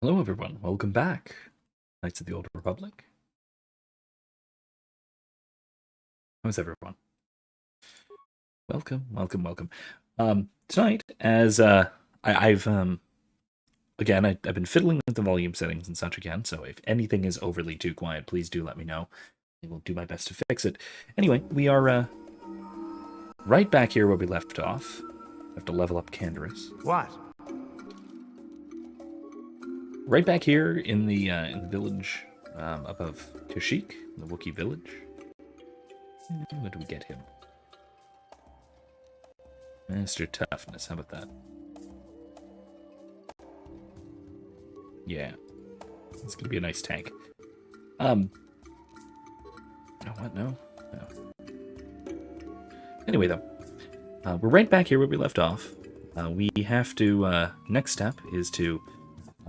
Hello everyone, welcome back. Knights of the Old Republic. How's everyone? Welcome. Tonight, as I've been fiddling with the volume settings and such again, so if anything is overly too quiet, please do let me know. I will do my best to fix it. Anyway, we are right back here where we left off. I have to level up Canderous. What? Right back here in the village above Kashyyyk, the Wookiee village. Where do we get him? Master Toughness, how about that? Yeah. It's gonna be a nice tank. No, what? No? Anyway, though. We're right back here where we left off. We have to, next step is to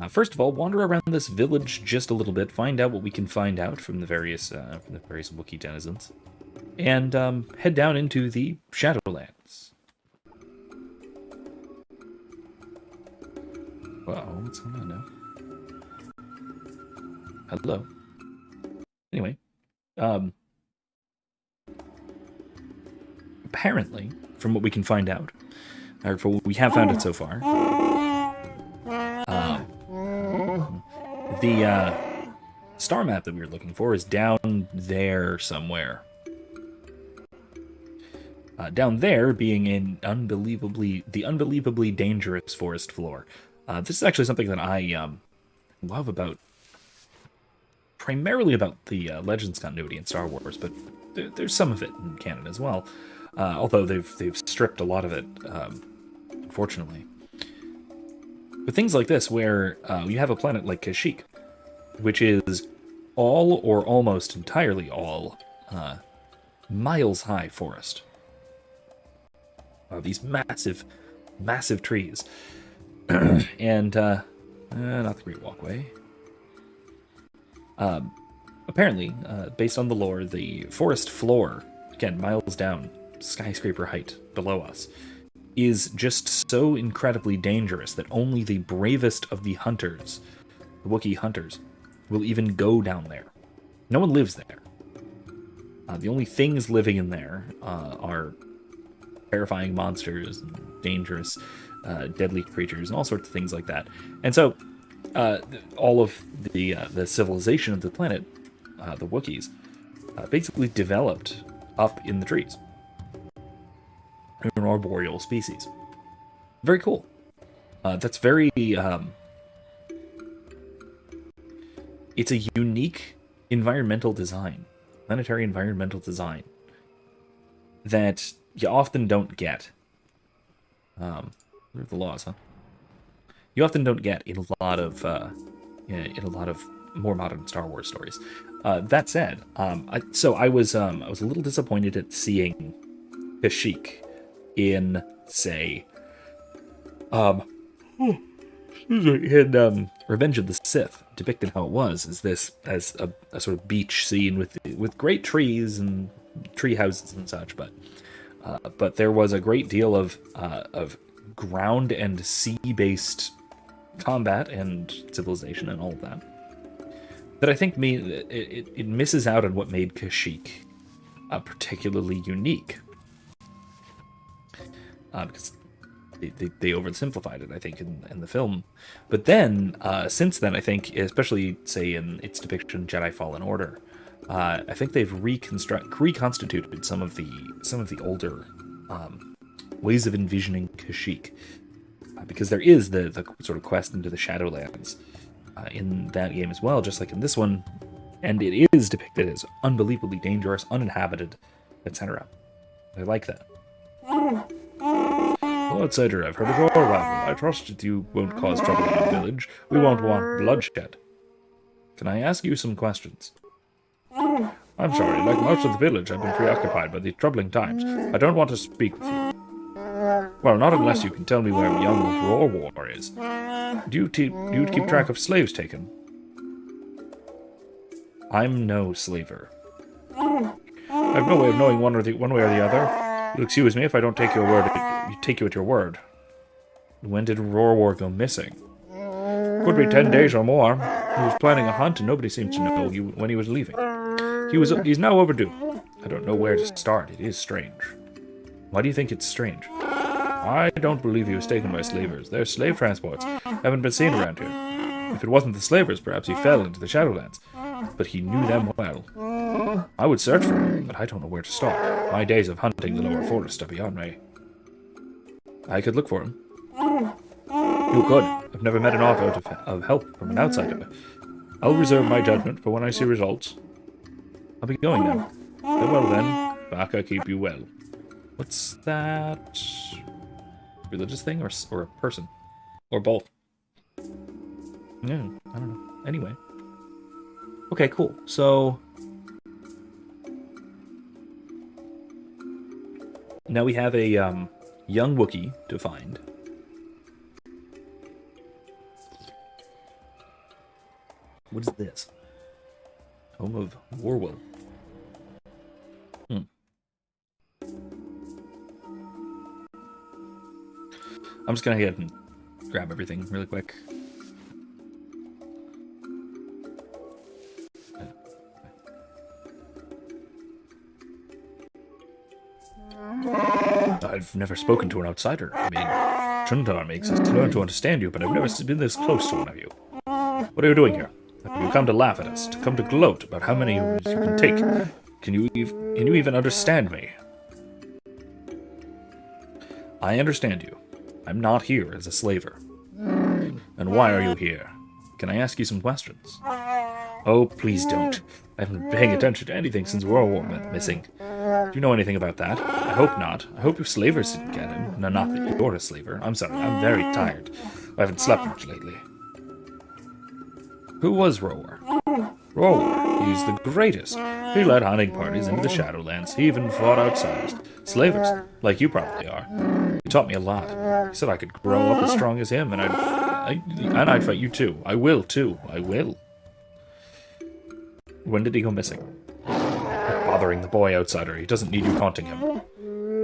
first of all, wander around this village just a little bit, find out what we can find out from the various Wookiee denizens, and head down into the Shadowlands. Uh-oh, what's going on now? Hello. Anyway, apparently, from what we can find out, or from what we have found out so far, the star map that we were looking for is down there somewhere. Down there being in the unbelievably dangerous forest floor. This is actually something that I love about, primarily about the Legends continuity in Star Wars, but there's some of it in canon as well. Although they've stripped a lot of it, unfortunately. But things like this, where you have a planet like Kashyyyk, which is all or almost entirely all miles-high forest. These massive trees. And, not the Great Walkway. Apparently, based on the lore, the forest floor, again, miles down, skyscraper height below us, is just so incredibly dangerous that only the bravest of the hunters, the Wookiee hunters, will even go down there. No one lives there. The only things living in there are terrifying monsters, and dangerous, deadly creatures, and all sorts of things like that. And so, all of the civilization of the planet, the Wookiees, basically developed up in the trees. An arboreal species. Very cool. That's very, it's a unique environmental design, planetary environmental design, that you often don't get. What are the laws, huh? You often don't get in a lot of more modern Star Wars stories. That said, I was a little disappointed at seeing Kashyyyk in, say, in Revenge of the Sith, depicted how it was as a sort of beach scene with great trees and tree houses and such, but there was a great deal of ground and sea-based combat and civilization and all of that I think it misses out on what made Kashyyyk particularly unique. Because they oversimplified it, I think, in the film. But then, since then, I think, especially, say, in its depiction in Jedi Fallen Order, I think they've reconstituted some of the older ways of envisioning Kashyyyk. Because there is the sort of quest into the Shadowlands in that game as well, just like in this one. And it is depicted as unbelievably dangerous, uninhabited, etc. I like that. Outsider, I've heard of your arrival. I trust that you won't cause trouble in our village. We won't want bloodshed. Can I ask you some questions? I'm sorry, like most of the village, I've been preoccupied by these troubling times. I don't want to speak with you. Well, not unless you can tell me where young Roar War is. Do you keep track of slaves taken? I'm no slaver. I have no way of knowing one way or the other. You'll excuse me if I don't take you at your word. When did Roar War go missing? Could be 10 days or more. He was planning a hunt and nobody seems to know when he was leaving. He's now overdue. I don't know where to start. It is strange. Why do you think it's strange? I don't believe he was taken by slavers. Their slave transports haven't been seen around here. If it wasn't the slavers, perhaps he fell into the Shadowlands. But he knew them well. I would search for him, but I don't know where to start. My days of hunting the lower forest are beyond me. I could look for him. You could. I've never met an offer of help from an outsider. I'll reserve my judgment for when I see results. I'll be going now. Farewell then. Baka keep you well. What's that? Religious thing or a person? Or both? Yeah, I don't know. Anyway. Okay, cool. So now we have a young Wookiee to find. What is this? Home of Warwill. I'm just gonna go ahead and grab everything really quick. I've never spoken to an outsider. I mean, Chundar makes us learn to understand you, but I've never been this close to one of you. What are you doing here? Have you come to laugh at us? To come to gloat about how many you can take? Can you even understand me? I understand you. I'm not here as a slaver. And why are you here? Can I ask you some questions? Oh, please don't. I haven't been paying attention to anything since World War went missing. Do you know anything about that? I hope not. I hope your slavers didn't get him. No, not that you're a slaver. I'm sorry, I'm very tired. I haven't slept much lately. Who was Rowar? Rowar, he's the greatest. He led hunting parties into the Shadowlands. He even fought outsiders. Slavers, like you probably are. He taught me a lot. He said I could grow up as strong as him, and I'd fight you too. I will too. I will. When did he go missing? Bothering the boy outsider. He doesn't need you taunting him.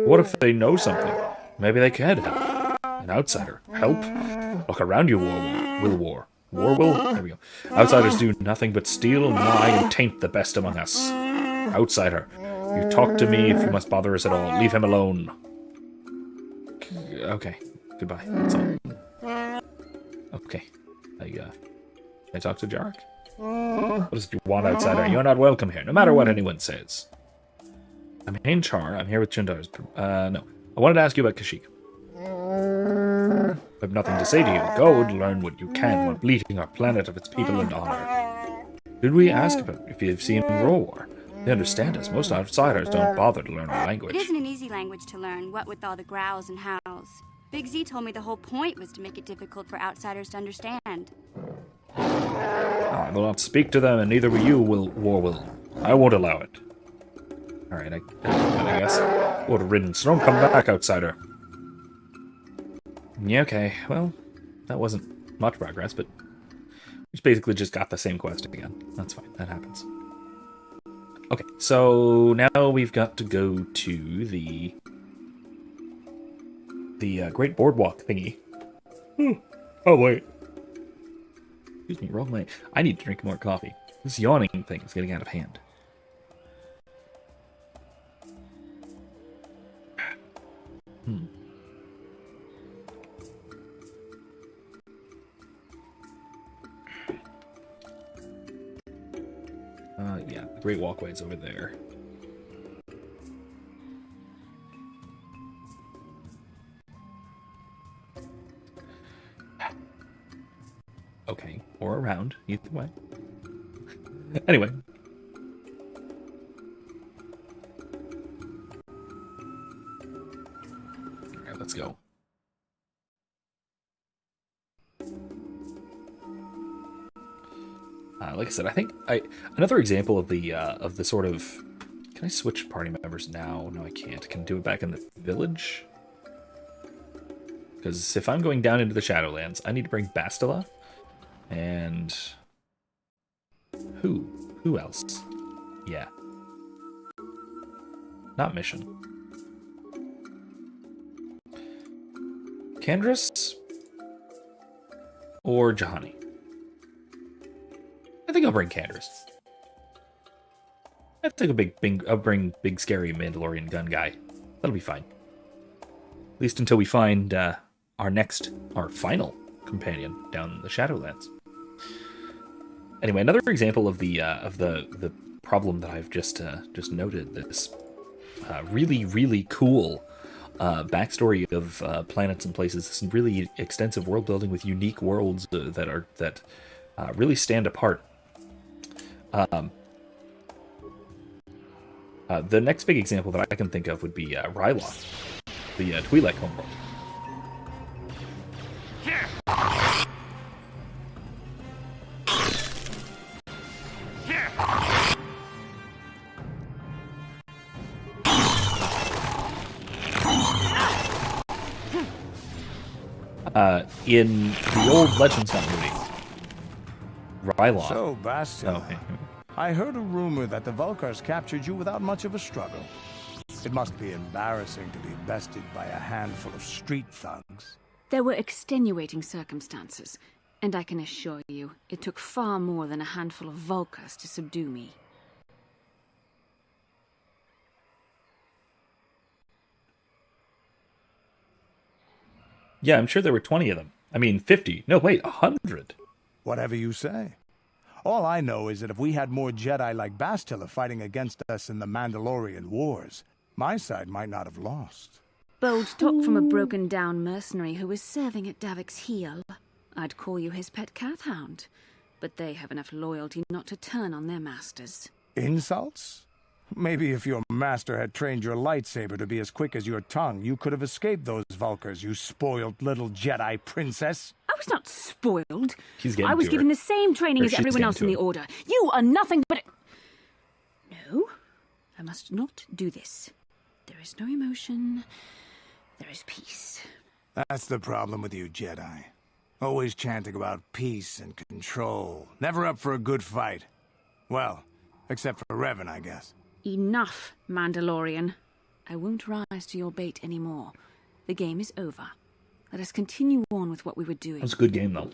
What if they know something? Maybe they can help. An outsider. Help? Look around you, War. Warwill? There we go. Outsiders do nothing but steal and lie and taint the best among us. Outsider. You talk to me if you must bother us at all. Leave him alone. Okay. Goodbye. That's all. Okay. I talk to Jarek? What does you want, outsider? You're not welcome here, no matter what anyone says. I'm Hain Char. I'm here with Chundar's... no. I wanted to ask you about Kashyyyk. I have nothing to say to you. Go and learn what you can while bleeding our planet of its people and honor. Did we ask about if you've seen War? They understand us. Most outsiders don't bother to learn our language. It isn't an easy language to learn, what with all the growls and howls. Big Z told me the whole point was to make it difficult for outsiders to understand. I will not speak to them, and neither will you, War will. I won't allow it. Alright, I guess. What a riddance. Don't come back, outsider. Yeah, okay. Well, that wasn't much progress, but we basically just got the same quest again. That's fine. That happens. Okay, so now we've got to go to the Great Boardwalk thingy. Oh, wait. Excuse me, wrong way. I need to drink more coffee. This yawning thing is getting out of hand. Yeah, the Great Walkway's over there. Okay, or around, either way. Anyway. Alright, let's go. Like I said, I think another example of the sort of... Can I switch party members now? No, I can't. Can I do it back in the village? Because if I'm going down into the Shadowlands, I need to bring Bastila. And... Who else? Yeah. Not Mission. Kandris? Or Jahani? I think I'll bring Candors. I think I'll bring big scary Mandalorian gun guy. That'll be fine. At least until we find our final companion down the Shadowlands. Anyway, another example of the problem that I've just noted. This really, really cool backstory of planets and places. This really extensive world building with unique worlds that really stand apart. The next big example that I can think of would be Ryloth, the Twi'lek homeworld. In the old Legends continuity, Ryloth. So, Bastila, Oh, hey. I heard a rumor that the Vulkars captured you without much of a struggle. It must be embarrassing to be bested by a handful of street thugs. There were extenuating circumstances, and I can assure you, it took far more than a handful of Vulkars to subdue me. Yeah, I'm sure there were 20 of them. I mean, 50. No, wait, 100. Whatever you say. All I know is that if we had more Jedi like Bastila fighting against us in the Mandalorian Wars, my side might not have lost. Bold talk from a broken-down mercenary who was serving at Davik's heel. I'd call you his pet cat hound, but they have enough loyalty not to turn on their masters. Insults? Maybe if your master had trained your lightsaber to be as quick as your tongue, you could have escaped those Vulkars, you spoiled little Jedi princess. I was not spoiled. He's getting I was to given her. the same training Or as she's everyone getting else to in the him. Order. You are nothing but No, I must not do this. There is no emotion. There is peace. That's the problem with you Jedi. Always chanting about peace and control. Never up for a good fight. Well, except for Revan, I guess. Enough, Mandalorian. I won't rise to your bait anymore. The game is over. Let us continue on with what we were doing. That was a good game, though.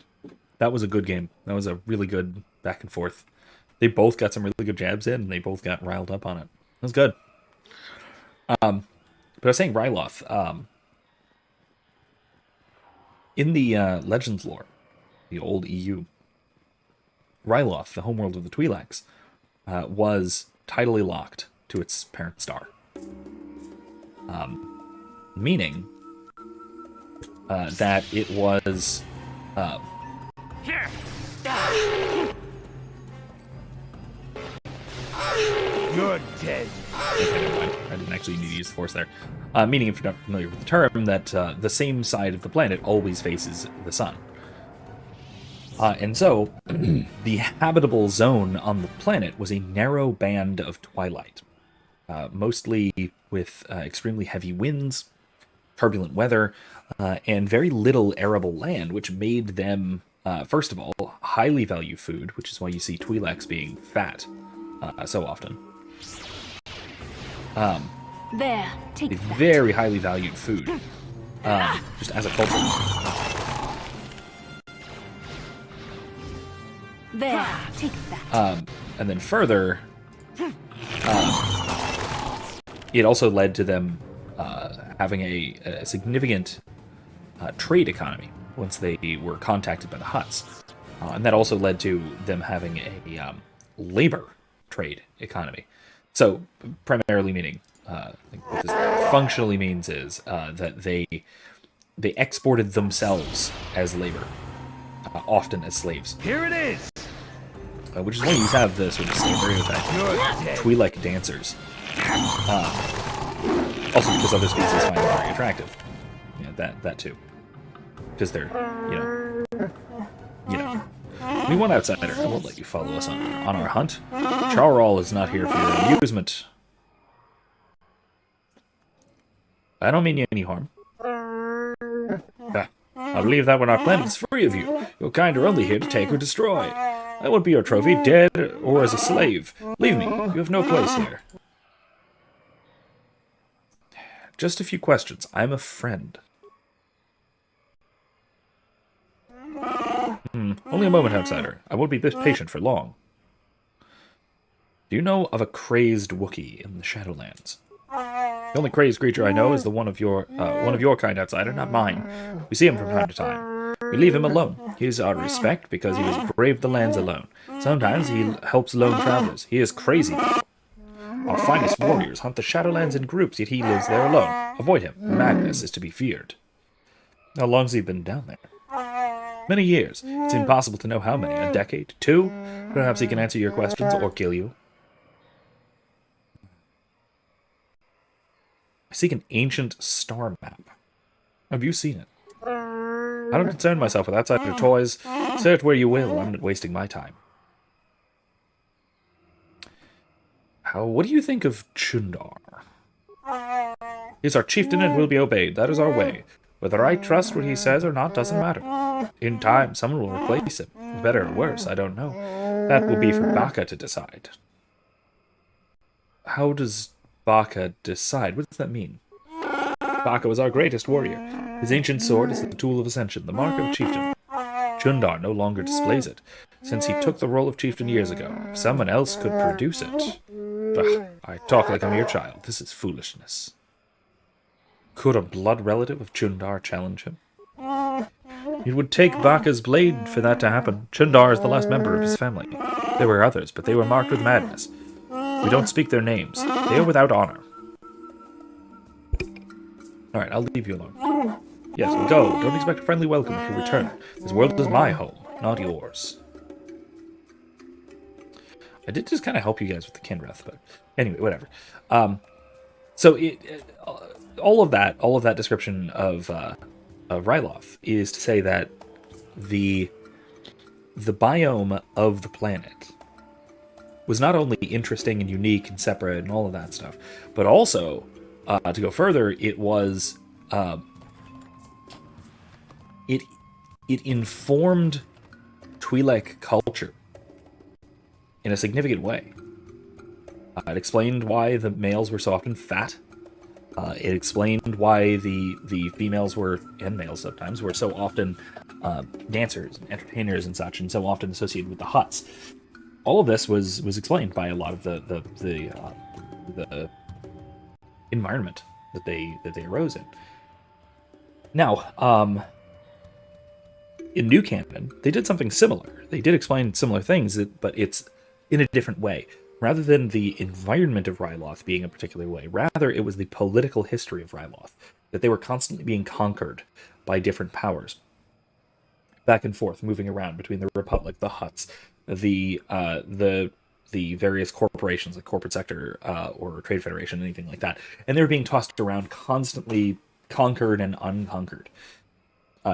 That was a good game. That was a really good back and forth. They both got some really good jabs in, and they both got riled up on it. It was good. But I was saying Ryloth. In the Legends lore, the old EU, Ryloth, the homeworld of the Twi'leks, was tidally locked to its parent star. Meaning that it was... You're dead. Okay, never mind. I didn't actually need to use the Force there. Meaning, if you're not familiar with the term, that the same side of the planet always faces the sun. And so, the habitable zone on the planet was a narrow band of twilight, mostly with extremely heavy winds, turbulent weather, and very little arable land, which made them, first of all, highly value food, which is why you see Twi'leks being fat so often. There, take A that. very highly valued food, just as a culture. There, take that. And then further, it also led to them having a significant trade economy once they were contacted by the Hutts. And that also led to them having a labor trade economy. So, primarily meaning, I think what this functionally means is that they exported themselves as labor, often as slaves. Here it is. Which is why you have the sort of stereotype Twi'lek dancers. Also because other species find them very attractive. Yeah, that too. Because they're, We want outsider. I won't let you follow us on our hunt. Charral is not here for your amusement. I don't mean you any harm. I believe that when our planet is free of you, your kind are only here to take or destroy. I won't be your trophy, dead or as a slave. Leave me. You have no place here. Just a few questions. I'm a friend. Only a moment, outsider. I won't be this patient for long. Do you know of a crazed Wookiee in the Shadowlands? The only crazed creature I know is the one of your kind, outsider, not mine. We see him from time to time. We leave him alone. He is our respect because he has braved the lands alone. Sometimes he helps lone travelers. He is crazy. Our finest warriors hunt the Shadowlands in groups, yet he lives there alone. Avoid him. Madness is to be feared. How long's he been down there? Many years. It's impossible to know how many. A decade? 2? Perhaps he can answer your questions or kill you. I seek an ancient star map. Have you seen it? I don't concern myself with outsider toys. Search where you will. I'm not wasting my time. What do you think of Chundar? He is our chieftain and will be obeyed. That is our way. Whether I trust what he says or not doesn't matter. In time, someone will replace him. Better or worse, I don't know. That will be for Baka to decide. How does Baka decide? What does that mean? Baka was our greatest warrior. His ancient sword is the tool of ascension, the mark of chieftain. Chundar no longer displays it, since he took the role of chieftain years ago. Someone else could produce it. Ugh, I talk like I'm your child. This is foolishness. Could a blood relative of Chundar challenge him? It would take Baka's blade for that to happen. Chundar is the last member of his family. There were others, but they were marked with madness. We don't speak their names. They are without honor. Alright, I'll leave you alone. Yes, go. Don't expect a friendly welcome if you return. This world is my home, not yours. I did just kind of help you guys with the Kinrith, but anyway, whatever. So all of that description of Ryloth is to say that the biome of the planet was not only interesting and unique and separate and all of that stuff, but also, to go further, it was it informed Twi'lek culture in a significant way. It explained why the males were so often fat. It explained why the females were, and males sometimes, were so often dancers and entertainers and such, and so often associated with the Hutts. All of this was explained by a lot of the environment that they arose in. Now, in New Canon, they did something similar. They did explain similar things, but it's in a different way. Rather than the environment of Ryloth being a particular way, rather it was the political history of Ryloth, that they were constantly being conquered by different powers, back and forth, moving around between the Republic, the Hutts, the various corporations, like corporate sector or trade federation, anything like that, and they were being tossed around, constantly conquered and unconquered,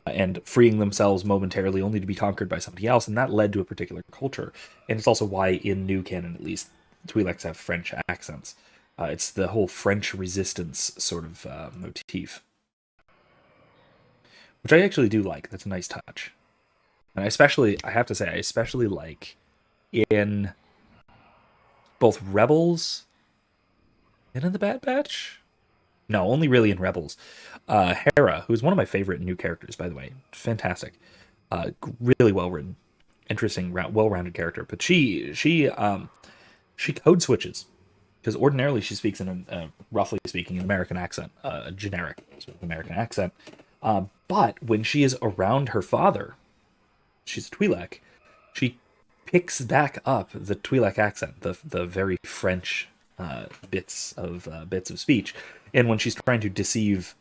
and freeing themselves momentarily only to be conquered by somebody else, and that led to a particular culture. And it's also why, in New Canon at least, Twi'leks have French accents. It's the whole French resistance sort of motif, which I actually do like. That's a nice touch. And I have to say, I especially like in both Rebels and in the Bad Batch. No, only really in Rebels. Hera, who's one of my favorite new characters, by the way. Fantastic. Really well written. Interesting, well-rounded character. But she code switches. Because ordinarily she speaks in roughly speaking, an American accent. A generic sort of American accent. But when she is around her father, she's a Twi'lek, she picks back up the Twi'lek accent, the very French bits of speech. And when she's trying to deceive,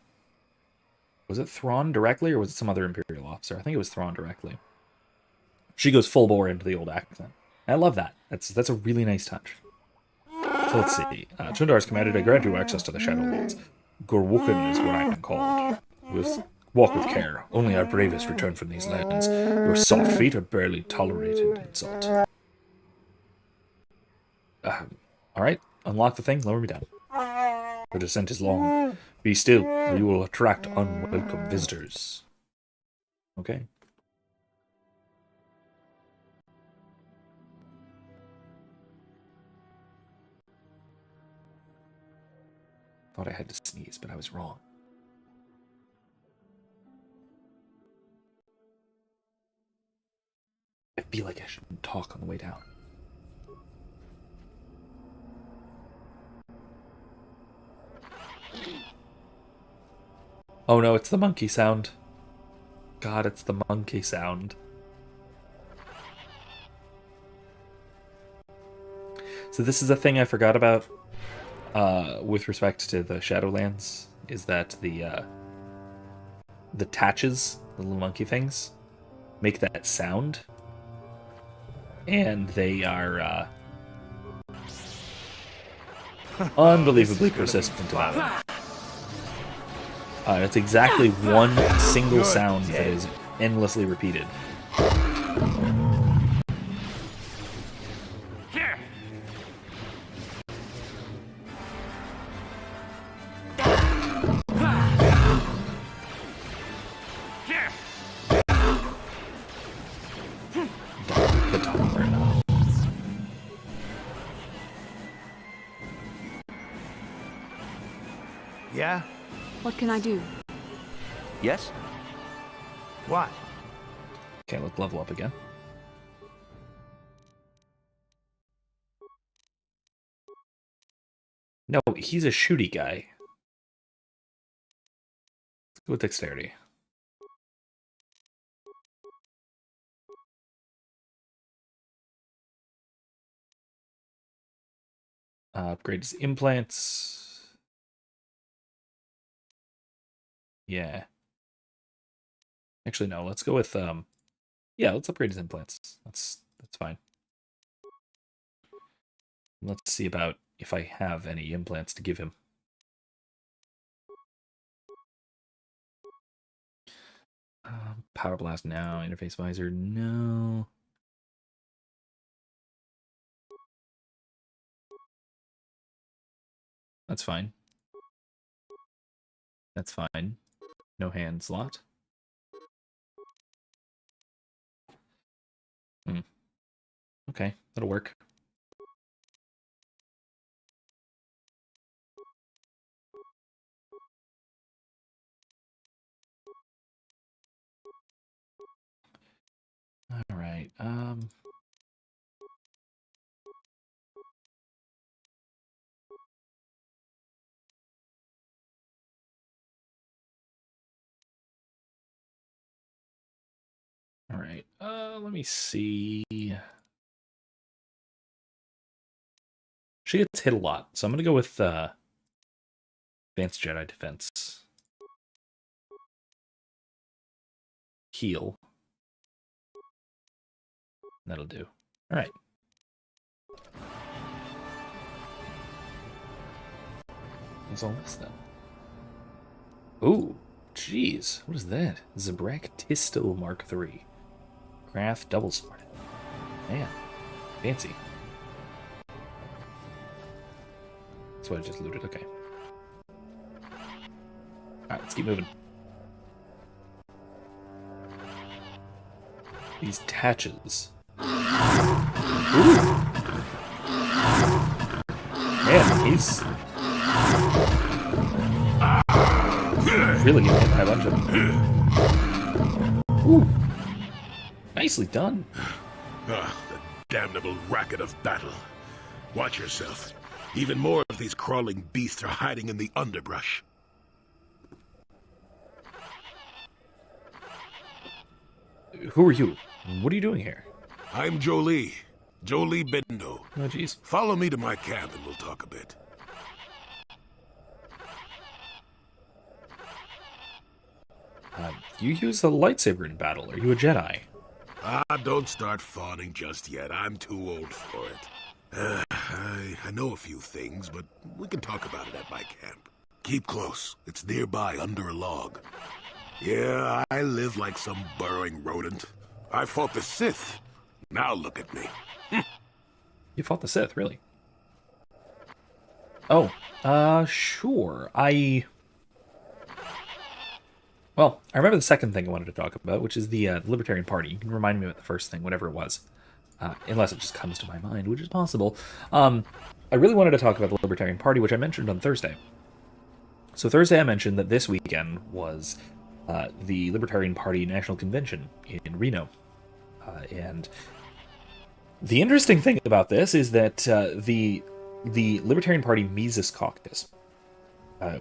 was it Thrawn directly, or was it some other Imperial officer? I think it was Thrawn directly. She goes full bore into the old accent. I love that. That's a really nice touch. So let's see. Chundar's commanded to grant you access to the Shadowlands. Gorwukin is what I am called. Walk with care. Only our bravest return from these lands. Your soft feet are barely tolerated insult. Alright, unlock the thing, lower me down. The descent is long. Be still, or you will attract unwelcome visitors. Okay. Thought I had to sneeze, but I was wrong. I feel like I shouldn't talk on the way down. Oh no, it's the monkey sound. God, it's the monkey sound. So this is a thing I forgot about with respect to the Shadowlands, is that the tatches, the little monkey things, make that sound. And they are unbelievably persistent about it. It's exactly one single sound that is endlessly repeated. Yeah? What can I do? Yes? What? Okay, let's level up again. No, he's a shooty guy. Let's go with dexterity. Upgrade his implants. Yeah. Actually, no. Let's go with yeah. Let's upgrade his implants. That's fine. Let's see about if I have any implants to give him. Power blast now. Interface visor no. That's fine. That's fine. No hand slot. Okay, that'll work. All right. All right. Let me see. She gets hit a lot, so I'm gonna go with Advanced Jedi Defense. Heal. That'll do. All right. What's all this then? Ooh, jeez. What is that? Zabrak Tistel Mark III. Graph double sword. Man, fancy. That's what I just looted. Okay. Alright, let's keep moving. These tatches. Ooh. Man, he's really getting hit by a bunch of them. Ooh. Nicely done. Ah, the damnable racket of battle. Watch yourself. Even more of these crawling beasts are hiding in the underbrush. Who are you? What are you doing here? I'm Jolie. Jolie Bendo. Oh, jeez. Follow me to my camp and we'll talk a bit. You use a lightsaber in battle. Are you a Jedi? Ah, don't start fawning just yet. I'm too old for it. I know a few things, but we can talk about it at my camp. Keep close. It's nearby under a log. Yeah, I live like some burrowing rodent. I fought the Sith. Now look at me. You fought the Sith, really? Oh, sure. Well, I remember the second thing I wanted to talk about, which is the Libertarian Party. You can remind me of the first thing, whatever it was. Unless it just comes to my mind, which is possible. I really wanted to talk about the Libertarian Party, which I mentioned on Thursday. So Thursday I mentioned that this weekend was the Libertarian Party National Convention in Reno. And the interesting thing about this is that the Libertarian Party Mises Caucus,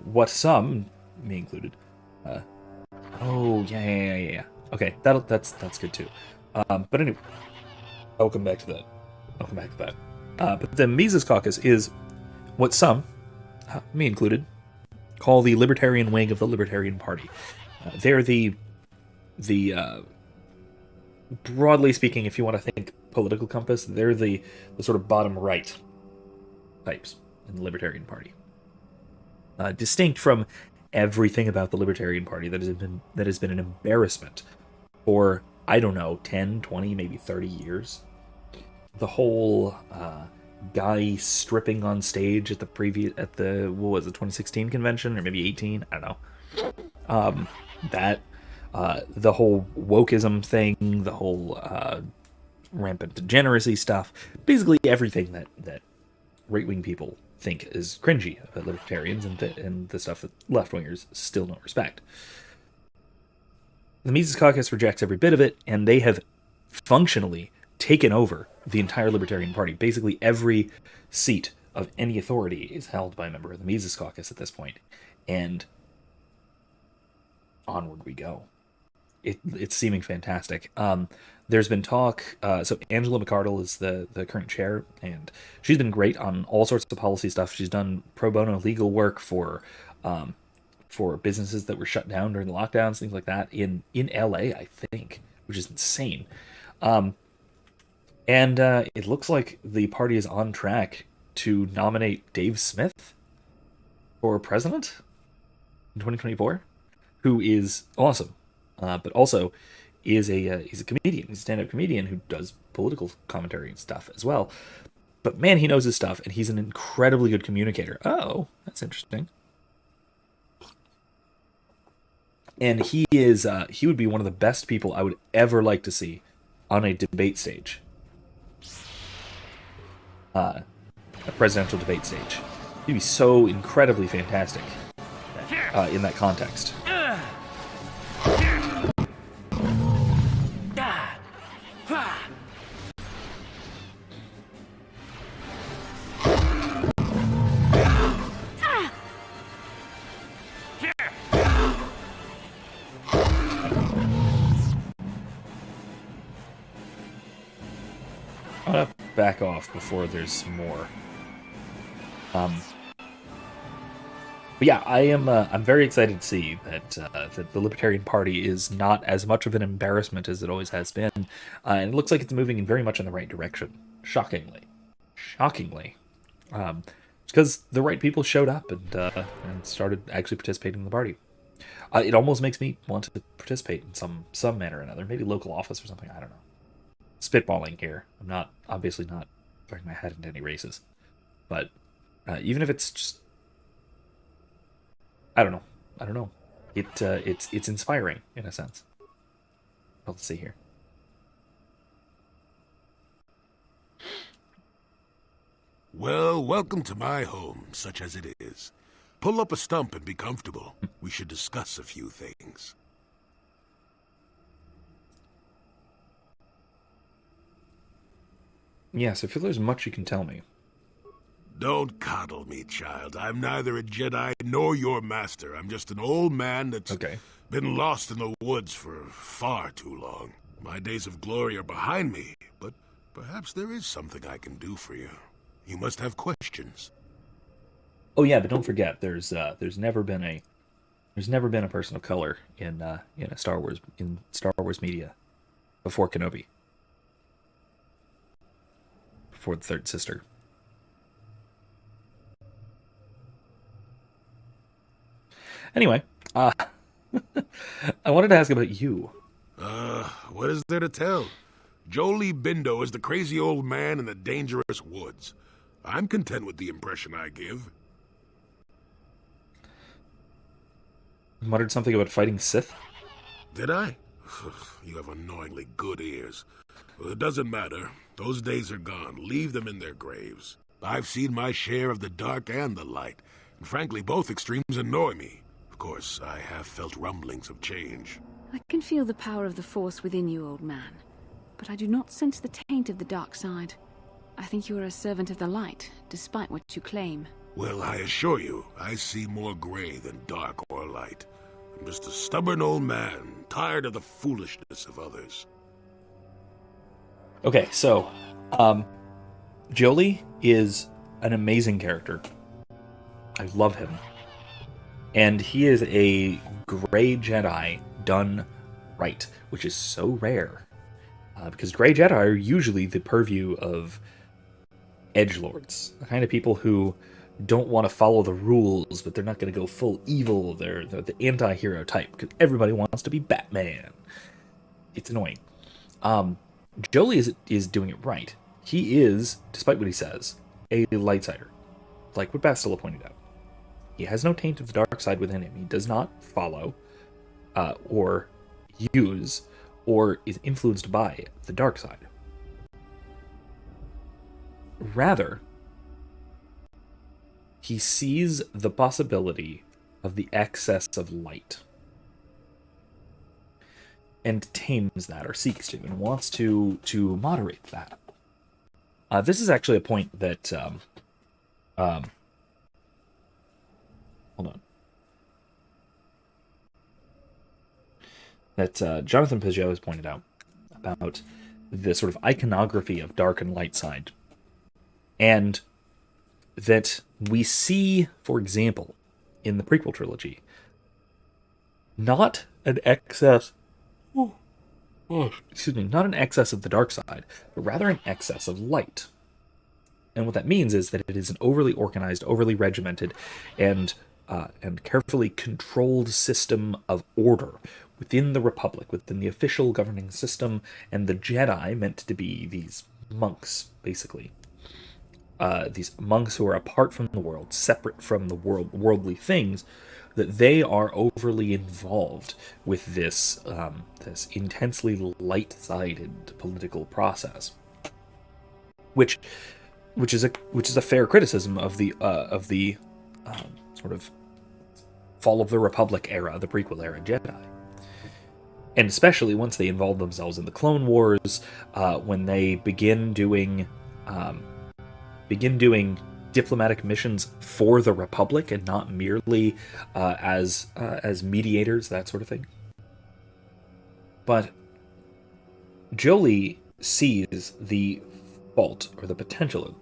what some, me included, Oh, yeah. Okay, that's good too. But anyway, I'll come back to that. But the Mises Caucus is what some, me included, call the libertarian wing of the Libertarian Party. They're the broadly speaking, if you want to think political compass, they're the sort of bottom right types in the Libertarian Party. Distinct from everything about the Libertarian Party that has been an embarrassment for, I don't know, 10, 20, maybe 30 years. The whole guy stripping on stage at the 2016 convention, or maybe 18, I don't know. The whole wokeism thing, the whole rampant degeneracy stuff, basically everything that right-wing people think is cringy about libertarians and the stuff that left-wingers still don't respect. The Mises Caucus rejects every bit of it, and they have functionally taken over the entire Libertarian Party. Basically every seat of any authority is held by a member of the Mises Caucus at this point, and onward we go. It's seeming fantastic. There's been talk, so Angela McArdle is the current chair, and she's been great on all sorts of policy stuff. She's done pro bono legal work for businesses that were shut down during the lockdowns, things like that, in LA, I think, which is insane. And it looks like the party is on track to nominate Dave Smith for president in 2024, who is awesome. But also he's a comedian. He's a stand-up comedian who does political commentary and stuff as well. But man, he knows his stuff, and he's an incredibly good communicator. Oh, that's interesting. And he would be one of the best people I would ever like to see on a debate stage. A presidential debate stage. He'd be so incredibly fantastic in that context. I'm gonna back off before there's more. But yeah, I'm very excited to see that that the Libertarian Party is not as much of an embarrassment as it always has been, and it looks like it's moving very much in the right direction. Shockingly, because the right people showed up and started actually participating in the party. It almost makes me want to participate in some manner or another, maybe local office or something. I don't know. Spitballing here. I'm obviously not throwing my head into any races, but even if it's just, I don't know. It's inspiring in a sense. Well, let's see here. Well, welcome to my home, such as it is. Pull up a stump and be comfortable. We should discuss a few things. Yes, I feel there's much you can tell me. Don't coddle me, child. I'm neither a Jedi nor your master. I'm just an old man that's been lost in the woods for far too long. My days of glory are behind me, but perhaps there is something I can do for you. You must have questions. Oh yeah, but don't forget, there's never been a person of color in Star Wars media before Kenobi. For the third sister. Anyway, I wanted to ask about you. What is there to tell? Jolie Bindo is the crazy old man in the dangerous woods. I'm content with the impression I give. Muttered something about fighting Sith? Did I? You have annoyingly good ears. Well, it doesn't matter. Those days are gone. Leave them in their graves. I've seen my share of the dark and the light, and frankly, both extremes annoy me. Of course, I have felt rumblings of change. I can feel the power of the Force within you, old man. But I do not sense the taint of the dark side. I think you are a servant of the light, despite what you claim. Well, I assure you, I see more gray than dark or light. I'm just a stubborn old man, tired of the foolishness of others. Okay, so, Jolee is an amazing character. I love him. And he is a gray Jedi done right, which is so rare. Because gray Jedi are usually the purview of edgelords, the kind of people who don't want to follow the rules, but they're not going to go full evil. They're the anti-hero type, because everybody wants to be Batman. It's annoying. Jolee is doing it right. He is, despite what he says, a lightsider, like what Bastila pointed out. He has no taint of the dark side within him. He does not follow, or use, or is influenced by the dark side. Rather, he sees the possibility of the excess of light and tames that, or seeks to, and wants to moderate that. This is actually a point that hold on. That Jonathan Peugeot has pointed out about the sort of iconography of dark and light side. And that we see, for example, in the prequel trilogy, not an excess not an excess of the dark side, but rather an excess of light. And what that means is that it is an overly organized, overly regimented, and carefully controlled system of order within the Republic, within the official governing system, and the Jedi meant to be these monks, basically. These monks who are apart from the world, separate from the worldly things, that they are overly involved with this this intensely light-sided political process, which is a fair criticism of the sort of fall of the Republic era, the prequel era Jedi. And especially once they involve themselves in the Clone Wars, when they begin doing diplomatic missions for the Republic and not merely as mediators, that sort of thing. But Jolee sees the fault, or the potential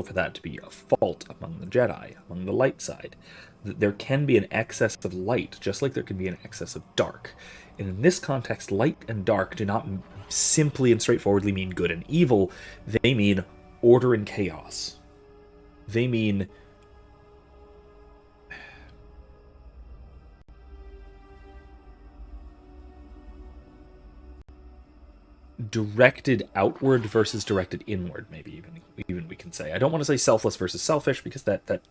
for that to be a fault among the Jedi, among the light side. That there can be an excess of light, just like there can be an excess of dark. And in this context, light and dark do not simply and straightforwardly mean good and evil. They mean order and chaos. They mean directed outward versus directed inward, maybe even we can say. I don't want to say selfless versus selfish, because that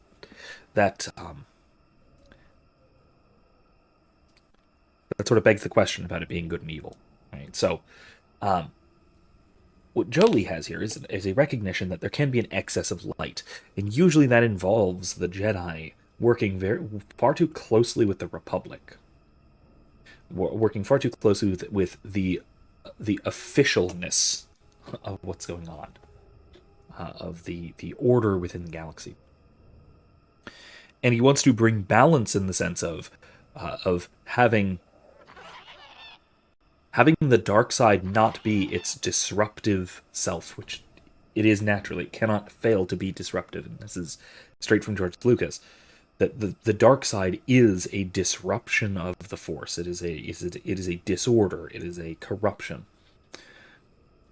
sort of begs the question about it being good and evil, right? So what Jolee has here is a recognition that there can be an excess of light, and usually that involves the Jedi working far too closely with the Republic, working far too closely with the officialness of what's going on, of the order within the galaxy. And he wants to bring balance in the sense of having the dark side not be its disruptive self, which it is naturally. It cannot fail to be disruptive, and this is straight from George Lucas. That the dark side is a disruption of the Force. It is a disorder. It is a corruption,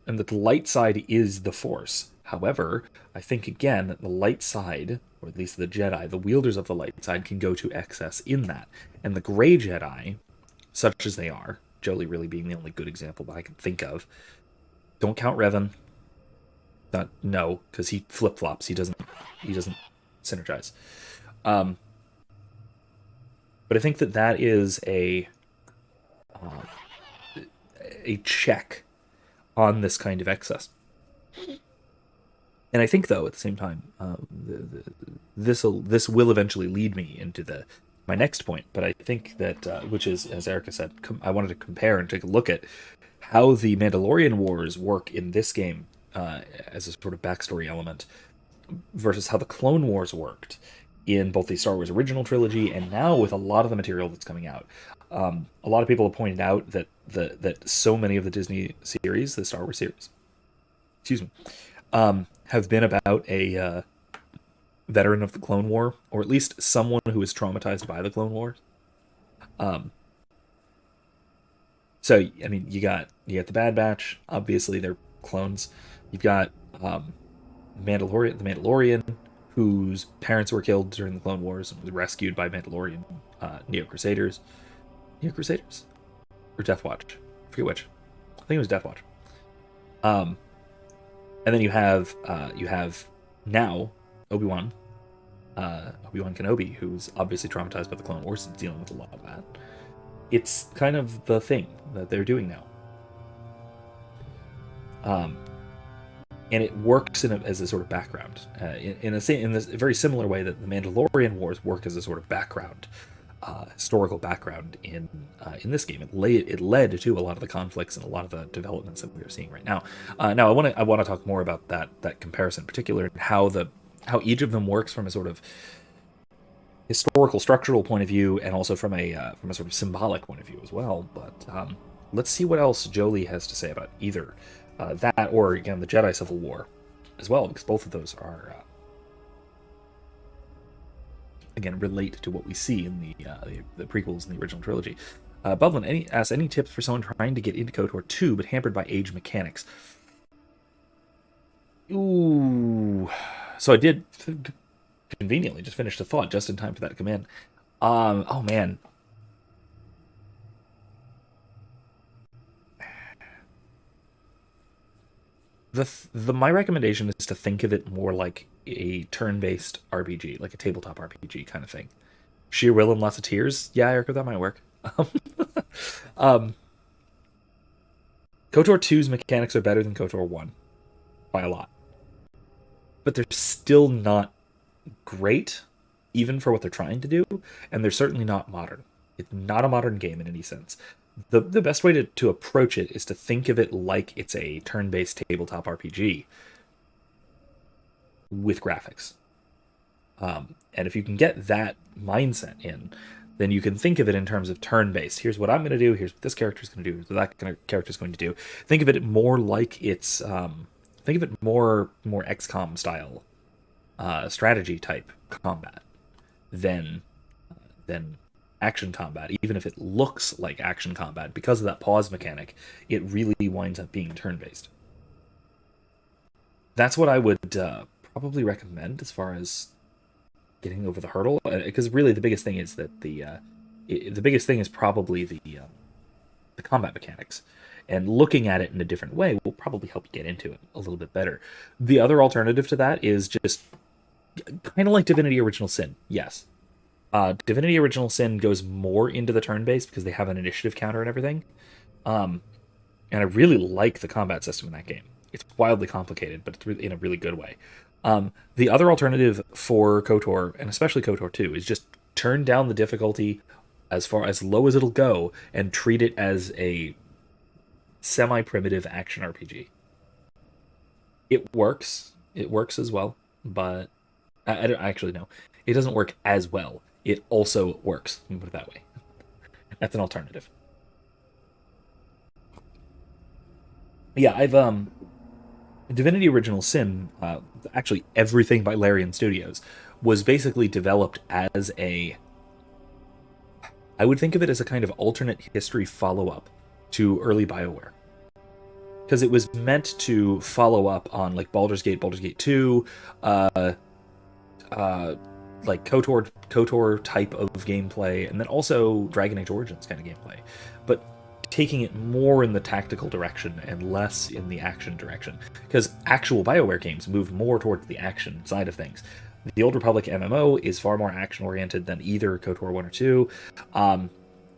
and that the light side is the Force. However, I think again that the light side, or at least the Jedi, the wielders of the light side, can go to excess in that, and the gray Jedi, such as they are, Jolee really being the only good example that I can think of. Don't count Revan. No, because he flip-flops. He doesn't synergize. But I think that is a check on this kind of excess. And I think, though, at the same time, this will eventually lead me into my next point. But I think that, which is, as Erica said, I wanted to compare and take a look at how the Mandalorian Wars work in this game as a sort of backstory element versus how the Clone Wars worked in both the Star Wars original trilogy and now with a lot of the material that's coming out. A lot of people have pointed out that that so many of the Disney series, the Star Wars series, excuse me, have been about a veteran of the Clone War, or at least someone who is traumatized by the Clone Wars. So I mean, you got the Bad Batch. Obviously, they're clones. You've got the Mandalorian, whose parents were killed during the Clone Wars and was rescued by Mandalorian Neo Crusaders. Neo Crusaders? Or Death Watch? I forget which. I think it was Death Watch. And then you have now Obi-Wan Kenobi, who's obviously traumatized by the Clone Wars and dealing with a lot of that. It's kind of the thing that they're doing now. And it works as a sort of background, in this very similar way that the Mandalorian Wars work as a sort of background, historical background in this game. It led to a lot of the conflicts and a lot of the developments that we are seeing right now. Now I want to talk more about that comparison, in particular, and how each of them works from a sort of historical structural point of view, and also from a sort of symbolic point of view as well. But let's see what else Jolie has to say about either that or, again, the Jedi Civil War as well, because both of those are again relate to what we see in the prequels in the original trilogy. Bublin asks, any tips for someone trying to get into KOTOR 2 but hampered by age mechanics? Ooh, so I did conveniently just finish the thought just in time for that command. Oh man. My recommendation is to think of it more like a turn-based RPG, like a tabletop RPG kind of thing. Sheer will and lots of tears. Yeah, Erica, that might work. KOTOR 2's mechanics are better than KOTOR 1 by a lot, but they're still not great, even for what they're trying to do, and they're certainly not modern. It's not a modern game in any sense. The best way to approach it is to think of it like it's a turn-based tabletop RPG with graphics. And if you can get that mindset in, then you can think of it in terms of turn-based. Here's what I'm going to do, here's what this character's going to do, here's what that character's going to do. Think of it more like it's... think of it more XCOM style strategy type combat than action combat. Even if it looks like action combat, because of that pause mechanic, it really winds up being turn-based. That's what I would probably recommend as far as getting over the hurdle, because really the biggest thing is that the biggest thing is probably the combat mechanics, and looking at it in a different way will probably help you get into it a little bit better. The other alternative to that is just kind of like Divinity Original Sin. Yes. Divinity Original Sin goes more into the turn-based because they have an initiative counter and everything. And I really like the combat system in that game. It's wildly complicated, but it's really, in a really good way. The other alternative for KOTOR, and especially KOTOR 2, is just turn down the difficulty as low as it'll go and treat it as a semi-primitive action RPG. It works. It works as well, but I don't actually know. It doesn't work as well. It also works. Let me put it that way. That's an alternative. Yeah, I've Divinity Original Sin, actually everything by Larian Studios, was basically developed as I would think of it as a kind of alternate history follow-up to early BioWare. Because it was meant to follow up on like Baldur's Gate 2, like KOTOR type of gameplay, and then also Dragon Age Origins kind of gameplay, but taking it more in the tactical direction and less in the action direction, because actual BioWare games move more towards the action side of things. The Old Republic MMO is far more action oriented than either KOTOR 1 or 2.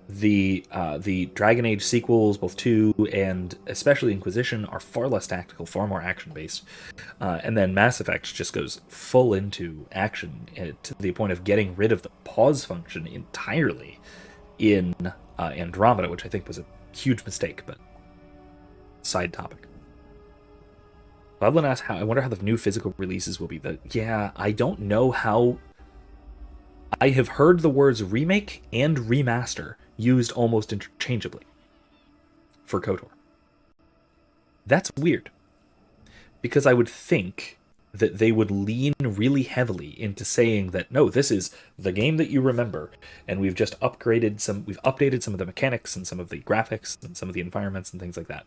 The Dragon Age sequels, both 2 and especially Inquisition, are far less tactical, far more action-based. And then Mass Effect just goes full into action to the point of getting rid of the pause function entirely in Andromeda, which I think was a huge mistake, but side topic. Bublin asks, I wonder how the new physical releases will be. I don't know how I have heard the words remake and remaster used almost interchangeably for KOTOR. That's weird. Because I would think that they would lean really heavily into saying that, no, this is the game that you remember, and we've updated some of the mechanics and some of the graphics and some of the environments and things like that.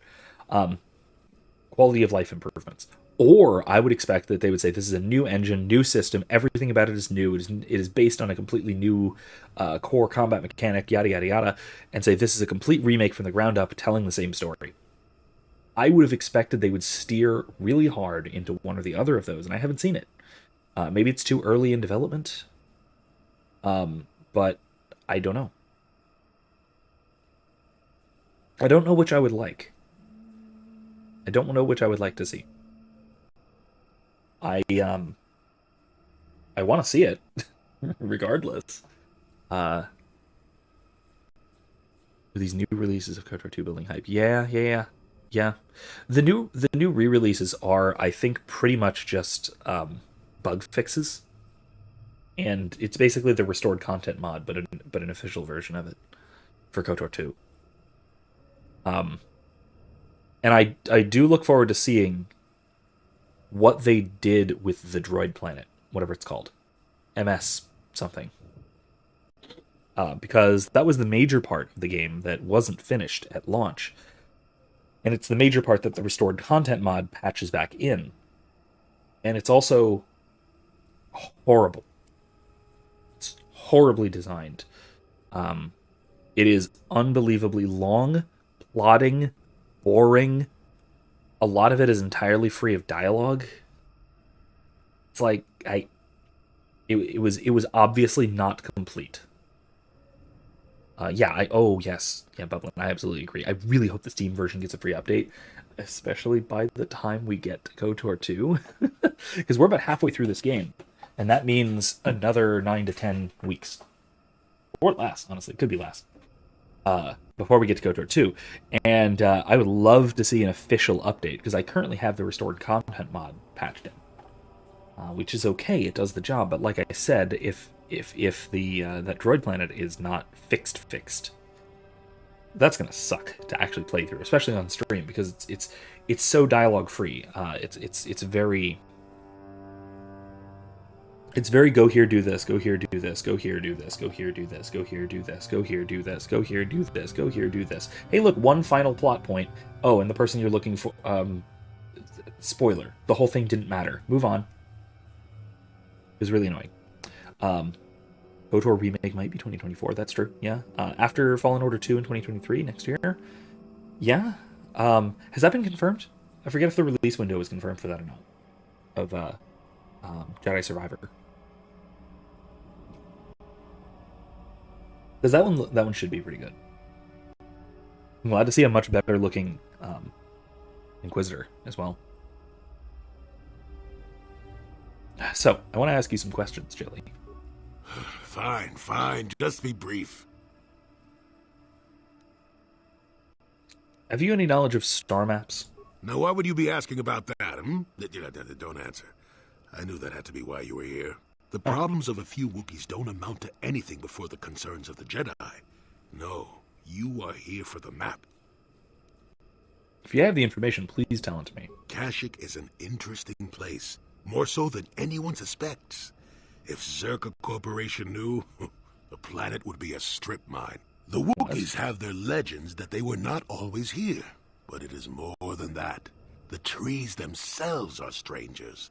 Quality of life improvements. Or I would expect that they would say this is a new engine, new system, everything about it is new, it is based on a completely new core combat mechanic, yada yada yada, and say this is a complete remake from the ground up telling the same story. I would have expected they would steer really hard into one or the other of those, and I haven't seen it. Maybe it's too early in development, but I don't know. I don't know which I would like. I don't know which I would like to see. I want to see it, regardless. These new releases of KOTOR 2 building hype. Yeah. The new re-releases are, I think, pretty much just bug fixes, and it's basically the restored content mod, but an official version of it for KOTOR 2. And I do look forward to seeing what they did with the droid planet, whatever it's called, MS something, because that was the major part of the game that wasn't finished at launch. And it's the major part that the restored content mod patches back in. And it's also horrible. It's horribly designed. It is unbelievably long, plodding, boring. A lot of it is entirely free of dialogue. It's like it was obviously not complete. Yes, Bublin, I absolutely agree. I really hope the Steam version gets a free update, especially by the time we get to KOTOR 2, because we're about halfway through this game, and that means another 9 to 10 weeks, or less. Honestly, it could be less, before we get to KOTOR 2, and I would love to see an official update because I currently have the restored content mod patched in, which is okay. It does the job, but like I said, if the that droid planet is not fixed, that's gonna suck to actually play through, especially on stream, because it's so dialogue free. It's very go here, do this, go here, do this, go here, do this, go here, do this, go here, do this, go here, do this, go here, do this, go here, do this. Hey, look, one final plot point. Oh, and the person you're looking for, spoiler, the whole thing didn't matter. Move on. It was really annoying. KOTOR remake might be 2024. That's true. Yeah. After Fallen Order 2 in 2023 next year. Yeah. Has that been confirmed? I forget if the release window was confirmed for that or not. Of Jedi Survivor. Because that one should be pretty good. I'm glad to see a much better looking Inquisitor as well. So, I want to ask you some questions, Jilly. Fine. Just be brief. Have you any knowledge of star maps? Now, why would you be asking about that, Don't answer. I knew that had to be why you were here. The problems of a few Wookiees don't amount to anything before the concerns of the Jedi. No, you are here for the map. If you have the information, please tell it to me. Kashyyyk is an interesting place, more so than anyone suspects. If Zerka Corporation knew, the planet would be a strip mine. The Wookiees have their legends that they were not always here, but it is more than that. The trees themselves are strangers.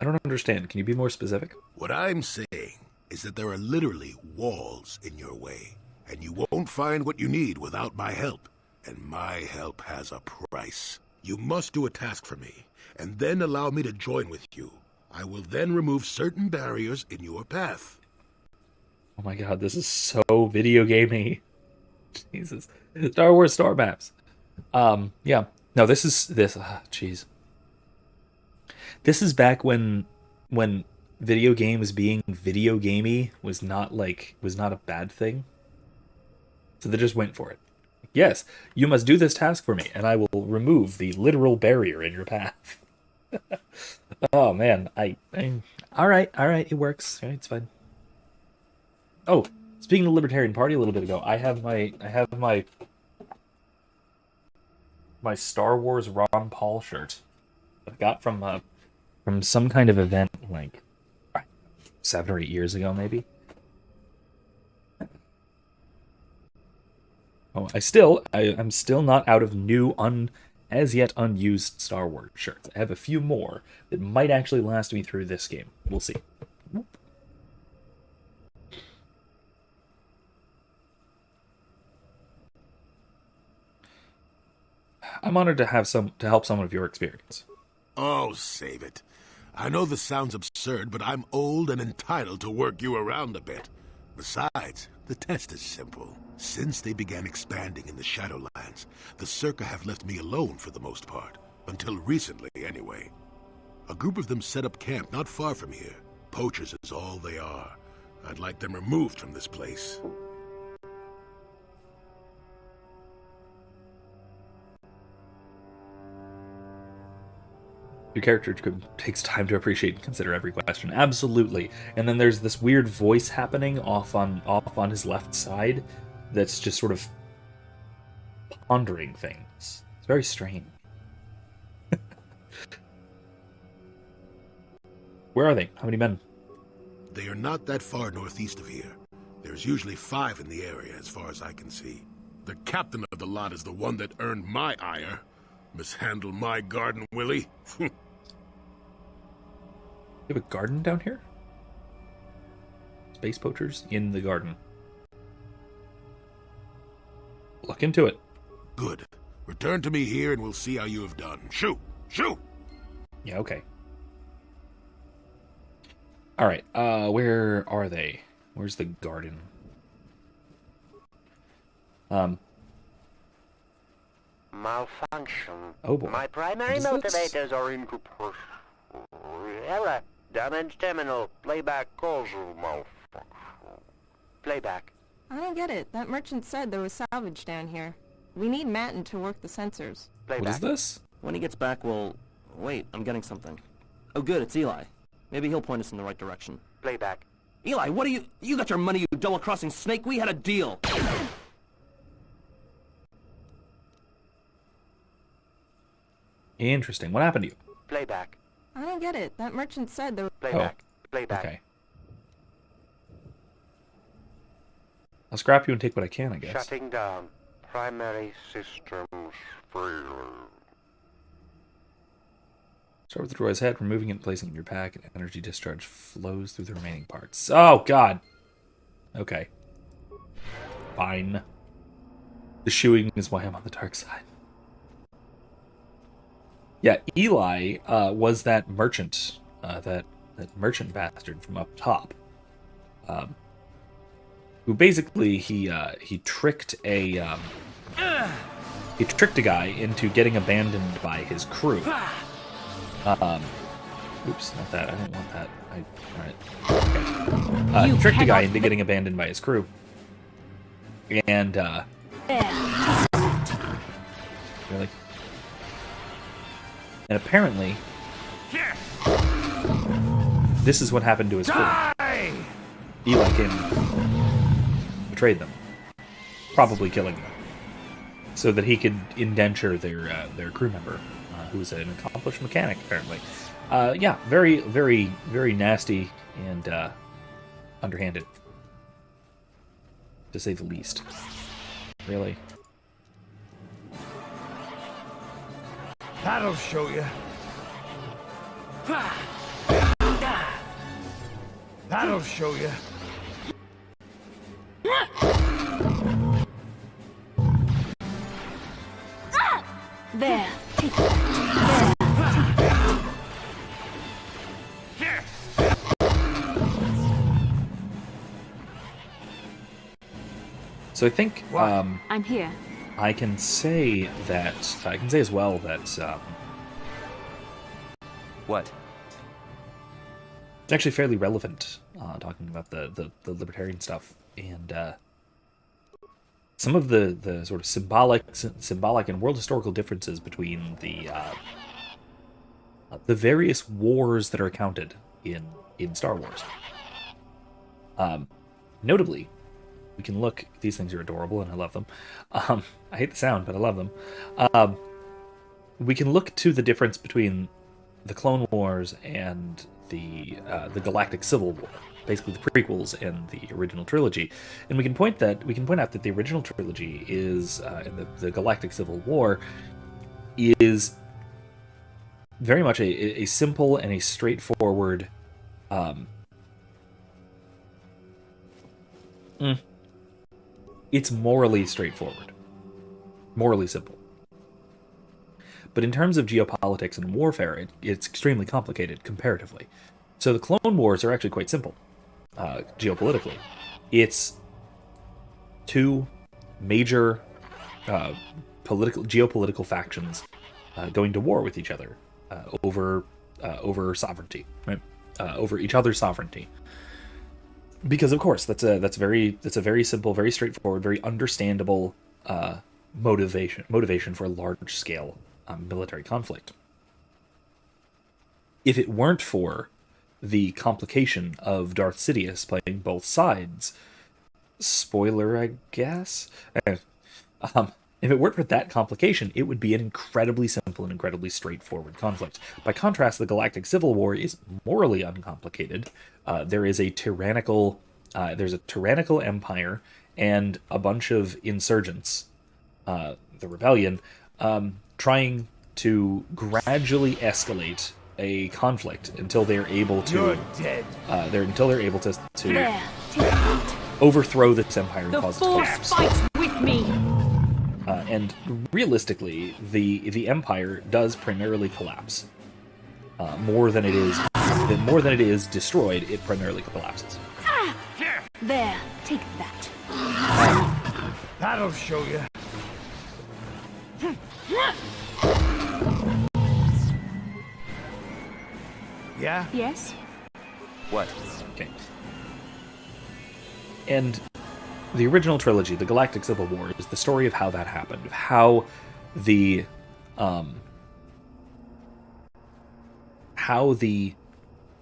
I don't understand. Can you be more specific? What I'm saying is that there are literally walls in your way, and you won't find what you need without my help. And my help has a price. You must do a task for me, and then allow me to join with you. I will then remove certain barriers in your path. Oh my god, this is so video gamey. Jesus. Star Wars star maps. Yeah. No, this. Jeez. This is back when video games being video gamey was not a bad thing. So they just went for it. Yes, you must do this task for me, and I will remove the literal barrier in your path. Oh man, all right, it works. All right, it's fine. Oh, speaking of the Libertarian Party, a little bit ago, I have my Star Wars Ron Paul shirt that I got from some kind of event like 7 or 8 years ago, maybe. Oh, I'm still not out of new, as yet unused Star Wars shirts. I have a few more that might actually last me through this game. We'll see. I'm honored to help someone of your experience. Oh, save it. I know this sounds absurd, but I'm old and entitled to work you around a bit. Besides, the test is simple. Since they began expanding in the Shadowlands, the Circa have left me alone for the most part. Until recently, anyway. A group of them set up camp not far from here. Poachers is all they are. I'd like them removed from this place. Your character takes time to appreciate and consider every question. Absolutely. And then there's this weird voice happening off on his left side that's just sort of pondering things. It's very strange. Where are they? How many men? They are not that far northeast of here. There's usually 5 in the area as far as I can see. The captain of the lot is the one that earned my ire. Mishandle my garden, Willie. You have a garden down here? Space poachers in the garden. Look into it. Good. Return to me here and we'll see how you have done. Shoot! Shoot! Yeah, okay. Alright, where are they? Where's the garden? Malfunction. Oh boy. My primary motivators are incorporeal. Error. Damage terminal. Playback causal malfunction. Playback. I don't get it. That merchant said there was salvage down here. We need Matten to work the sensors. Playback. What is this? When he gets back, we'll... Wait, I'm getting something. Oh good, it's Eli. Maybe he'll point us in the right direction. Playback. Eli, what are you... You got your money, you double-crossing snake! We had a deal! Interesting. What happened to you? Playback. I don't get it. That merchant said there was... Playback. Playback. Okay. I'll scrap you and take what I can, I guess. Shutting down. Primary systems failure. Start with the droid's head, removing it and placing it in your pack, and energy discharge flows through the remaining parts. Oh, God! Okay. Fine. The shoeing is why I'm on the dark side. Yeah, Eli was that merchant, that merchant bastard from up top, who basically he tricked a guy into getting abandoned by his crew. Oops, not that. I didn't want that. All right. He tricked a guy into getting abandoned by his crew, and really. And apparently, this is what happened to his crew. Eli came and betrayed them, probably killing them, so that he could indenture their crew member, who was an accomplished mechanic, apparently. Yeah, very, very, very nasty and underhanded, to say the least. Really. That'll show you. That'll show you. There, take that. So I think I'm here. I can say as well that What? it's actually fairly relevant, talking about the libertarian stuff, and some of the sort of symbolic and world historical differences between the the various wars that are counted in Star Wars. Notably, we can look. These things are adorable, and I love them. I hate the sound, but I love them. We can look to the difference between the Clone Wars and the Galactic Civil War, basically the prequels and the original trilogy, and we can point out that the original trilogy is, and the Galactic Civil War is very much a simple and a straightforward. It's morally straightforward, morally simple. But in terms of geopolitics and warfare, it's extremely complicated comparatively. So the Clone Wars are actually quite simple, geopolitically. It's two major geopolitical factions going to war with each other over sovereignty, right? Over each other's sovereignty. Because of course that's a very simple, very straightforward, very understandable motivation for a large scale military conflict. If it weren't for the complication of Darth Sidious playing both sides, spoiler, I guess. If it weren't for that complication, it would be an incredibly simple and incredibly straightforward conflict. By contrast, the Galactic Civil War is morally uncomplicated. There's a tyrannical empire and a bunch of insurgents, the rebellion, trying to gradually escalate a conflict until they're able to. You're dead. Until they're able to overthrow this empire and cause it to collapse. Fights with me. And realistically, the empire does primarily collapse. More than it is destroyed, it primarily collapses. There, take that. That'll show you. Yeah? Yes? What? Okay. And the original trilogy, the Galactic Civil War, is the story of how that happened, of how the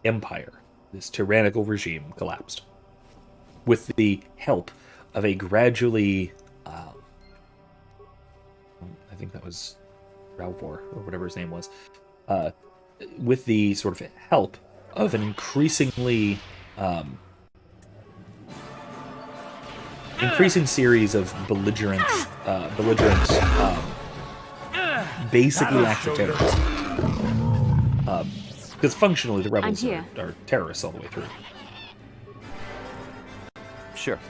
empire, this tyrannical regime, collapsed with the help of a gradually, I think that was Ralvor, or whatever his name was, with the sort of help of an increasing series of belligerent, basically acts of terrorism. Because functionally, the rebels are terrorists all the way through. Sure.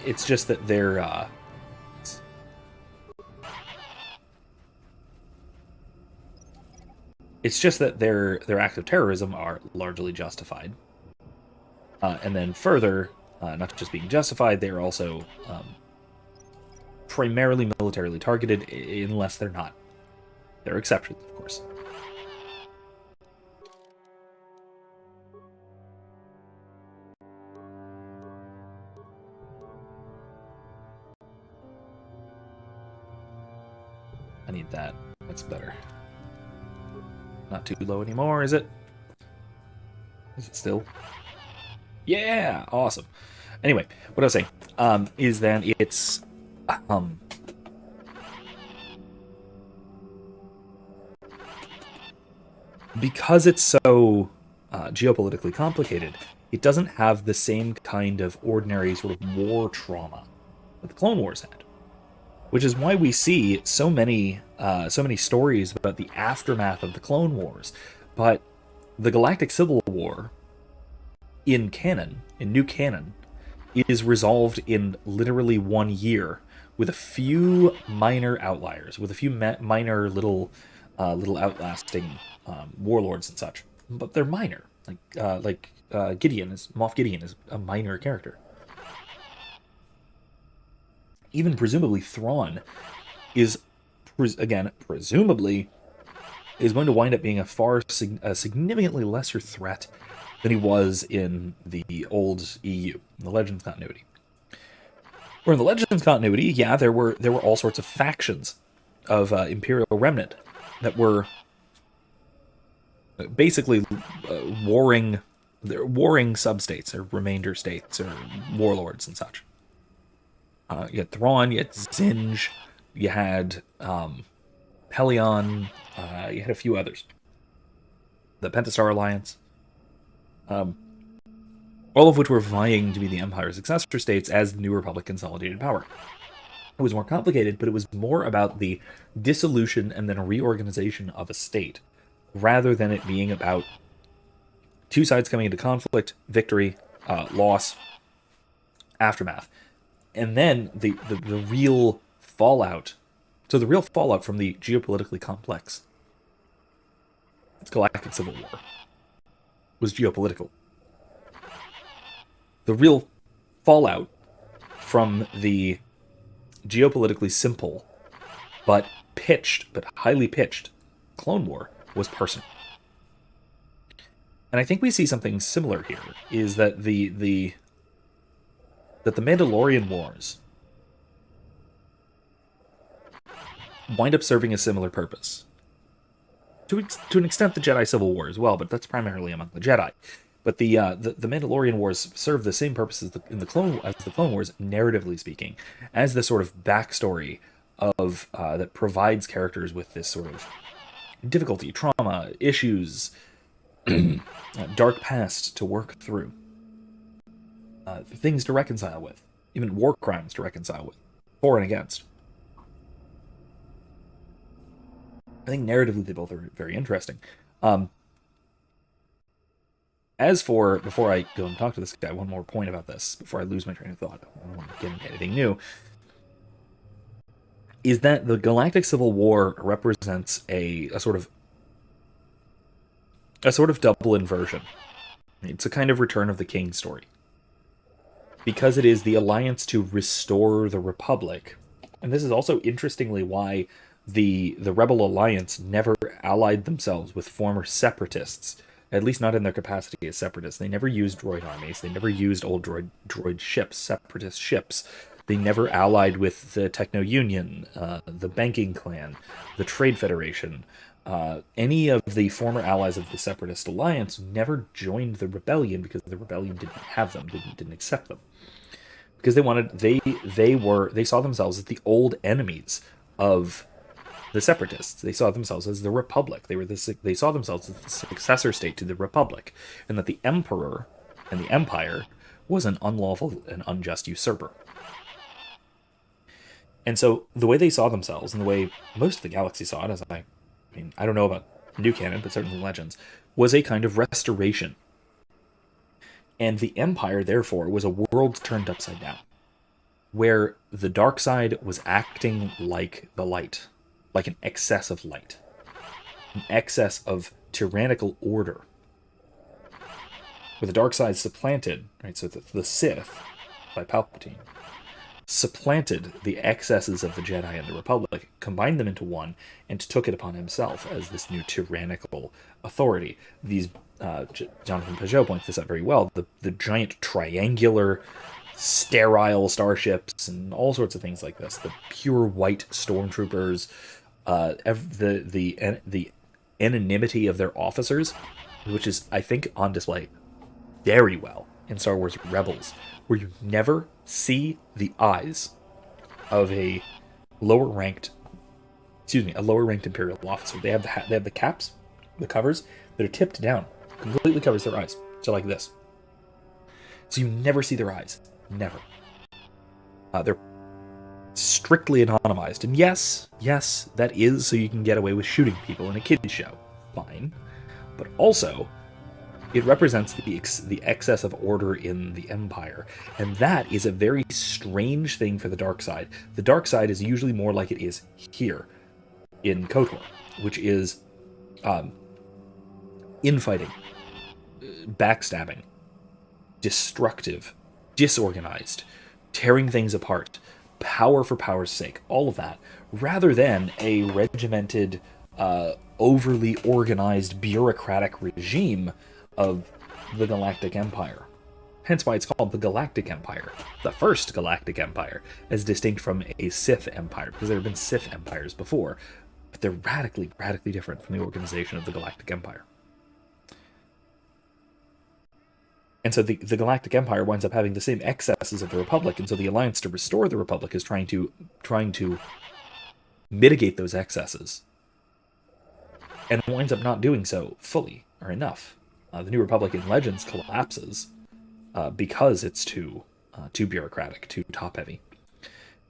It's just that they're their acts of terrorism are largely justified. And then further, not just being justified, they're also primarily militarily targeted, unless they're not. There are exceptions, of course. I need that. That's better. Not too low anymore, is it? Is it still? Yeah, awesome. Anyway, what I was saying is that it's because it's so geopolitically complicated, it doesn't have the same kind of ordinary sort of war trauma that the Clone Wars had, which is why we see so many stories about the aftermath of the Clone Wars. But the Galactic Civil War in canon, in new canon, is resolved in literally 1 year, with a few minor outliers, with a few minor little outlasting warlords and such. But they're minor. Like Moff Gideon is a minor character. Even presumably Thrawn is, presumably, is going to wind up being a significantly lesser threat than he was in the old EU, in the Legends continuity. Where in the Legends continuity, yeah, there were all sorts of factions Imperial remnant that were basically warring substates or remainder states or warlords and such. You had Thrawn, you had Zinj, you had Pelion, you had a few others. The Pentastar Alliance. All of which were vying to be the Empire's successor states as the New Republic consolidated power. It was more complicated, but it was more about the dissolution and then reorganization of a state, rather than it being about two sides coming into conflict, victory, loss, aftermath. And then the real fallout. So the real fallout from the geopolitically complex Galactic Civil War was geopolitical. The real fallout from the geopolitically simple but highly pitched Clone War was personal. And I think we see something similar here, is that the Mandalorian Wars wind up serving a similar purpose. To an extent, the Jedi Civil War as well, but that's primarily among the Jedi. But the Mandalorian Wars serve the same purpose as the Clone Wars, narratively speaking, as the sort of backstory of that provides characters with this sort of difficulty, trauma, issues, dark past to work through, things to reconcile with, even war crimes to reconcile with, for and against. I think narratively they both are very interesting. As for, before I go and talk to this guy, one more point about this, before I lose my train of thought, I don't want to get into anything new, is that the Galactic Civil War represents a sort of double inversion. It's a kind of Return of the King story. Because it is the alliance to restore the Republic, and this is also interestingly why the Rebel Alliance never allied themselves with former separatists, at least not in their capacity as separatists. They never used droid armies. They never used old droid ships, separatist ships. They never allied with the Techno-Union, the Banking Clan, the Trade Federation. Any of the former allies of the Separatist Alliance never joined the rebellion because the rebellion didn't have them, didn't accept them. Because they saw themselves as the old enemies of the Separatists. They saw themselves as the Republic. They saw themselves as the successor state to the Republic, and that the Emperor and the Empire was an unlawful and unjust usurper. And so the way they saw themselves, and the way most of the galaxy saw it, I don't know about new canon, but certainly Legends, was a kind of restoration. And the Empire, therefore, was a world turned upside down, where the dark side was acting like the light, like an excess of light, an excess of tyrannical order, where the dark side supplanted, right? So the Sith, by Palpatine, supplanted the excesses of the Jedi and the Republic, combined them into one, and took it upon himself as this new tyrannical authority. These, Jonathan Peugeot points this out very well, the giant triangular, sterile starships and all sorts of things like this, the pure white stormtroopers, the anonymity of their officers, which is, I think, on display very well in Star Wars Rebels, where you never see the eyes of a lower-ranked Imperial officer. They have the caps, the covers that are tipped down, completely covers their eyes, so like this. So you never see their eyes, never. They're strictly anonymized, and yes, that is so you can get away with shooting people in a kids show, fine, but also it represents the excess of order in the Empire, and that is a very strange thing for the dark side. The dark side is usually more like it is here in KOTOR, which is infighting, backstabbing, destructive, disorganized, tearing things apart, power for power's sake, all of that, rather than a regimented, overly organized, bureaucratic regime of the Galactic Empire. Hence why it's called the Galactic Empire, the first Galactic Empire, as distinct from a Sith Empire, because there have been Sith Empires before, but they're radically, radically different from the organization of the Galactic Empire. And so the Galactic Empire winds up having the same excesses of the Republic, and so the Alliance to restore the Republic is trying to mitigate those excesses, and winds up not doing so fully or enough. The New Republic in Legends collapses because it's too bureaucratic, too top-heavy.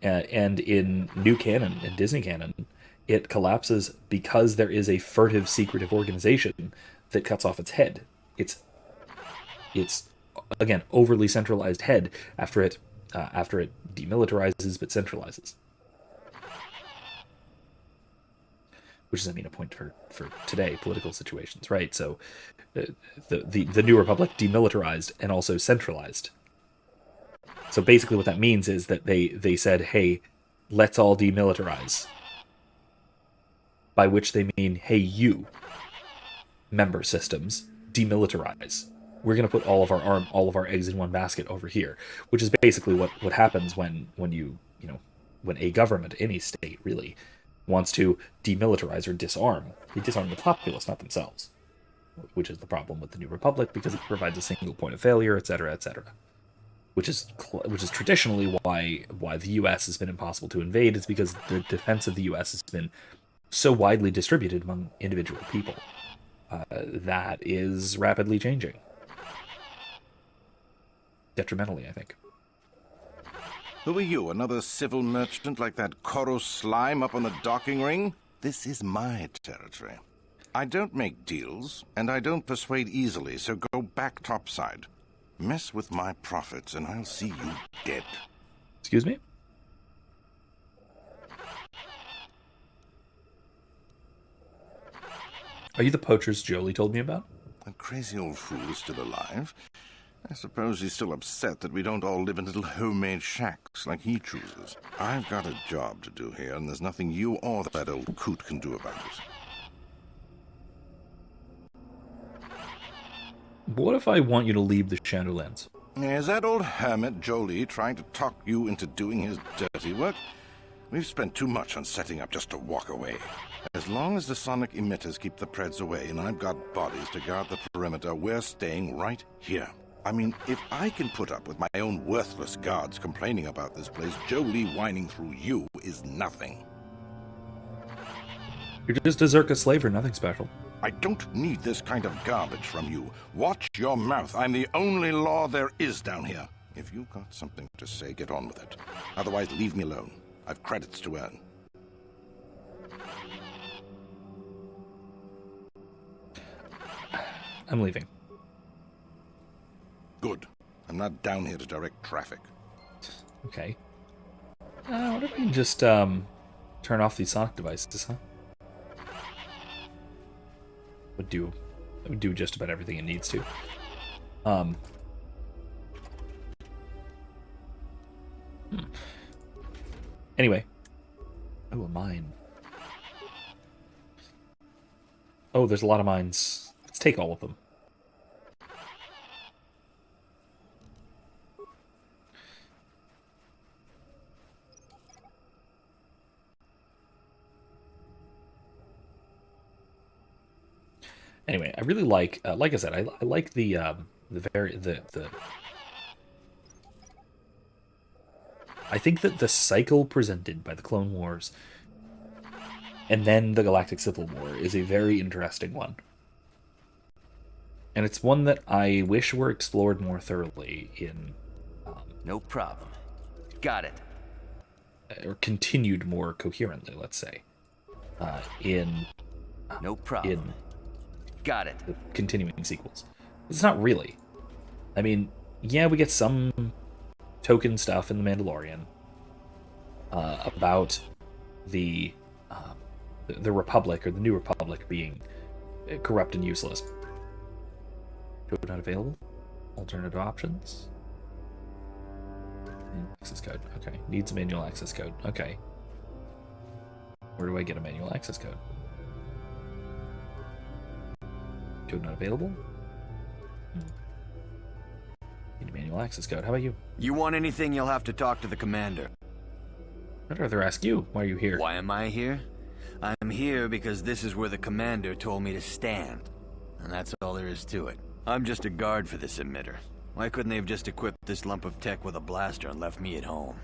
And in new canon, in Disney canon, it collapses because there is a furtive, secretive organization that cuts off its head. It's again overly centralized head after it demilitarizes but centralizes, which is, I mean, a point for today political situations, right? So the New Republic demilitarized and also centralized. So basically what that means is that they said, hey, let's all demilitarize, by which they mean, hey, you member systems, demilitarize. We're going to put all of our eggs in one basket over here, which is basically what happens when a government, any state really, wants to demilitarize or disarm. They disarm the populace, not themselves, which is the problem with the New Republic, because it provides a single point of failure, etc., etc. Which is traditionally why the U.S. has been impossible to invade. Is because the defense of the U.S. has been so widely distributed among individual people. That is rapidly changing. Detrimentally, I think. Who are you, another civil merchant like that Koro slime up on the docking ring? This is my territory. I don't make deals, and I don't persuade easily, so go back topside. Mess with my profits, and I'll see you dead. Excuse me? Are you the poachers Jolie told me about? That crazy old fool is still alive. I suppose he's still upset that we don't all live in little homemade shacks like he chooses. I've got a job to do here, and there's nothing you or that old coot can do about it. What if I want you to leave the Shadowlands? Is that old hermit Jolie trying to talk you into doing his dirty work? We've spent too much on setting up just to walk away. As long as the sonic emitters keep the Preds away and I've got bodies to guard the perimeter, we're staying right here. I mean, if I can put up with my own worthless guards complaining about this place, Jolie whining through you is nothing. You're just a Zerka slave or nothing special. I don't need this kind of garbage from you. Watch your mouth. I'm the only law there is down here. If you've got something to say, get on with it. Otherwise, leave me alone. I've credits to earn. I'm leaving. Good. I'm not down here to direct traffic. Okay. What if we can just turn off these sonic devices, huh? Would do just about everything it needs to. Anyway. Oh, a mine. Oh, there's a lot of mines. Let's take all of them. Anyway, I really like I said, I like the I think that the cycle presented by the Clone Wars and then the Galactic Civil War is a very interesting one. And it's one that I wish were explored more thoroughly in... no problem. Got it. Or continued more coherently, let's say. No problem. Got it. The continuing sequels. It's not really. I mean, yeah, we get some token stuff in The Mandalorian about the Republic, or the New Republic, being corrupt and useless. Code not available. Alternative options. Access code. Okay. Needs a manual access code. Okay. Where do I get a manual access code? Code not available. Need a manual access code. How about you? You want anything, you'll have to talk to the commander. I'd rather ask you. Why are you here? Why am I here? I'm here because this is where the commander told me to stand. And that's all there is to it. I'm just a guard for this emitter. Why couldn't they have just equipped this lump of tech with a blaster and left me at home?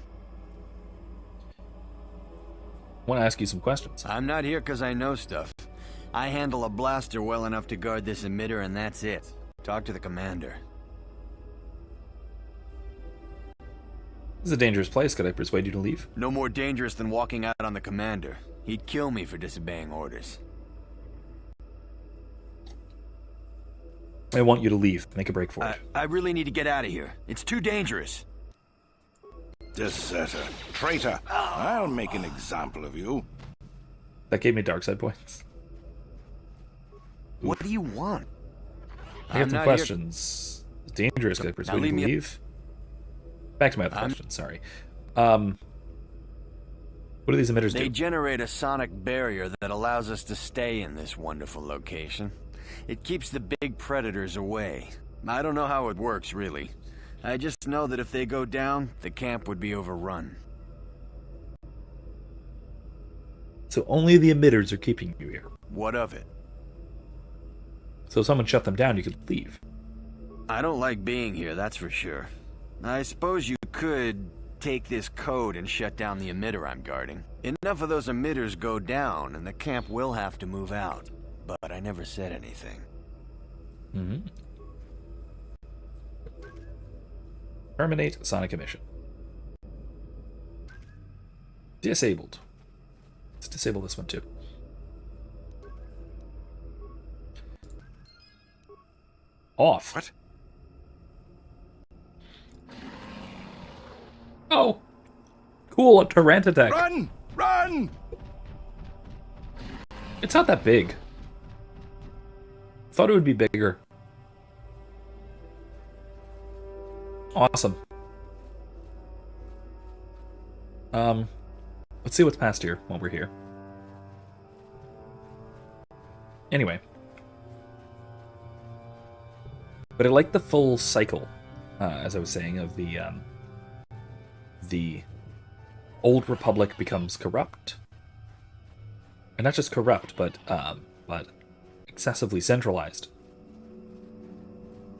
I want to ask you some questions. I'm not here because I know stuff. I handle a blaster well enough to guard this emitter, and that's it. Talk to the commander. This is a dangerous place. Could I persuade you to leave? No more dangerous than walking out on the commander. He'd kill me for disobeying orders. I want you to leave. Make a break for it. I really need to get out of here. It's too dangerous. Deserter. Traitor. I'll make an example of you. That gave me dark side points. What do you want? I have some questions. It's dangerous. Could I persuade you to leave? Back to my other question. Sorry. What do these emitters do? They generate a sonic barrier that allows us to stay in this wonderful location. It keeps the big predators away. I don't know how it works, really. I just know that if they go down, the camp would be overrun. So only the emitters are keeping you here. What of it? So if someone shut them down, you could leave. I don't like being here, that's for sure. I suppose you could take this code and shut down the emitter I'm guarding. Enough of those emitters go down, and the camp will have to move out. But I never said anything. Mm-hmm. Terminate sonic emission. Disabled. Let's disable this one too. Off. What? Oh! Cool, a Torrent attack. Run! Run! It's not that big. Thought it would be bigger. Awesome. Let's see what's past here while we're here. Anyway. But I like the full cycle, as I was saying, of the Old Republic becomes corrupt. And not just corrupt, but excessively centralized.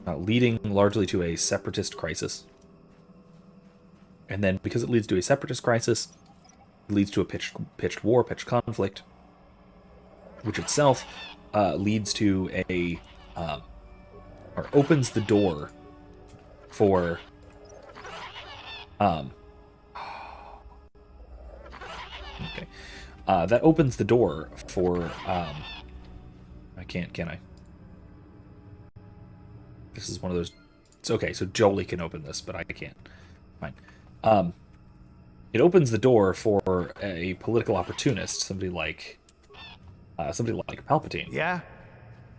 Leading largely to a separatist crisis. And then, because it leads to a separatist crisis, it leads to a pitched war, pitched conflict, which itself leads to a... or opens the door for... okay. That opens the door for... I can't, can I? This is one of those... It's okay, so Jolie can open this, but I can't. Fine. It opens the door for a political opportunist, somebody like Palpatine. Yeah?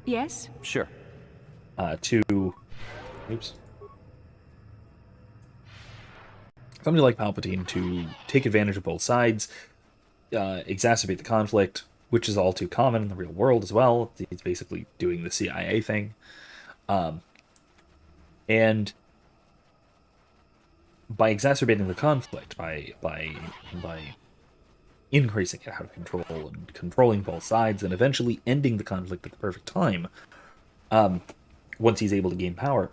Yes? Sure. Oops. Somebody like Palpatine to take advantage of both sides, exacerbate the conflict, which is all too common in the real world as well. He's basically doing the CIA thing. And by exacerbating the conflict, by increasing it out of control and controlling both sides, and eventually ending the conflict at the perfect time, once he's able to gain power,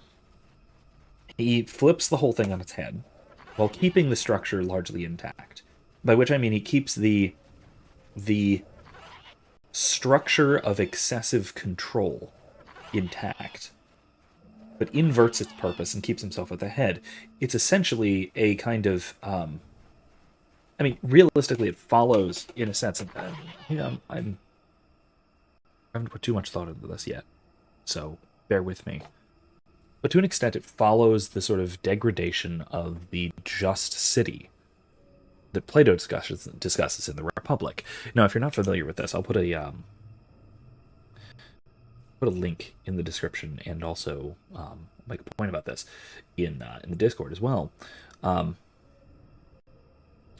he flips the whole thing on its head while keeping the structure largely intact. By which I mean he keeps the structure of excessive control intact, but inverts its purpose and keeps himself at the head. It's essentially a kind of... I mean, realistically, it follows, in a sense... I haven't put too much thought into this yet, so bear with me. But to an extent, it follows the sort of degradation of the just city that Plato discusses in the Republic. Now, if you're not familiar with this, I'll put a link in the description, and also make a point about this in the Discord as well, about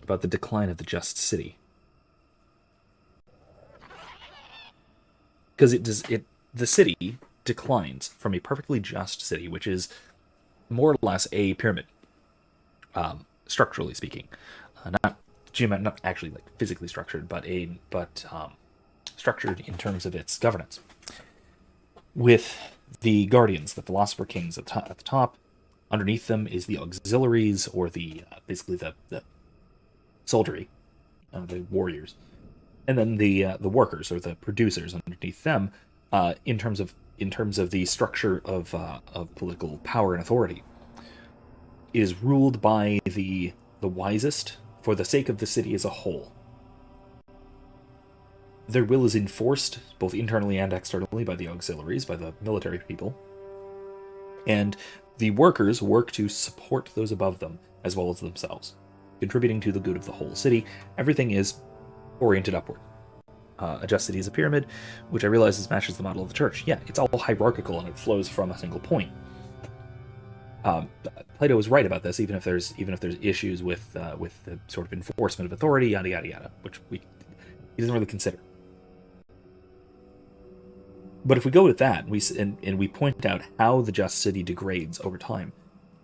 the decline of the just city. Because the city declines from a perfectly just city, which is more or less a pyramid, structurally speaking, not actually like physically structured, but structured in terms of its governance, with the guardians, the philosopher kings at the top. Underneath them is the auxiliaries, or the basically the soldiery, the warriors, and then the workers, or the producers underneath them. In terms of the structure of political power and authority, is ruled by the wisest for the sake of the city as a whole. Their will is enforced both internally and externally by the auxiliaries, by the military people, and the workers work to support those above them as well as themselves, contributing to the good of the whole city. Everything is oriented upward. A just city is a pyramid, which I realize matches the model of the church. Yeah, it's all hierarchical and it flows from a single point. Plato is right about this, even if there's issues with the sort of enforcement of authority, yada yada yada, which he doesn't really consider. But if we go with that, and we point out how the just city degrades over time,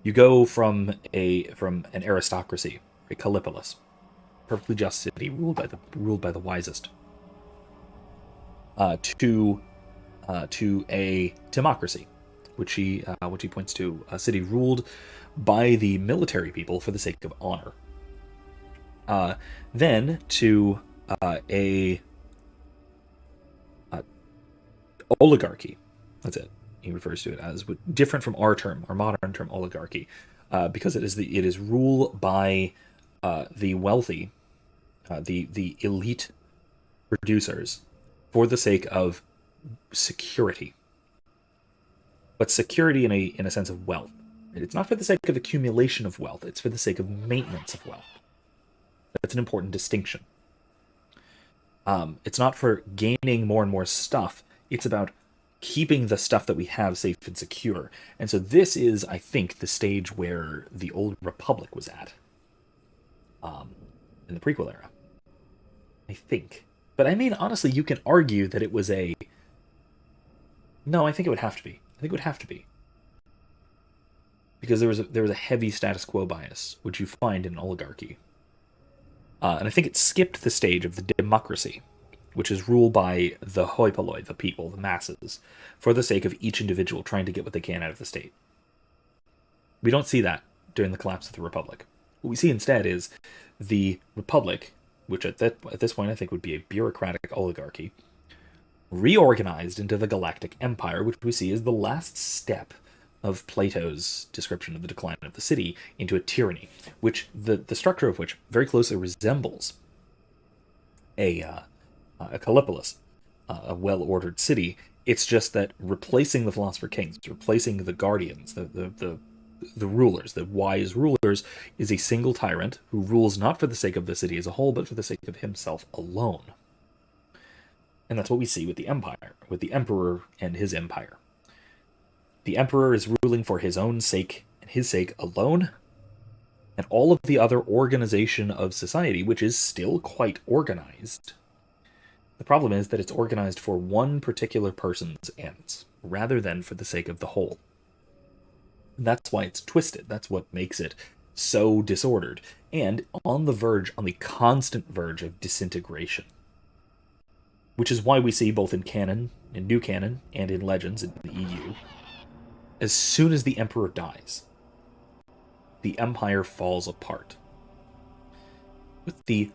you go from an aristocracy, a Callipolis, perfectly just city ruled by the wisest, to a democracy, which he points to, a city ruled by the military people for the sake of honor. Then to a oligarchy. That's it. He refers to it as different from our modern term oligarchy, because it is rule by the wealthy, the elite producers, for the sake of security. But security in a sense of wealth. It's not for the sake of accumulation of wealth, it's for the sake of maintenance of wealth. That's an important distinction. It's not for gaining more and more stuff, it's about keeping the stuff that we have safe and secure. And so this is, I think, the stage where the Old Republic was at, in the prequel era. I think. But I mean, honestly, you can argue that it was No, I think it would have to be. Because there was a heavy status quo bias, which you find in an oligarchy. And I think it skipped the stage of the democracy, which is ruled by the hoi polloi, the people, the masses, for the sake of each individual trying to get what they can out of the state. We don't see that during the collapse of the Republic. What we see instead is the Republic, which at this point I think would be a bureaucratic oligarchy, reorganized into the Galactic Empire, which we see as the last step of Plato's description of the decline of the city into a tyranny, which the structure of which very closely resembles a Callipolis, a well-ordered city. It's just that replacing the philosopher kings, replacing the guardians, the rulers, the wise rulers, is a single tyrant who rules not for the sake of the city as a whole, but for the sake of himself alone. And that's what we see with the empire, with the emperor and his empire. The emperor is ruling for his own sake and his sake alone, and all of the other organization of society, which is still quite organized. The problem is that it's organized for one particular person's ends, rather than for the sake of the whole. That's why it's twisted. That's what makes it so disordered, and on the constant verge of disintegration. Which is why we see both in canon, in New Canon, and in Legends in the EU, as soon as the Emperor dies, the Empire falls apart. With the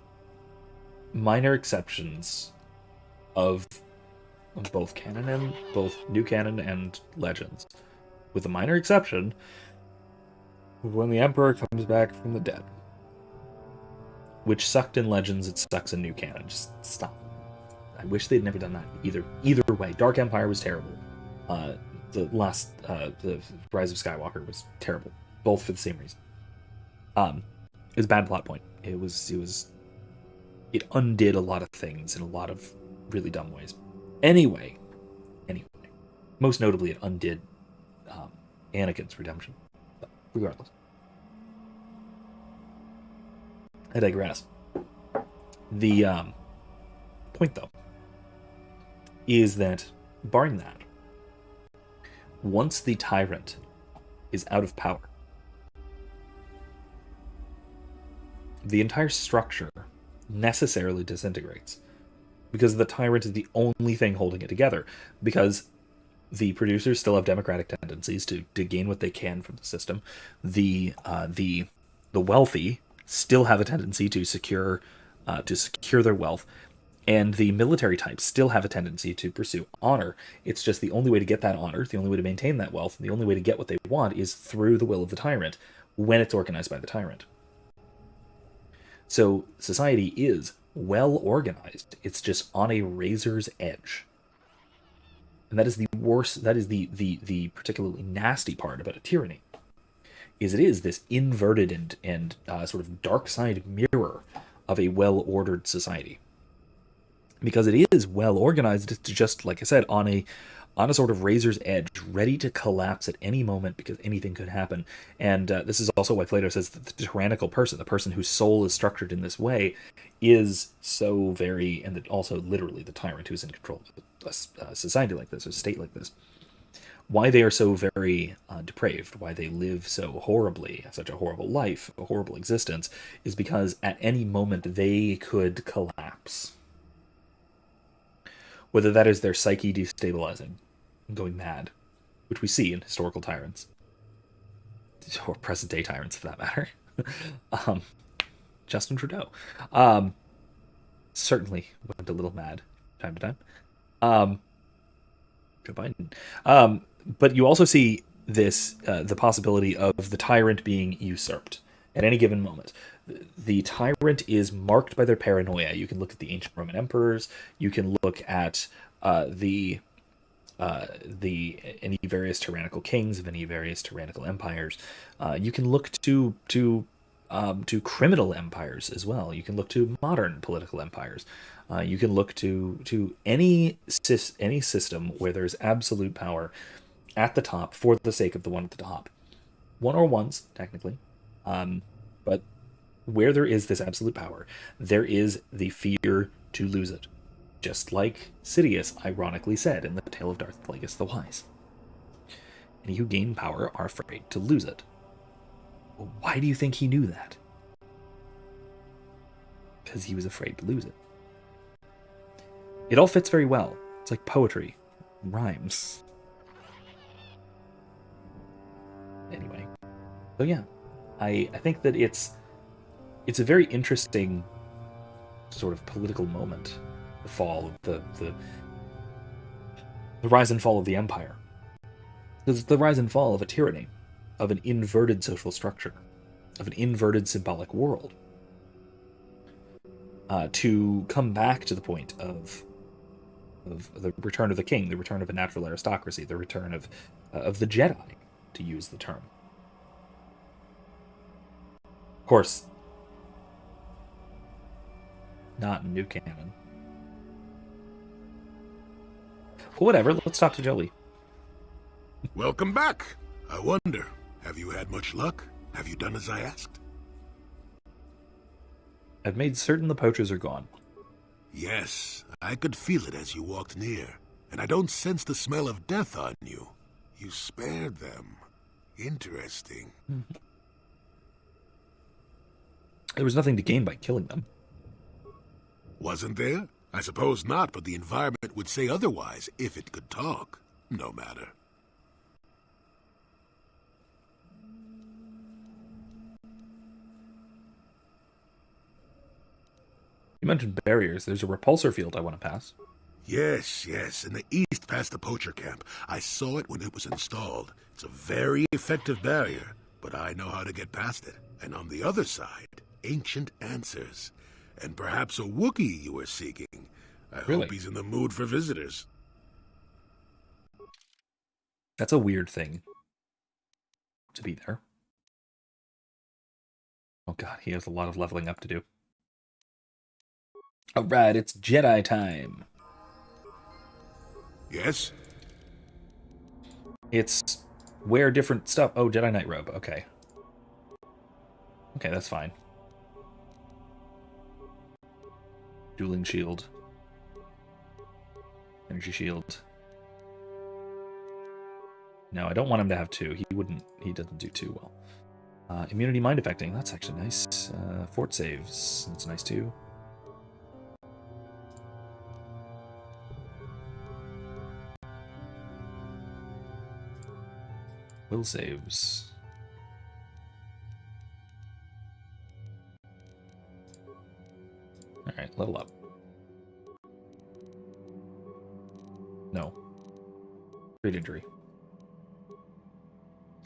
minor exceptions of both New Canon and Legends. With a minor exception of when the Emperor comes back from the dead. Which sucked in Legends, it sucks in New Canon. Just stop. I wish they'd never done that either way. Dark Empire was terrible. The Rise of Skywalker was terrible. Both for the same reason. It was a bad plot point. It undid a lot of things in a lot of really dumb ways. Anyway, most notably it undid Anakin's redemption. But regardless. I digress. The point, though, is that, barring that, once the tyrant is out of power. The entire structure necessarily disintegrates because the tyrant is the only thing holding it together, because the producers still have democratic tendencies to gain what they can from the system. The wealthy still have a tendency to secure their wealth, and the military types still have a tendency to pursue honor. It's just the only way to get that honor, the only way to maintain that wealth, the only way to get what they want is through the will of the tyrant when it's organized by the tyrant. So society is well organized. It's just on a razor's edge. And that is the worst, that is the particularly nasty part about a tyranny, is it is this inverted and sort of dark side mirror of a well-ordered society. Because it is well organized, it's just, like I said, on a sort of razor's edge, ready to collapse at any moment because anything could happen. And this is also why Plato says that the tyrannical person, the person whose soul is structured in this way, is so very, and also literally the tyrant who's in control of a society like this, or a state like this, why they are so very depraved, why they live so horribly, such a horrible life, a horrible existence, is because at any moment they could collapse. Whether that is their psyche destabilizing, going mad, which we see in historical tyrants, or present-day tyrants for that matter. Justin Trudeau certainly went a little mad time to time. Joe Biden. But you also see this, the possibility of the tyrant being usurped at any given moment. The tyrant is marked by their paranoia. You can look at the ancient Roman emperors. You can look at any various tyrannical kings of any various tyrannical empires. You can look to criminal empires as well. You can look to modern political empires. You can look to any system where there's absolute power at the top for the sake of the one at the top. One-on-ones, technically. But where there is this absolute power, there is the fear to lose it. Just like Sidious ironically said in the Tale of Darth Plagueis the Wise. Any who gain power are afraid to lose it. Well, why do you think he knew that? Because he was afraid to lose it. It all fits very well. It's like poetry. Rhymes. Anyway. So yeah. I think that it's a very interesting sort of political moment. The fall of the rise and fall of the empire. It's the rise and fall of a tyranny, of an inverted social structure, of an inverted symbolic world. To come back to the point of the return of the king, the return of a natural aristocracy, the return of the Jedi, to use the term. Of course, not in new canon. Well, whatever, let's talk to Jolie. Welcome back. I wonder, have you had much luck? Have you done as I asked? I've made certain the poachers are gone. Yes, I could feel it as you walked near, and I don't sense the smell of death on you. You spared them. Interesting. Mm-hmm. There was nothing to gain by killing them. Wasn't there? I suppose not, but the environment would say otherwise if it could talk. No matter. You mentioned barriers. There's a repulsor field I want to pass. Yes, in the east past the poacher camp. I saw it when it was installed. It's a very effective barrier, but I know how to get past it. And on the other side, ancient answers. And perhaps a Wookiee you were seeking. I Really? hope he's in the mood for visitors. That's a weird thing to be there. Oh god, he has a lot of leveling up to do. Alright, it's Jedi time. Yes? It's wear different stuff. Oh, Jedi Knight robe. Okay. Okay, that's fine. Dueling shield. Energy shield. No, I don't want him to have 2. He doesn't do too well. Immunity mind affecting. That's actually nice. Fort saves. That's nice too. Will saves. Alright, level up. No. Great injury.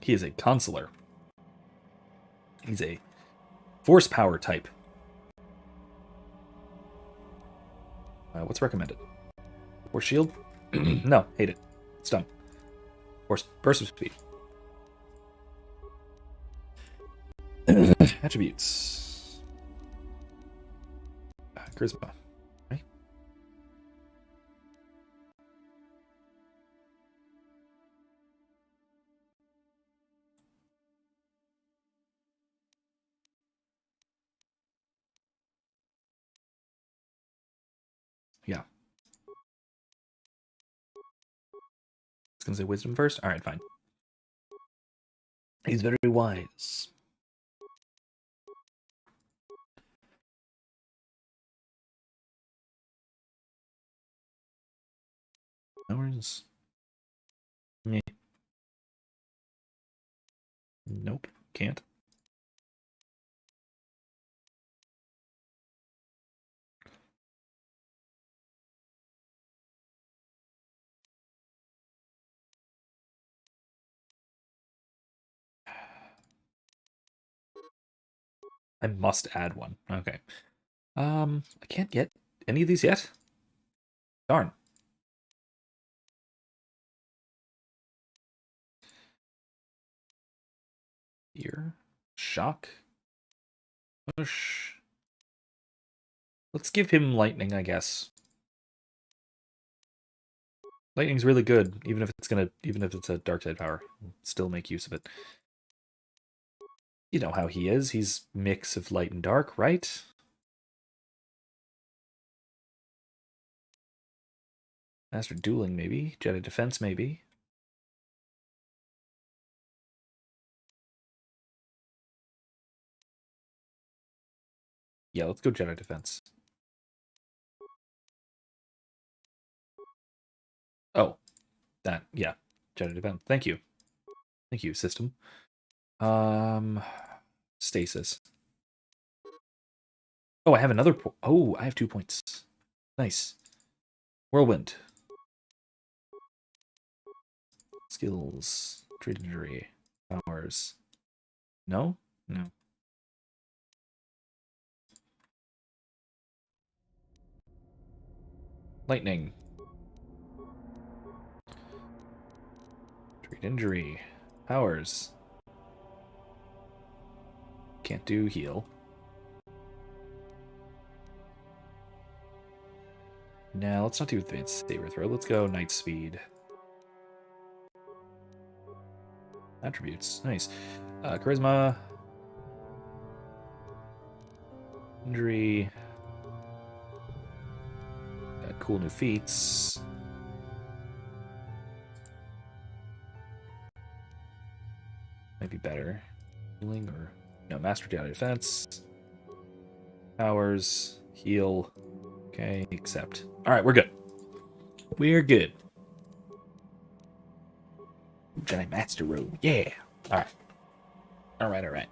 He is a consular. He's a force power type. What's recommended? Force shield? No, hate it. It's dumb. Force burst of speed. Attributes. Charisma. Right? Yeah. It's gonna say wisdom first? Alright, fine. He's very wise. Hours. Yeah. Nope, can't. I must add one. Okay. I can't get any of these yet. Darn. Here. Shock. Push. Let's give him lightning, I guess. Lightning's really good, even if it's a dark side power. Still make use of it. You know how he is. He's mix of light and dark, right? Master dueling, maybe. Jedi defense, maybe. Yeah, let's go Jedi defense. Oh, that, yeah. Jedi defense. Thank you. Thank you, system. Stasis. Oh, I have another oh, I have 2 points. Nice. Whirlwind. Skills. Treat injury. Powers. No? No. Lightning. Treat injury. Powers. Can't do heal. Now, let's not do advanced saber throw. Let's go night speed. Attributes. Nice. Charisma. Injury. Cool new feats. Might be better. Healing or... No, Master Jedi Defense. Powers. Heal. Okay, accept. Alright, we're good. We're good. Jedi Master Robe. Yeah! Alright. Alright.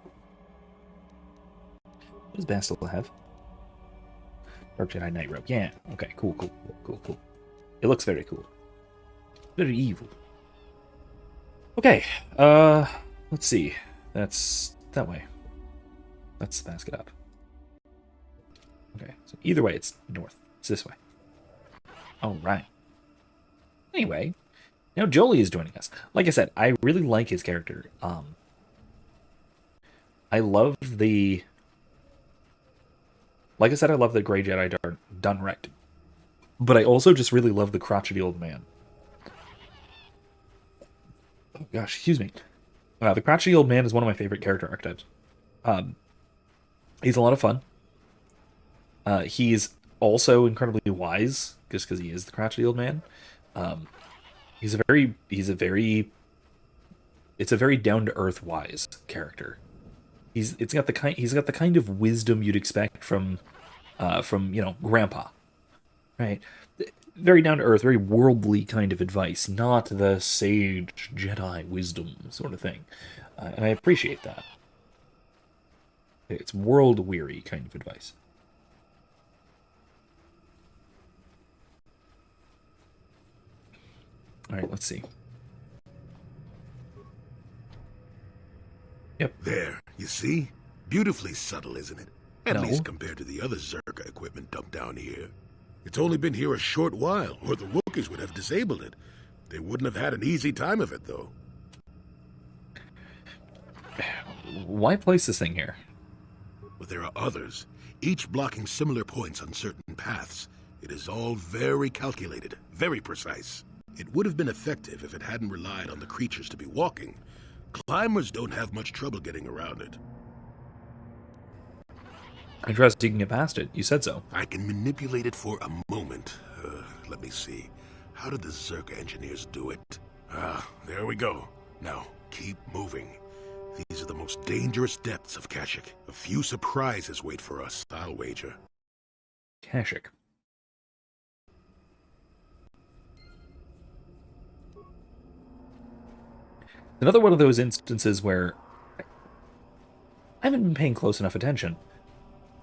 What does Bastila have? Dark Jedi Knight Robe. Yeah. Okay, cool. It looks very cool. Very evil. Okay, let's see. That's that way. Let's mask it up. Okay, so either way, it's north. It's this way. All right. Anyway, now Jolie is joining us. Like I said, I really like his character. I love the... Like I said, I love the Grey Jedi done right. But I also just really love the crotchety old man. Oh gosh, excuse me. The crotchety old man is one of my favorite character archetypes. He's a lot of fun. He's also incredibly wise, just because he is the crotchety old man. He's a very it's a very down to earth wise character. He's got the kind of wisdom you'd expect from Grandpa, right? Very down to earth, very worldly kind of advice, not the sage Jedi wisdom sort of thing. And I appreciate that. It's world weary kind of advice. All right, let's see. Yep. There, you see? Beautifully subtle, isn't it? At least compared to the other Zerka equipment dumped down here. It's only been here a short while, or the Wookiees would have disabled it. They wouldn't have had an easy time of it, though. Why place this thing here? But there are others, each blocking similar points on certain paths. It is all very calculated, very precise. It would have been effective if it hadn't relied on the creatures to be walking. Climbers don't have much trouble getting around it. I trust you can get past it. You said so. I can manipulate it for a moment. Let me see. How did the Zerka engineers do it? There we go. Now, keep moving. These are the most dangerous depths of Kashyyyk. A few surprises wait for us, I'll wager. Kashyyyk. Another one of those instances where I haven't been paying close enough attention.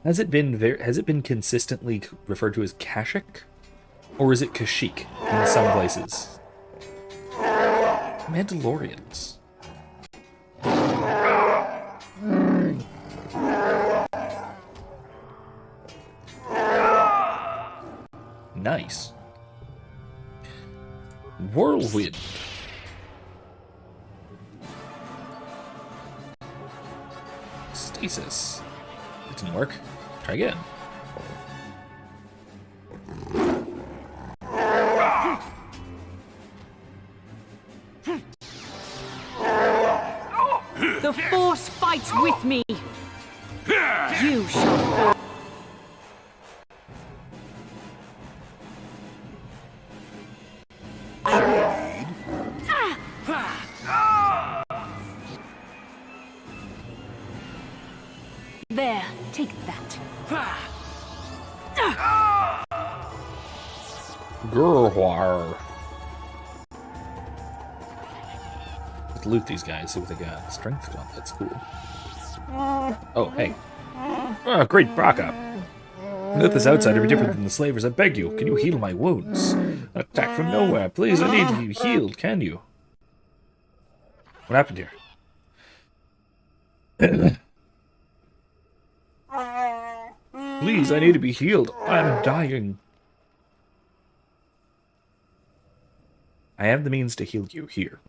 Has it been consistently referred to as Kashyyyk, or is it Kashyyyk in some places? Mandalorians. Nice. Whirlwind. Stasis. It didn't work. Try again. The Force fights with me. You shall. There, take that. Grrwar. Let's loot these guys, see what they got. Strength club, that's cool. Oh, hey. Oh, great backup. Let this outsider be different than the slavers, I beg you. Can you heal my wounds? An attack from nowhere. Please, I need to be healed, can you? What happened here? Please, I need to be healed. I'm dying. I have the means to heal you here.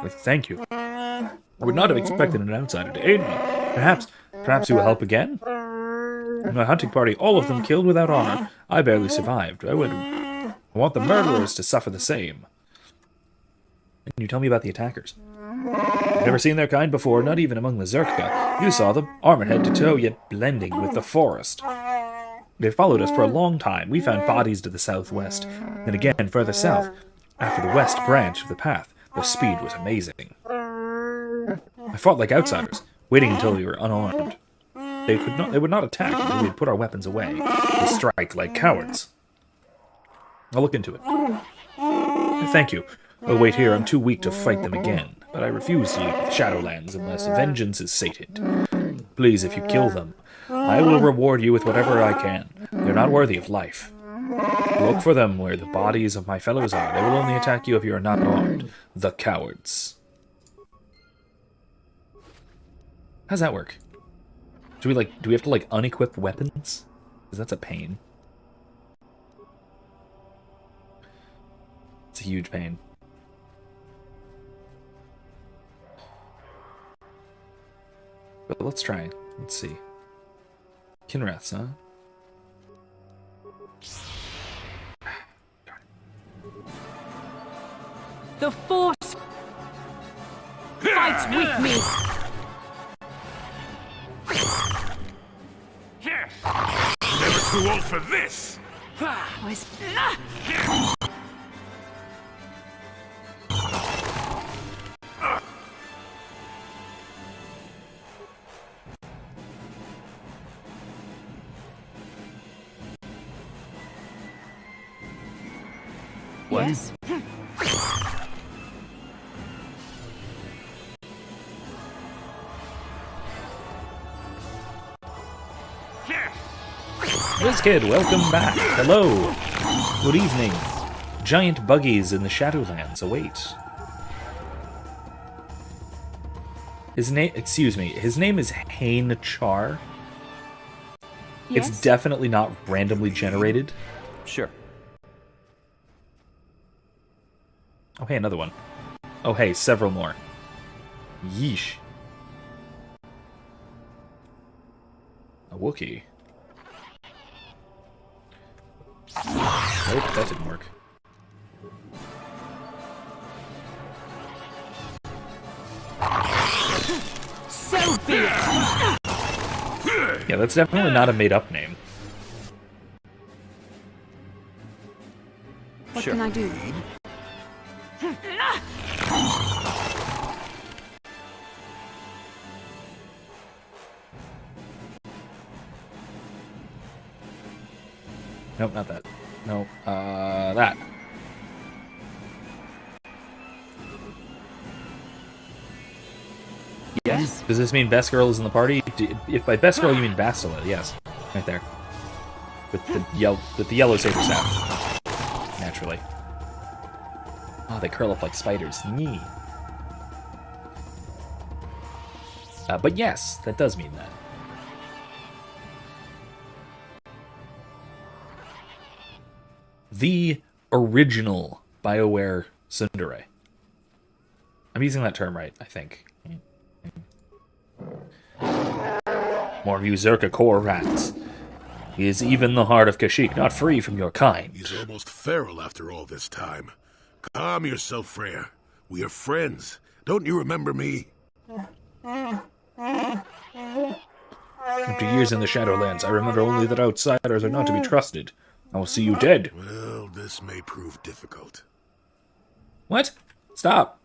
Thank you. I would not have expected an outsider to aid me. Perhaps you will help again? My hunting party, all of them killed without honor. I barely survived. I want the murderers to suffer the same. Can you tell me about the attackers? I've never seen their kind before, not even among the Zerka. You saw them, armored head to toe, yet blending with the forest. They followed us for a long time. We found bodies to the southwest, and again further south. After the west branch of the path, the speed was amazing. I fought like outsiders, waiting until we were unarmed. They would not attack until we had put our weapons away. They strike like cowards. I'll look into it. Thank you. I'll wait here. I'm too weak to fight them again. But I refuse to leave the Shadowlands unless vengeance is sated. Please, if you kill them, I will reward you with whatever I can. They're not worthy of life. Look for them where the bodies of my fellows are. They will only attack you if you are not armed. The cowards. How's that work? Do we have to unequip weapons? Because that's a pain. It's a huge pain. But let's try. Let's see. Kinraths, huh? The Force fights with me. Never too old for this. What? Yes. WizKid, welcome back. Hello. Good evening. Giant buggies in the Shadowlands await. His name is Hain Char. Yes? It's definitely not randomly generated. Sure. Oh, hey, another one. Oh, hey, several more. Yeesh. A Wookiee. Nope, that didn't work. So be it. Yeah, that's definitely not a made-up name. What can I do? Nope, not that. Nope, that. Yes. Does this mean best girl is in the party? If by best girl you mean Bastila, yes. Right there. With the yellow saber staff. Naturally. Oh, they curl up like spiders. Nyeh. But yes, that does mean that. The original BioWare tsundere. I'm using that term right, I think. More of you Zerka core rats. He is even the heart of Kashyyyk, not free from your kind. He's almost feral after all this time. Calm yourself, Freya. We are friends. Don't you remember me? After years in the Shadowlands, I remember only that outsiders are not to be trusted. I will see you dead. Well, this may prove difficult. What? Stop.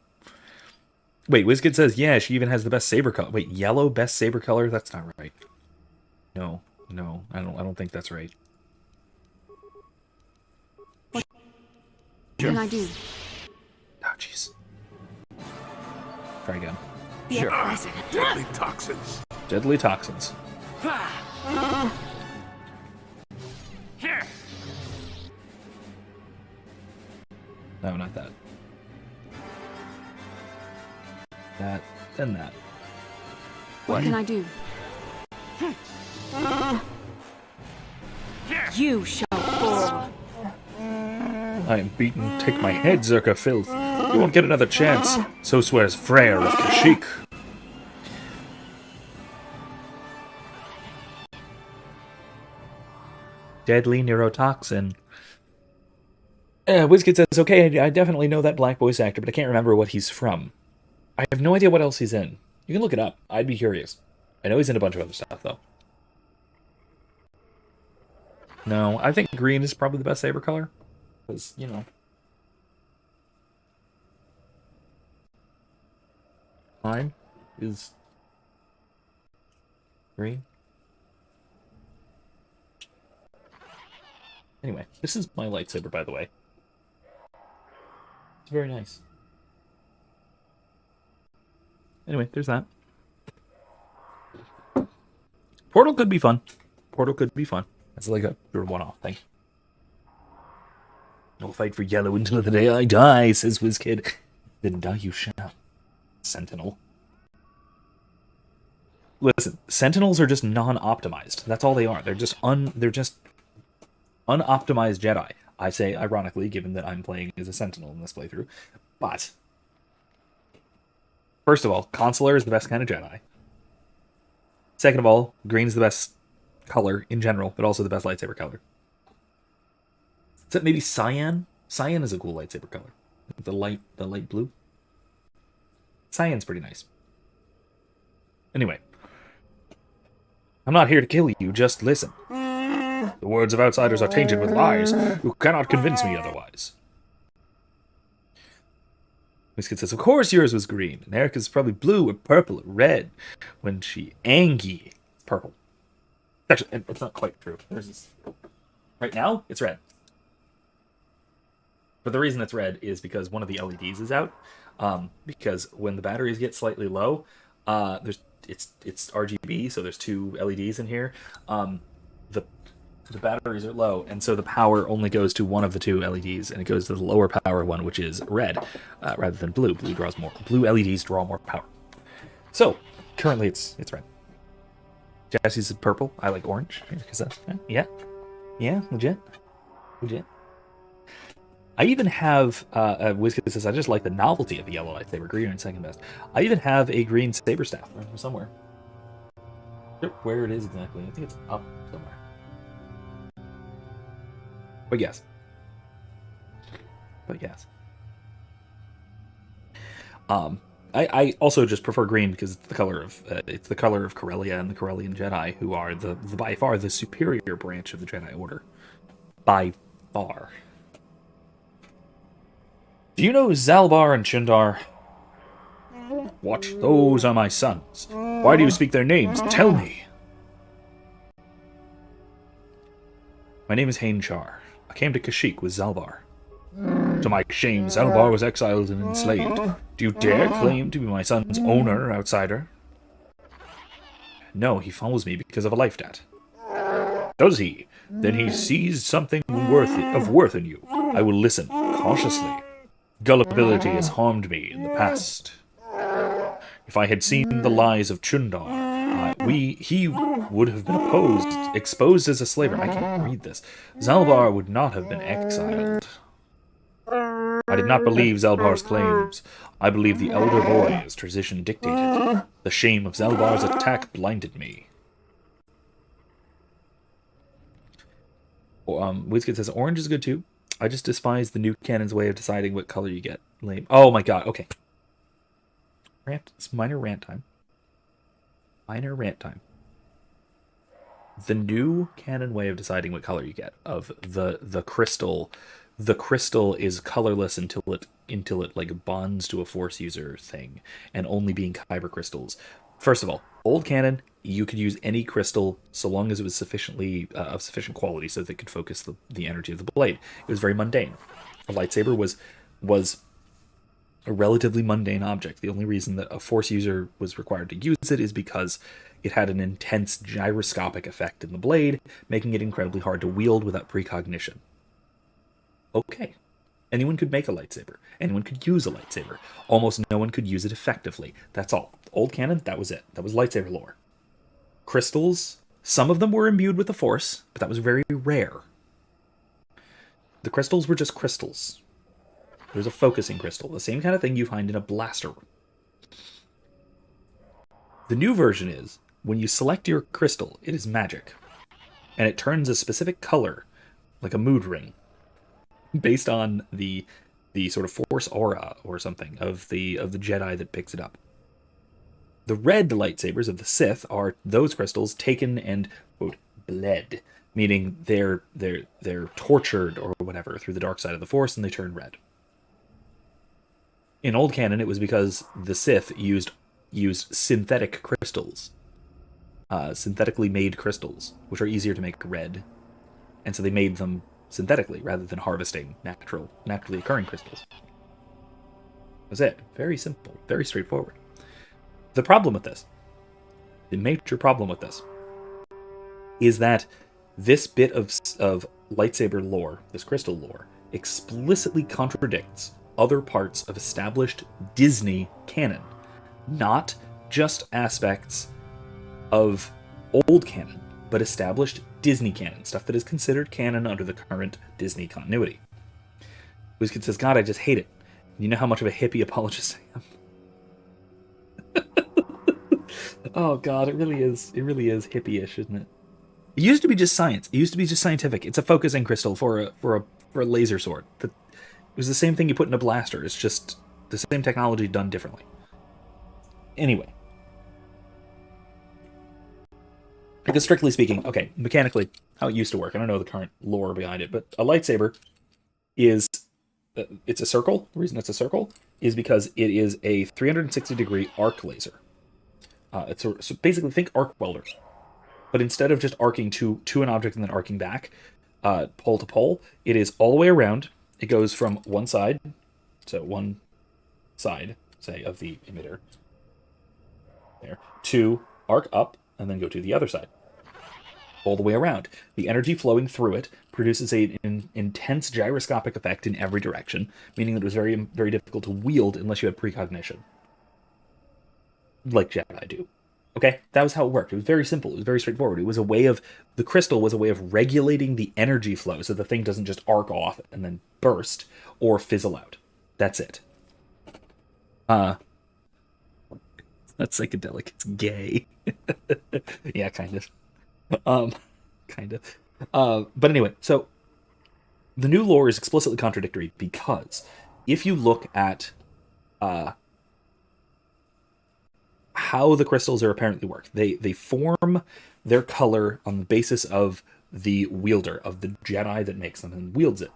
Wait, WizKid says, yeah, she even has the best saber color. Wait, yellow best saber color? That's not right. No, I don't think that's right. What can I do? Oh, jeez. Try again. Sure. Deadly toxins. Deadly toxins. No, not that. That, then that. What can I do? You shall fall. I am beaten. Take my head, Zerka filth. You won't get another chance. So swears Freya of Kashyyyk. Deadly neurotoxin. WizKid says, okay, I definitely know that black voice actor, but I can't remember what he's from. I have no idea what else he's in. You can look it up. I'd be curious. I know he's in a bunch of other stuff, though. No, I think green is probably the best saber color. Because, you know. Mine is green. Anyway, this is my lightsaber, by the way. It's very nice. Anyway, there's that. Portal could be fun. Portal could be fun. That's like a one-off thing. I'll fight for yellow until the day I die, says WizKid. Then die you shall. Sentinel. Listen, Sentinels are just non-optimized. That's all they are. They're just unoptimized Jedi. I say ironically, given that I'm playing as a Sentinel in this playthrough. But first of all, Consular is the best kind of Jedi. Second of all, green's the best color in general, but also the best lightsaber color. Except maybe cyan. Cyan is a cool lightsaber color. The light blue. Cyan's pretty nice. Anyway, I'm not here to kill you, just listen. The words of outsiders are tainted with lies. You cannot convince me otherwise. WizKid says, of course yours was green, and Erica's probably blue or purple or red. When she angry, purple. Actually, it's not quite true. There's this. Right now, it's red. But the reason it's red is because one of the LEDs is out. Because when the batteries get slightly low, it's RGB, so there's 2 LEDs in here. The batteries are low, and so the power only goes to one of the 2 LEDs, and it goes to the lower power one, which is red, rather than blue. Blue LEDs draw more power. So currently it's red. Jesse's purple. I like orange. Yeah, legit. I even have Wizkid says I just like the novelty of the yellow lightsaber. Green and second best. I even have a green saber staff somewhere. Where it is exactly? I think it's up somewhere. But yes. I also just prefer green because it's the color of Corellia and the Corellian Jedi, who are the by far the superior branch of the Jedi Order. By far. Do you know Zalbar and Chundar? What? Those are my sons. Why do you speak their names? Tell me. My name is Hain Char. I came to Kashyyyk with Zalbar. To my shame, Zalbar was exiled and enslaved. Do you dare claim to be my son's owner, outsider? No, he follows me because of a life debt. Does he? Then he sees something of worth in you. I will listen, cautiously. Gullibility has harmed me in the past. If I had seen the lies of Chundar, he would have been exposed as a slaver. I can't read this. Zalbar would not have been exiled. I did not believe Zalbar's claims. I believe the elder boy, as tradition dictated. The shame of Zalbar's attack blinded me. Wizkid says, orange is good too. I just despise the new canon's way of deciding what color you get. Lame. Oh my god, okay. It's minor rant time. The new canon way of deciding what color you get, of the crystal. The crystal is colorless until it like bonds to a Force user thing, and only being kyber crystals. First of all, old canon, you could use any crystal so long as it was sufficiently of sufficient quality so that it could focus the energy of the blade. It was very mundane. A lightsaber was a relatively mundane object. The only reason that a Force user was required to use it is because it had an intense gyroscopic effect in the blade, making it incredibly hard to wield without precognition. Okay. Anyone could make a lightsaber. Anyone could use a lightsaber. Almost no one could use it effectively. That's all. Old canon, that was it. That was lightsaber lore. Crystals, some of them were imbued with the Force, but that was very rare. The crystals were just crystals. There's a focusing crystal, the same kind of thing you find in a blaster. The new version is, when you select your crystal, it is magic. And it turns a specific color, like a mood ring, based on the sort of Force aura or something of the Jedi that picks it up. The red lightsabers of the Sith are those crystals taken and, quote, bled, meaning they're tortured or whatever through the dark side of the Force and they turn red. In old canon, it was because the Sith used synthetic crystals, synthetically made crystals, which are easier to make red, and so they made them synthetically rather than harvesting naturally occurring crystals. That's it. Very simple, very straightforward. The problem with this, the major problem with this, is that this bit of lightsaber lore, this crystal lore, explicitly contradicts other parts of established Disney canon, not just aspects of old canon, but established Disney canon, stuff that is considered canon under the current Disney continuity. Wizkid says, God, I just hate it. You know how much of a hippie apologist I am? Oh god, it really is hippie-ish, isn't it? It used to be just science. It used to be just scientific. It's a focusing crystal for a laser sword. It was the same thing you put in a blaster. It's just the same technology done differently. Anyway. Because strictly speaking, okay, mechanically, how it used to work, I don't know the current lore behind it, but a lightsaber is, it's a circle. The reason it's a circle is because it is a 360-degree arc laser. So basically, think arc welders. But instead of just arcing to an object and then arcing back, pole to pole, it is all the way around, it goes from one side, so one side, say, of the emitter, there, to arc up, and then go to the other side, all the way around. The energy flowing through it produces an intense gyroscopic effect in every direction, meaning that it was very, very difficult to wield unless you had precognition, like Jedi do. Okay, that was how it worked. It was very simple. It was very straightforward. It was a way of, the crystal was a way of regulating the energy flow so the thing doesn't just arc off and then burst or fizzle out. That's it. That's psychedelic. It's gay. Yeah, kind of. But anyway, so the new lore is explicitly contradictory because if you look at how the crystals are apparently work, they form their color on the basis of the wielder, of the Jedi that makes them and wields it.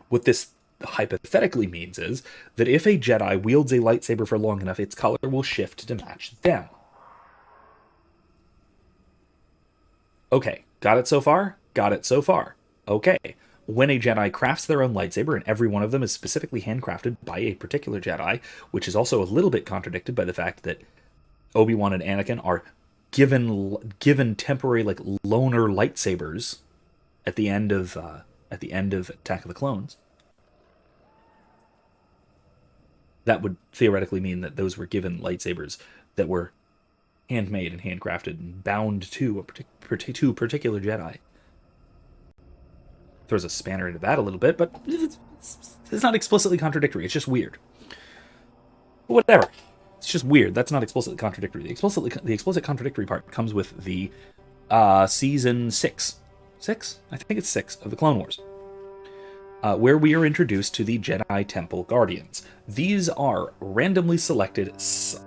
What this hypothetically means is that if a Jedi wields a lightsaber for long enough, its color will shift to match them. Okay, got it so far? Got it so far. Okay. When a Jedi crafts their own lightsaber, and every one of them is specifically handcrafted by a particular Jedi, which is also a little bit contradicted by the fact that Obi-Wan and Anakin are given temporary, like, loner lightsabers at the end of Attack of the Clones. That would theoretically mean that those were given lightsabers that were handmade and handcrafted and bound to a particular Jedi. Throws a spanner into that a little bit, but it's not explicitly contradictory. It's just weird. But whatever. It's just weird. That's not explicitly contradictory. The explicit contradictory part comes with the season 6. 6? I think it's 6 of the Clone Wars. Where we are introduced to the Jedi Temple Guardians. These are randomly selected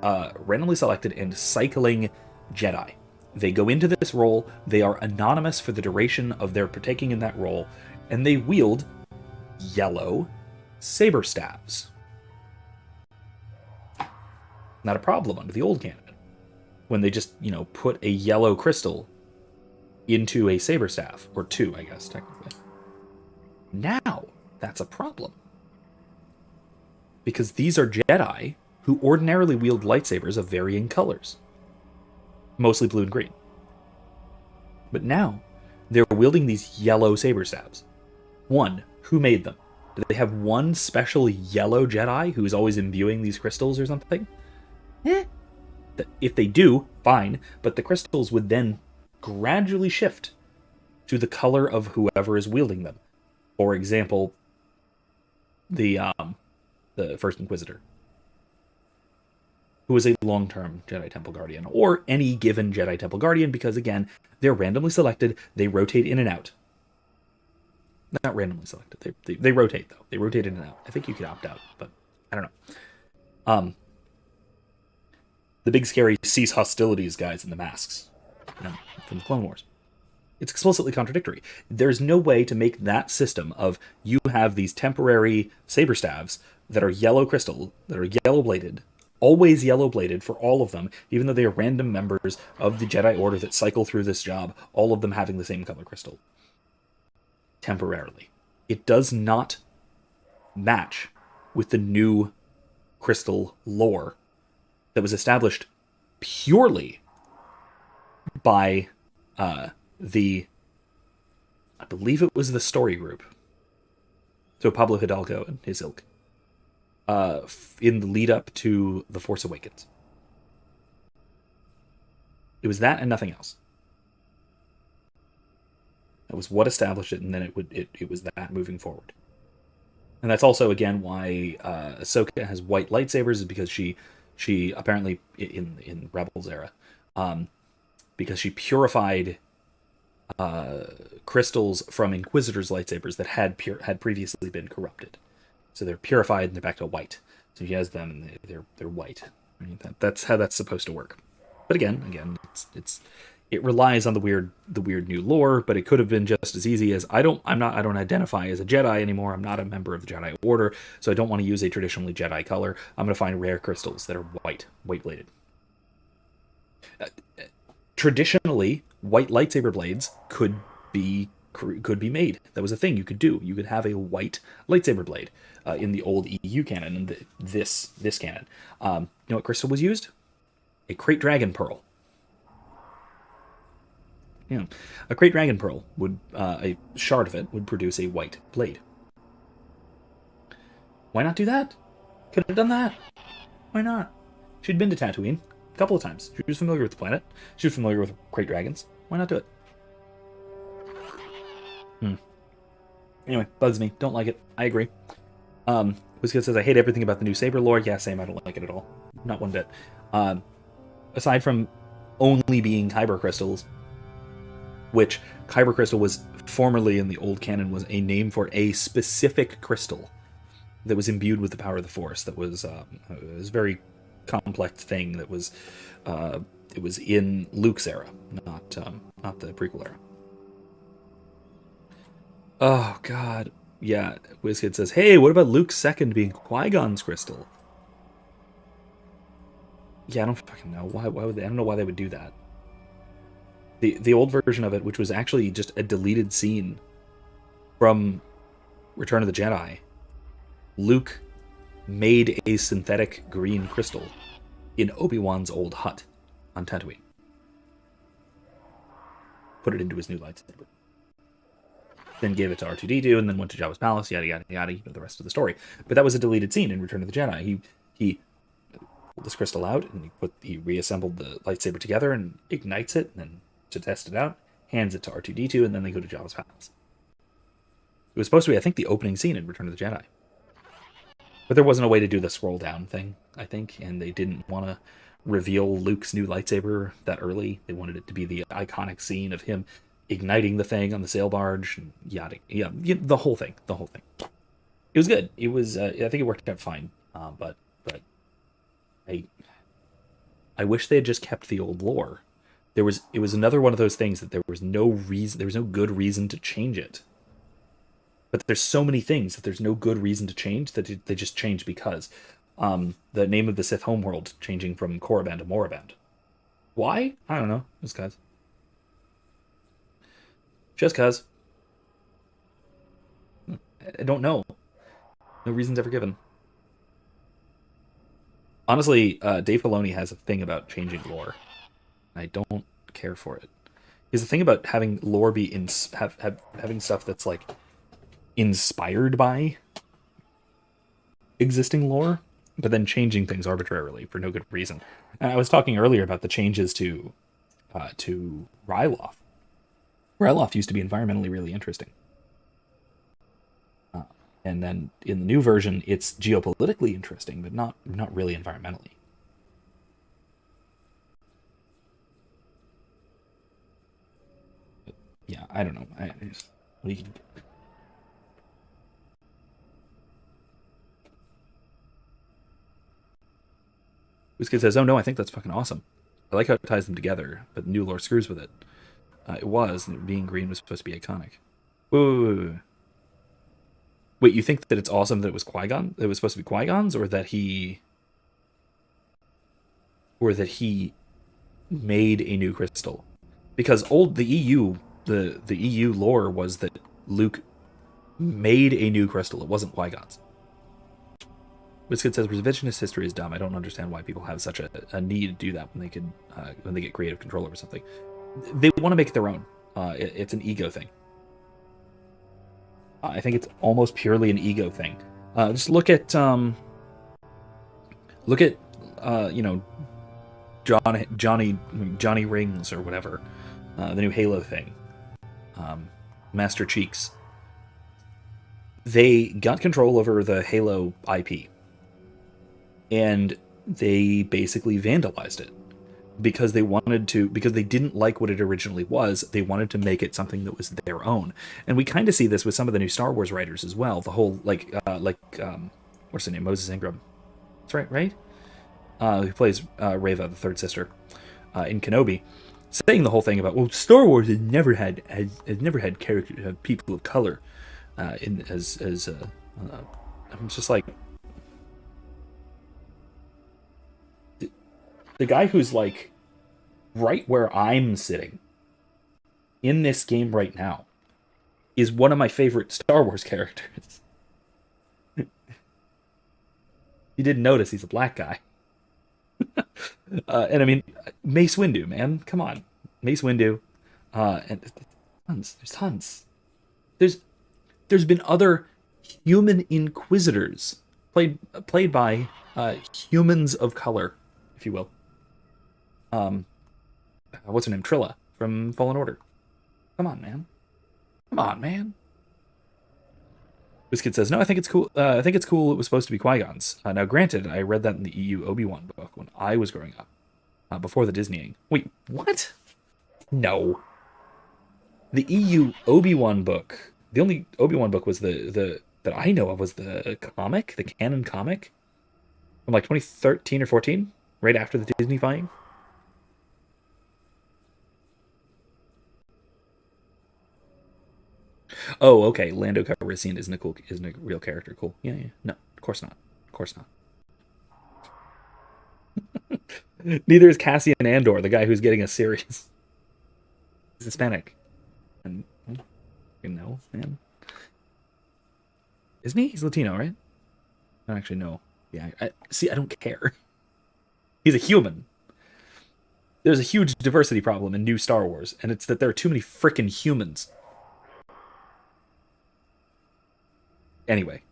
and cycling Jedi. They go into this role, they are anonymous for the duration of their partaking in that role, and they wield yellow saber staves. Not a problem under the old canon. When they just, put a yellow crystal into a saber staff, or two, I guess, technically. Now, that's a problem. Because these are Jedi who ordinarily wield lightsabers of varying colors. Mostly blue and green. But now, they're wielding these yellow saber staves. One, who made them? Do they have one special yellow Jedi who is always imbuing these crystals or something? If they do, fine, but the crystals would then gradually shift to the color of whoever is wielding them. For example, the First Inquisitor, who is a long-term Jedi Temple Guardian, or any given Jedi Temple Guardian, because, again, they're randomly selected, they rotate in and out. Not randomly selected, they rotate, though. They rotate in and out. I think you could opt out, but I don't know. The big, scary cease hostilities guys in the masks, from the Clone Wars. It's explicitly contradictory. There's no way to make that system of you have these temporary saber staves that are yellow crystal, that are yellow-bladed, always yellow-bladed for all of them, even though they are random members of the Jedi Order that cycle through this job, all of them having the same color crystal. Temporarily. It does not match with the new crystal lore that was established purely by I believe it was the Story Group. So Pablo Hidalgo and his ilk. In the lead up to The Force Awakens. It was that and nothing else. That was what established it, and then it was that moving forward. And that's also, again, why Ahsoka has white lightsabers, is because she apparently, in Rebels era, because she purified crystals from Inquisitor's lightsabers that had previously been corrupted. So they're purified and they're back to white. So she has them and they're white. I mean, that's how that's supposed to work. But again, it relies on the weird new lore. But it could have been just as easy as I don't identify as a Jedi anymore. I'm not a member of the Jedi Order, so I don't want to use a traditionally Jedi color. I'm going to find rare crystals that are white bladed. Traditionally, white lightsaber blades could be could be made. That was a thing you could do. You could have a white lightsaber blade in the old EU canon and this canon. You know what crystal was used? A Krayt Dragon Pearl. Yeah, a Krayt Dragon Pearl would a shard of it would produce a white blade. Why not do that? Could have done that. Why not? She'd been to Tatooine a couple of times. She was familiar with the planet. She was familiar with Krayt Dragons. Why not do it? Anyway, bugs me. Don't like it. I agree. WizKid says, I hate everything about the new Saber lore. Yeah, same. I don't like it at all. Not one bit. Aside from only being Kyber crystals, which Kyber crystal was formerly in the old canon was a name for a specific crystal that was imbued with the power of the Force. That was a very complex thing that was it was in Luke's era, not the prequel era. Oh God, yeah. WizKid says, "Hey, what about Luke's second being Qui-Gon's crystal?" Yeah, I don't fucking know. Why would they? I don't know why they would do that. The old version of it, which was actually just a deleted scene from Return of the Jedi, Luke made a synthetic green crystal in Obi-Wan's old hut on Tatooine. Put it into his new lightsaber. Then gave it to R2-D2, and then went to Jabba's palace, yada, yada, yada, you know the rest of the story. But that was a deleted scene in Return of the Jedi. He pulled this crystal out, and he reassembled the lightsaber together, and ignites it, and then to test it out, hands it to R2-D2, and then they go to Jabba's palace. It was supposed to be, I think, the opening scene in Return of the Jedi. But there wasn't a way to do the scroll down thing, I think, and they didn't want to reveal Luke's new lightsaber that early. They wanted it to be the iconic scene of him igniting the thing on the sail barge, and yada, yeah, the whole thing. It was good. It was, I think it worked out fine, but I wish they had just kept the old lore. It was another one of those things that there was no good reason to change it. But there's so many things that there's no good reason to change that they just change because. The name of the Sith homeworld changing from Korriban to Moraband. Why? I don't know. Just cause. Just cause. I don't know. No reason's ever given. Honestly, Dave Filoni has a thing about changing lore. I don't care for it. He has a thing about having lore be having stuff that's like inspired by existing lore, but then changing things arbitrarily for no good reason. And I was talking earlier about the changes to Ryloth. Ryloth used to be environmentally really interesting. And then in the new version, it's geopolitically interesting, but not really environmentally. But yeah, I don't know. WizKid says, "Oh no, I think that's fucking awesome. I like how it ties them together, but the new lore screws with it. Being green was supposed to be iconic." Wait, you think that it's awesome that it was Qui-Gon? That it was supposed to be Qui-Gon's, or that he made a new crystal? Because the EU lore was that Luke made a new crystal. It wasn't Qui-Gon's. WizKid says revisionist history is dumb. I don't understand why people have such a need to do that when they get creative control over something. They want to make it their own. It's an ego thing. I think it's almost purely an ego thing. Just look at Johnny Rings or whatever, the new Halo thing, Master Cheeks. They got control over the Halo IP, and they basically vandalized it because they didn't like what it originally was. They wanted to make it something that was their own. And we kind of see this with some of the new Star Wars writers as well. The whole what's her name? Moses Ingram. That's right? Who plays Reva, the third sister, in Kenobi, saying the whole thing about, well, Star Wars has never had character people of color I'm just like, the guy who's like right where I'm sitting in this game right now is one of my favorite Star Wars characters. You didn't notice he's a black guy. And I mean, Mace Windu, man, come on, Mace Windu, and there's tons. There's been other human inquisitors played by humans of color, if you will. What's her name? Trilla from Fallen Order. Come on, man. Come on, man. This kid says, no, I think it's cool. I think it's cool. It was supposed to be Qui-Gon's. Now, granted, I read that in the EU Obi-Wan book when I was growing up, before the Disneying. Wait, what? No. The EU Obi-Wan book. The only Obi-Wan book was the that I know of was the comic, the Canon comic, from like 2013 or 14, right after the Disney buying. Oh, okay. Lando Calrissian isn't a real character. Cool. Yeah. No, of course not. Of course not. Neither is Cassian Andor, the guy who's getting a series. He's Hispanic. And you know, man. Isn't he? He's Latino, right? I don't actually know. Yeah. I don't care. He's a human. There's a huge diversity problem in new Star Wars, and it's that there are too many frickin' humans. Anyway.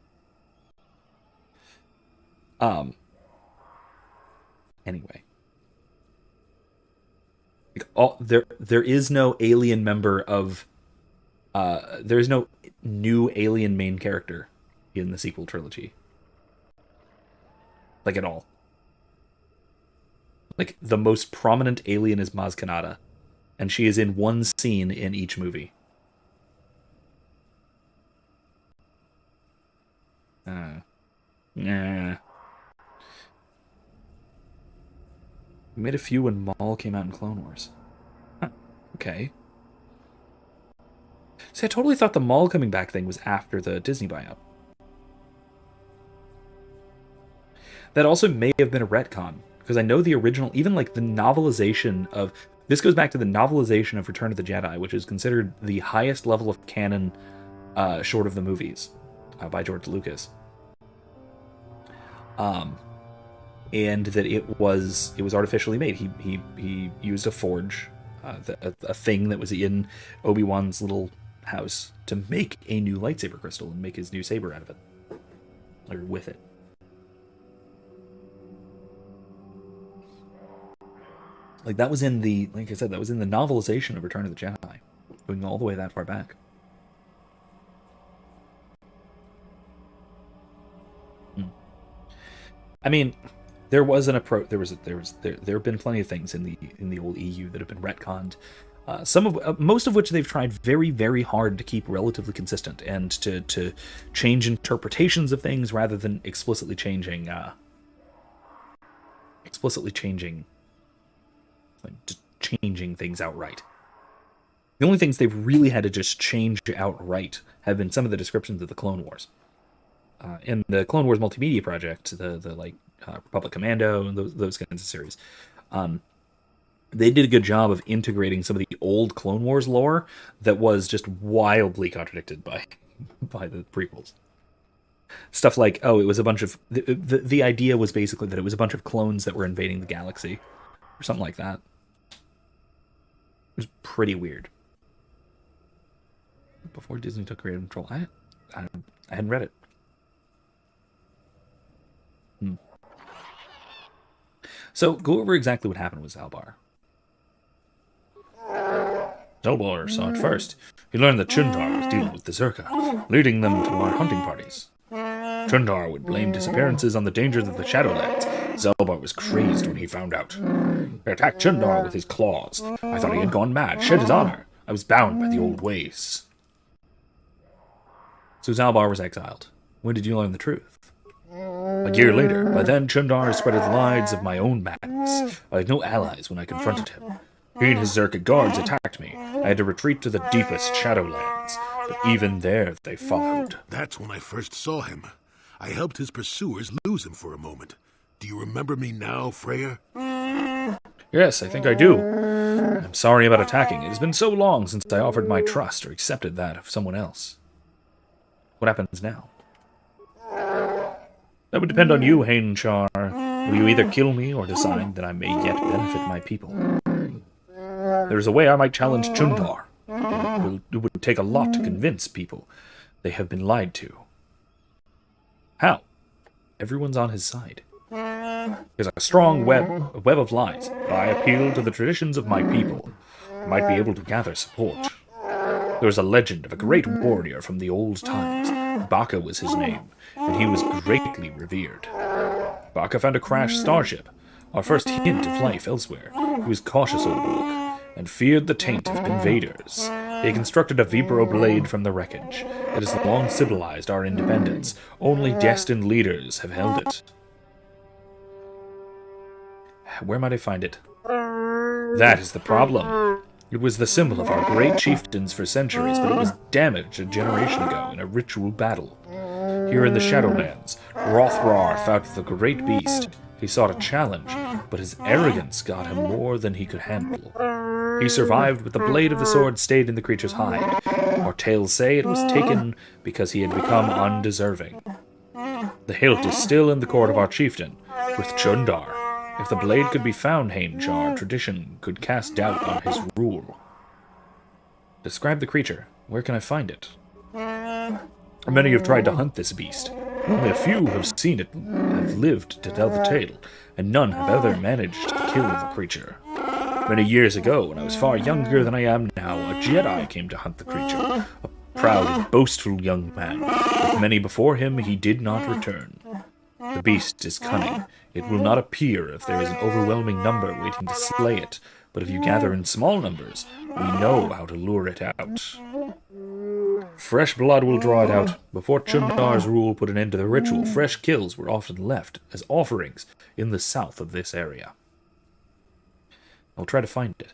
Anyway. There is no alien member of there is no new alien main character in the sequel trilogy. Like at all. Like the most prominent alien is Maz Kanata, and she is in one scene in each movie. Nah. We made a few when Maul came out in Clone Wars. Huh. Okay. See, I totally thought the Maul coming back thing was after the Disney buyout. That also may have been a retcon, because I know the original, even like the novelization of... This goes back to the novelization of Return of the Jedi, which is considered the highest level of canon short of the movies by George Lucas. And that it was artificially made. He used a forge, a thing that was in Obi-Wan's little house to make a new lightsaber crystal and make his new saber out of it, or with it. Like that was in the, like I said, that was in the novelization of Return of the Jedi, going all the way that far back. I mean, there was an approach. There have been plenty of things in the old EU that have been retconned. Most of which they've tried very, very hard to keep relatively consistent and to change interpretations of things rather than explicitly changing things outright. The only things they've really had to just change outright have been some of the descriptions of the Clone Wars. In the Clone Wars multimedia project, the Republic Commando and those kinds of series, they did a good job of integrating some of the old Clone Wars lore that was just wildly contradicted by the prequels. Stuff like, oh, it was a bunch of the idea was basically that it was a bunch of clones that were invading the galaxy, or something like that. It was pretty weird. Before Disney took creative control, I hadn't read it. So, go over exactly what happened with Zalbar. Zalbar saw it first. He learned that Chundar was dealing with the Zerka, leading them to our hunting parties. Chundar would blame disappearances on the dangers of the Shadowlands. Zalbar was crazed when he found out. He attacked Chundar with his claws. I thought he had gone mad, shed his honor. I was bound by the old ways. So Zalbar was exiled. When did you learn the truth? A year later. By then, Chundar spread the lies of my own madness. I had no allies when I confronted him. He and his Zerka guards attacked me. I had to retreat to the deepest Shadowlands. But even there, they followed. That's when I first saw him. I helped his pursuers lose him for a moment. Do you remember me now, Freya? Yes, I think I do. I'm sorry about attacking. It has been so long since I offered my trust or accepted that of someone else. What happens now? That would depend on you, Hainchar. Will you either kill me or decide that I may yet benefit my people? There is a way I might challenge Chundar. It would take a lot to convince people they have been lied to. How? Everyone's on his side. There's a strong web of lies, but I appeal to the traditions of my people. I might be able to gather support. There is a legend of a great warrior from the old times. Baka was his name, and he was greatly revered. Baka found a crashed starship, our first hint of life elsewhere. He was cautious old oak, and feared the taint of invaders. He constructed a Vibro blade from the wreckage. It has long symbolized our independence. Only destined leaders have held it. Where might I find it? That is the problem. It was the symbol of our great chieftains for centuries, but it was damaged a generation ago in a ritual battle. Here in the Shadowlands, Rothrar fought the great beast. He sought a challenge, but his arrogance got him more than he could handle. He survived, but the blade of the sword stayed in the creature's hide. Our tales say it was taken because he had become undeserving. The hilt is still in the court of our chieftain, with Chundar. If the blade could be found, Hainchar, tradition could cast doubt on his rule. Describe the creature. Where can I find it? Many have tried to hunt this beast. Only a few have seen it, have lived to tell the tale, and none have ever managed to kill the creature. Many years ago, when I was far younger than I am now, a Jedi came to hunt the creature. A proud and boastful young man. With many before him, he did not return. The beast is cunning. It will not appear if there is an overwhelming number waiting to slay it, but if you gather in small numbers, we know how to lure it out. Fresh blood will draw it out. Before Chundar's rule put an end to the ritual, fresh kills were often left as offerings in the south of this area. I'll try to find it.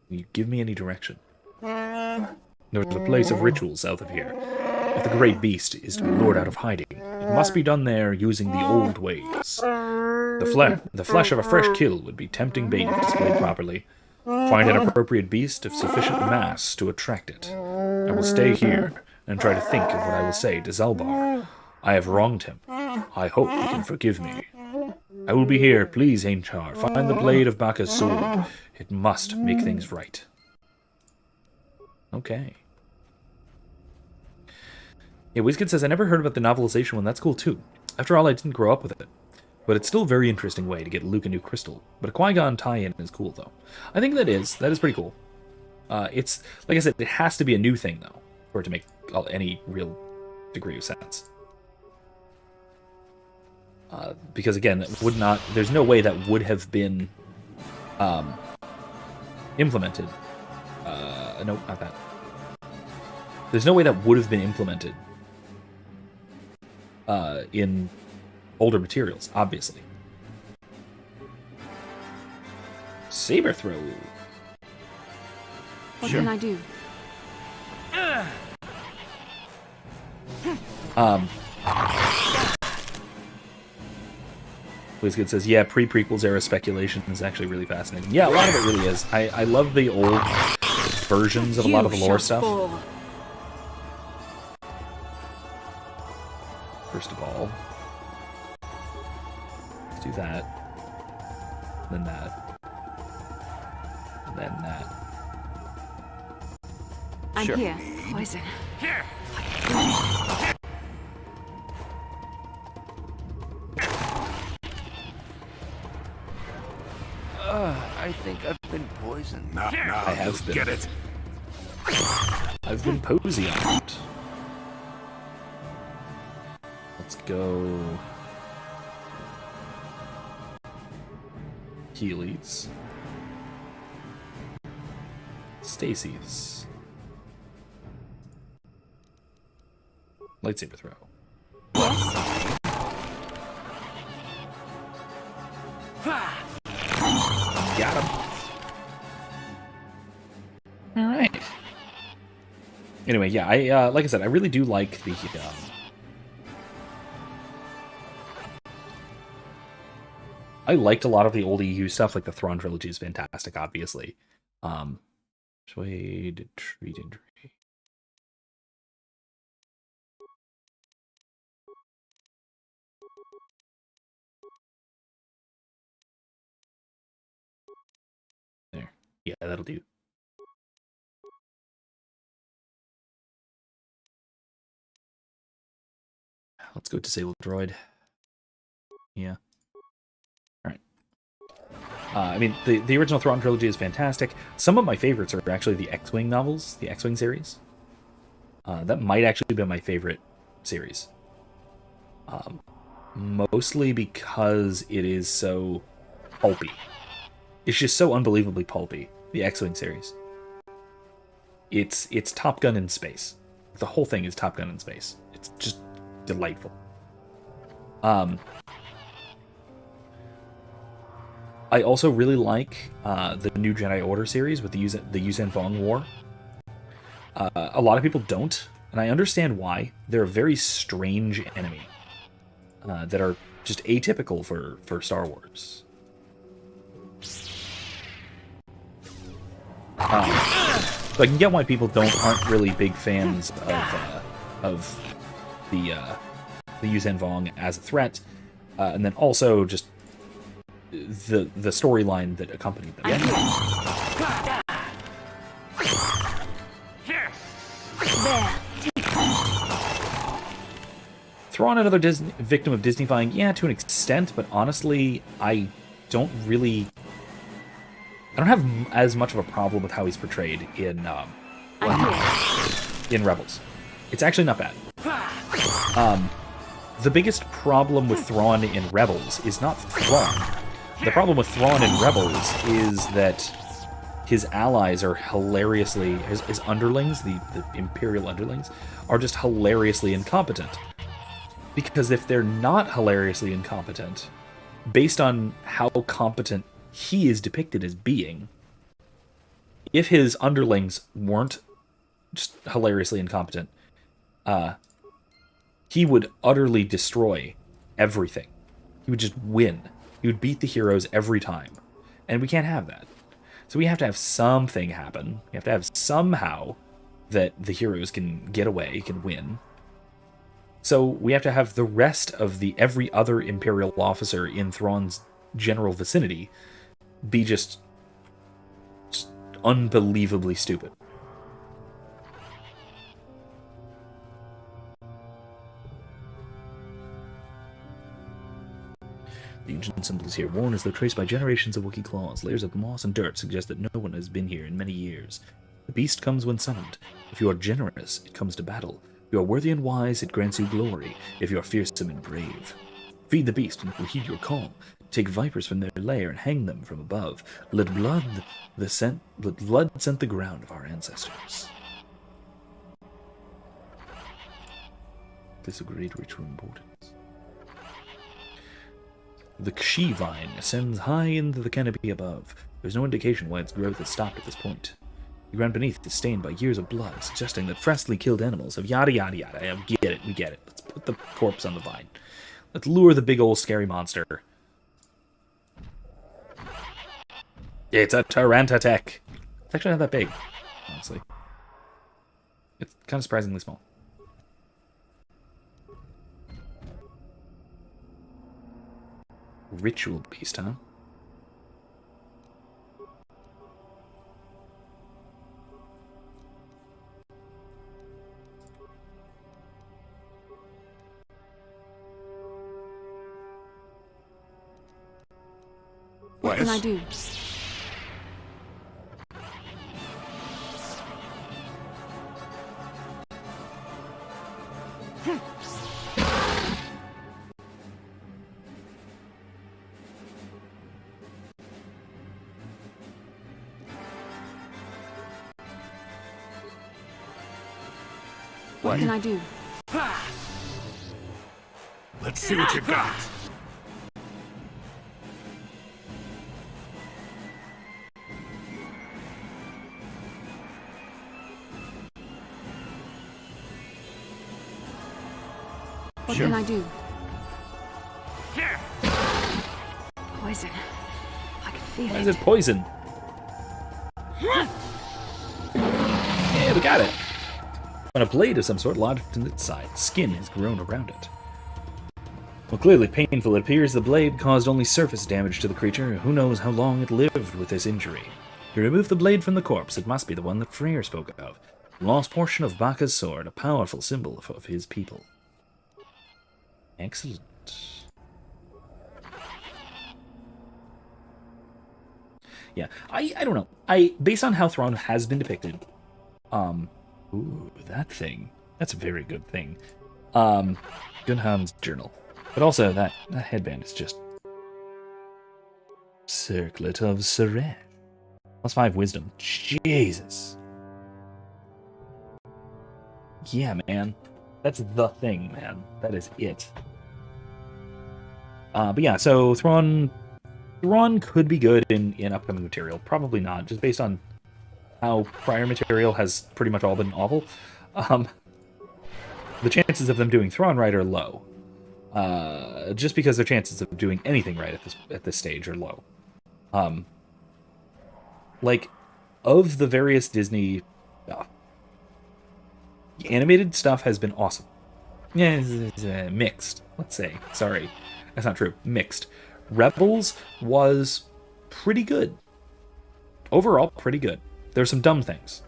Will you give me any direction? There's a place of ritual south of here. If the great beast is to be lured out of hiding, it must be done there using the old ways. The flesh of a fresh kill would be tempting bait if displayed properly. Find an appropriate beast of sufficient mass to attract it. I will stay here and try to think of what I will say to Zalbar. I have wronged him. I hope he can forgive me. I will be here. Please, Hainchar, find the blade of Baka's sword. It must make things right. Okay. Yeah, Wizkid says, I never heard about the novelization one. That's cool, too. After all, I didn't grow up with it. But it's still a very interesting way to get Luke a new crystal. But a Qui-Gon tie-in is cool, though. I think that is pretty cool. It's, like I said, it has to be a new thing, though, for it to make any real degree of sense. Because, again, it would not, there's no way that would have been implemented. No, not that. There's no way that would have been implemented in older materials, obviously. Saber throw. What can I do? Wizkid says, yeah, pre-prequels era speculation is actually really fascinating. Yeah, a lot of it really is. I love the old versions of a lot of the lore stuff. First of all, let's do that. Then that. And then that. I'm here. Poison. I think I've been poisoned. Now, I have been. Get it. I've been posy on it. Let's go. Healy's. Stacy's. Lightsaber throw. Got him. All right. Anyway, yeah, I like I said, I really do like I liked a lot of the old EU stuff, like the Thrawn Trilogy is fantastic, obviously. Persuade, treat, injury. There. Yeah, that'll do. Let's go disable droid. Yeah. Alright. I mean, the original Thrawn Trilogy is fantastic. Some of my favorites are actually the X-Wing novels, the X-Wing series. That might actually be my favorite series. Mostly because it is so pulpy. It's just so unbelievably pulpy, the X-Wing series. It's Top Gun in space. The whole thing is Top Gun in space. It's just delightful. I also really like the New Jedi Order series with the Yusen Vong War. A lot of people don't, and I understand why. They're a very strange enemy that are just atypical for Star Wars. So I can get why people aren't really big fans of the Yusen Vong as a threat, and then also just the storyline that accompanied them. Thrawn, another victim of Disneyfying, yeah, to an extent, but honestly, I don't have as much of a problem with how he's portrayed in Rebels. It's actually not bad. The biggest problem with Thrawn in Rebels is not Thrawn. The problem with Thrawn in Rebels is that his allies are hilariously... His underlings, the Imperial underlings, are just hilariously incompetent. Because if they're not hilariously incompetent, based on how competent he is depicted as being, if his underlings weren't just hilariously incompetent, he would utterly destroy everything. He would just win. He would beat the heroes every time. And we can't have that. So we have to have something happen. We have to have somehow that the heroes can get away, can win. So we have to have the rest of every other Imperial officer in Thrawn's general vicinity be just unbelievably stupid. The ancient symbols here, worn as though traced by generations of Wookiee claws. Layers of moss and dirt suggest that no one has been here in many years. The beast comes when summoned. If you are generous, it comes to battle. If you are worthy and wise, it grants you glory. If you are fearsome and brave, feed the beast and it will heed your call. Take vipers from their lair and hang them from above. Let blood scent the ground of our ancestors. This is a great ritual importance. The Kashyyyk vine ascends high into the canopy above. There's no indication why its growth has stopped at this point. The ground beneath is stained by years of blood, suggesting that freshly killed animals have yada yada yada. We get it. Let's put the corpse on the vine. Let's lure the big old scary monster. It's a Tarantatech. It's actually not that big, honestly. It's kind of surprisingly small. Ritual beast, huh? What can I do? What can I do? Let's see what you got. What can I do? poison. I can feel Why it. is it poison? Yeah, we got it. When a blade of some sort lodged in its side, skin has grown around it. Well, clearly painful, it appears the blade caused only surface damage to the creature. Who knows how long it lived with this injury. To remove the blade from the corpse, it must be the one that Freyr spoke of. The lost portion of Baka's sword, a powerful symbol of his people. Excellent. Yeah, I don't know. Based on how Thrawn has been depicted, ooh, that thing. That's a very good thing. Gunhan's journal. But also, that headband is just... Circlet of Sereth. +5 wisdom. Jesus. Yeah, man. That's the thing, man. That is it. But yeah, so Thrawn could be good in upcoming material. Probably not, just based on how prior material has pretty much all been awful. The chances of them doing Thrawn right are low. Just because their chances of doing anything right at this stage are low. Like, of the various Disney stuff, the animated stuff has been awesome. Yeah, mixed, let's say. Sorry, that's not true. Mixed. Rebels was pretty good. Overall, pretty good. There's some dumb things.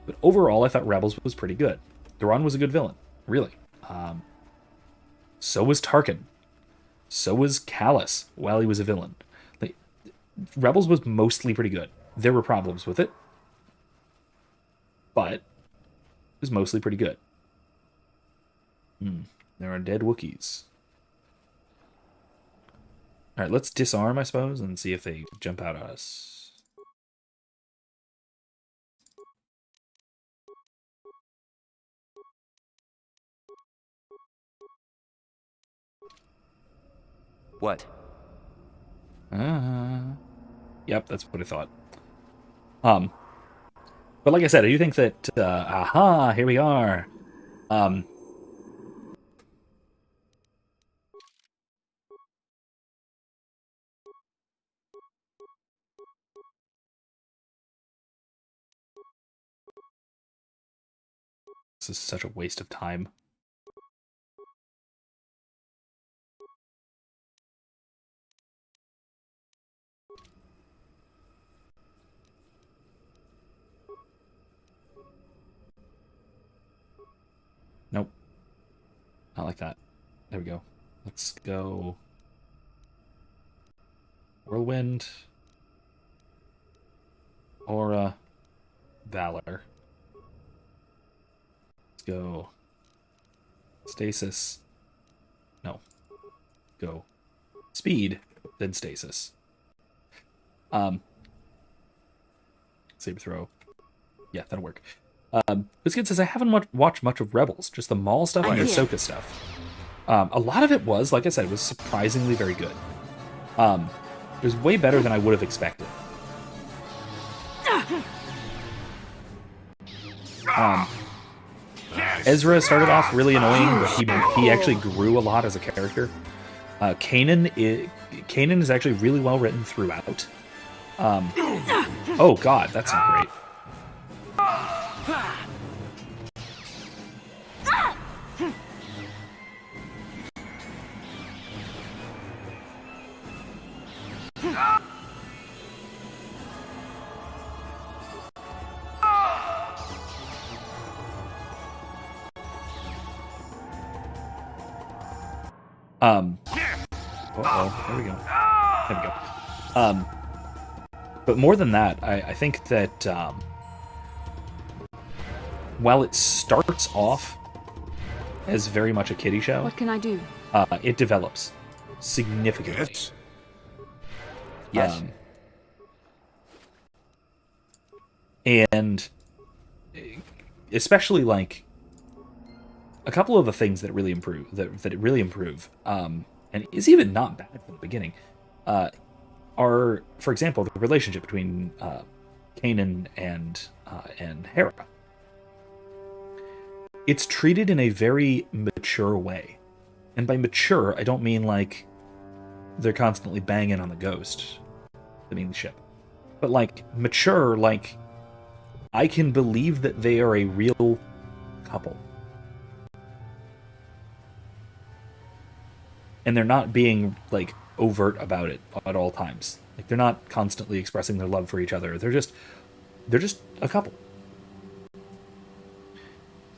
But overall, I thought Rebels was pretty good. Thrawn was a good villain, really. So was Tarkin. So was Callus while he was a villain. Like, Rebels was mostly pretty good. There were problems with it, but it was mostly pretty good. There are dead Wookiees. Alright, let's disarm, I suppose, and see if they jump out at us. What? Yep, that's what I thought. But like I said, I do think that, aha, here we are. This is such a waste of time. Nope. Not like that. There we go. Let's go. Whirlwind. Aura. Valor. Let's go. Stasis. No. Go. Speed, then stasis. Saber throw. Yeah, that'll work. Biscuit says, I haven't watched much of Rebels, just the Maul stuff and the Ahsoka stuff. A lot of it was, like I said, was surprisingly very good. It was way better than I would have expected. Ezra started off really annoying, but he actually grew a lot as a character. Kanan is actually really well written throughout. Oh god, that's not great. Uh-oh, there we go. There we go. But more than that, I think that while it starts off as very much a kiddie show, What can I do? it develops significantly. Yes. And especially like a couple of the things that really improve, that it really improve, and is even not bad from the beginning, are, for example, the relationship between Kanan and Hera. It's treated in a very mature way. And by mature, I don't mean like they're constantly banging on the ghost. I mean the ship. But like mature, like I can believe that they are a real couple. And they're not being like overt about it at all times. Like they're not constantly expressing their love for each other. They're just a couple.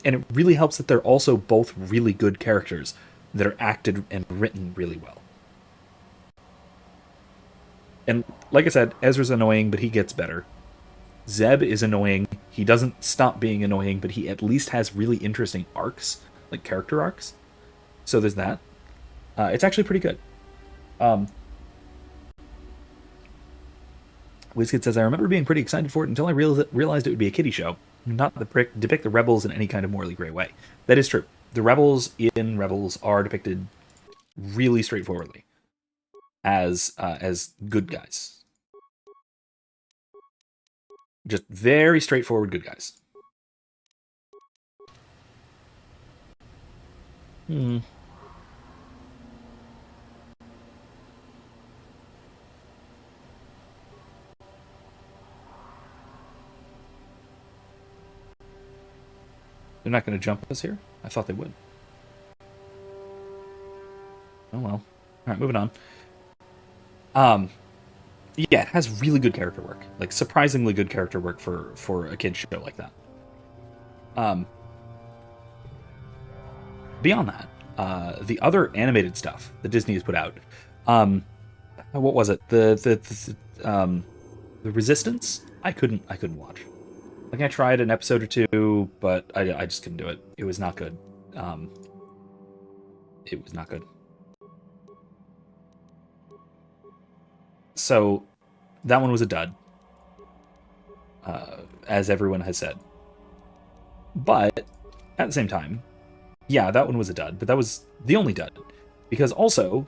And it really helps that they're also both really good characters that are acted and written really well. And like I said, Ezra's annoying, but he gets better. Zeb is annoying. He doesn't stop being annoying, but he at least has really interesting arcs, like character arcs. So there's that. It's actually pretty good. WizKid says, I remember being pretty excited for it until I realized it would be a kiddie show, not depict the rebels in any kind of morally gray way. That is true. The rebels in Rebels are depicted really straightforwardly as good guys. Just very straightforward good guys. They're not going to jump us here? I thought they would. Oh well. Alright, moving on. Yeah, it has really good character work. Like, surprisingly good character work for a kid's show like that. Beyond that, the other animated stuff that Disney has put out, what was it? The Resistance? I couldn't watch. Like I tried an episode or two, but I just couldn't do it. It was not good. It was not good. So that one was a dud, as everyone has said. But at the same time, yeah, that one was a dud, but that was the only dud. Because also,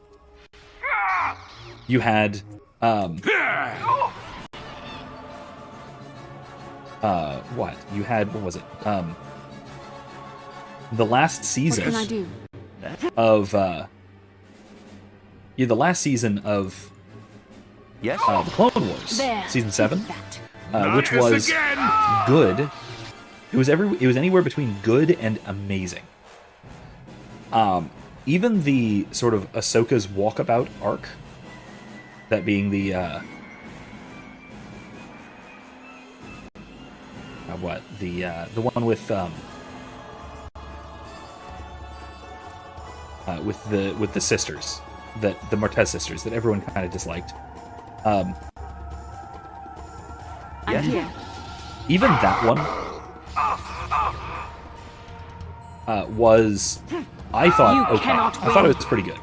you had what? You had, what was it? The last season What can I do? of the last season of Yes. The Clone Wars, There. season 7, Not which us was again! good. It was anywhere between good and amazing. Even the sort of Ahsoka's walkabout arc, that being the the one with the sisters, that the Martez sisters that everyone kind of disliked. I'm here. Even that one was, I thought, You okay. cannot I thought it win. was pretty good.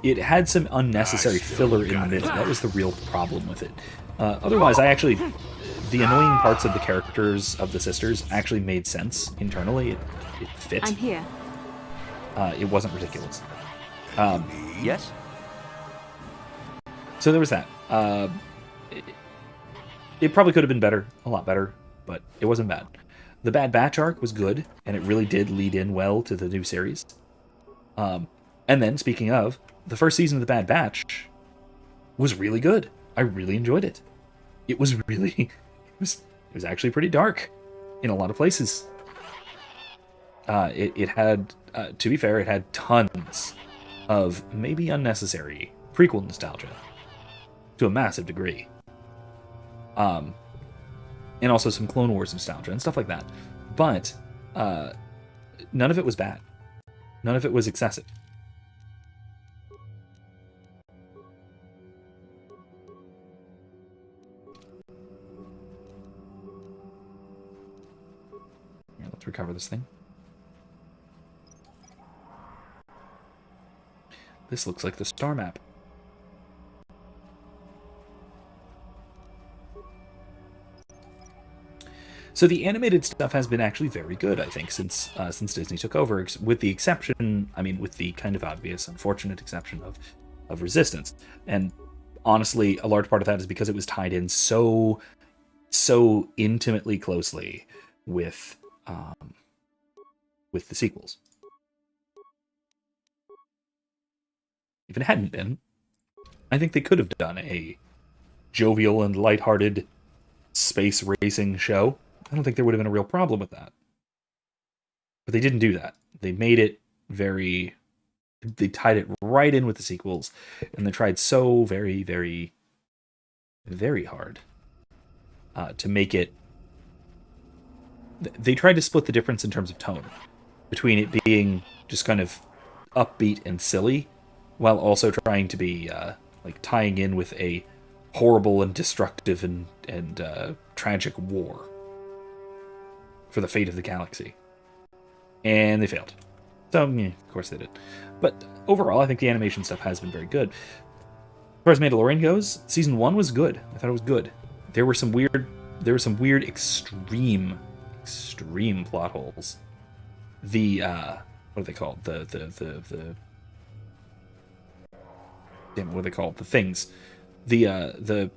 It had some unnecessary filler in the middle. That was the real problem with it. Otherwise, the annoying parts of the characters of the sisters actually made sense internally. It fit. I'm here. It wasn't ridiculous. Yes? So there was that. It probably could have been better, a lot better, but it wasn't bad. The Bad Batch arc was good, and it really did lead in well to the new series. And then, speaking of, the first season of The Bad Batch was really good. I really enjoyed it. It was really... It was actually pretty dark in a lot of places. It had, to be fair, it had tons of maybe unnecessary prequel nostalgia to a massive degree. And also some Clone Wars nostalgia and stuff like that. But none of it was bad. None of it was excessive. Yeah, let's recover this thing. This looks like the star map. So the animated stuff has been actually very good, I think, since Disney took over, with the exception, with the kind of obvious, unfortunate exception of Resistance. And honestly, a large part of that is because it was tied in so intimately closely with the sequels. If it hadn't been, I think they could have done a jovial and lighthearted space racing show. I don't think there would have been a real problem with that. But they didn't do that. They made it very... They tied it right in with the sequels, and they tried so very, very, very hard to make it... They tried to split the difference in terms of tone between it being just kind of upbeat and silly, while also trying to be like tying in with a horrible and destructive and tragic war for the fate of the galaxy. And they failed. So, yeah, of course they did. But overall, I think the animation stuff has been very good. As far as Mandalorian goes, season 1 was good. I thought it was good. There were some weird extreme plot holes. The what are they called? The damn it, what are they called? The things. The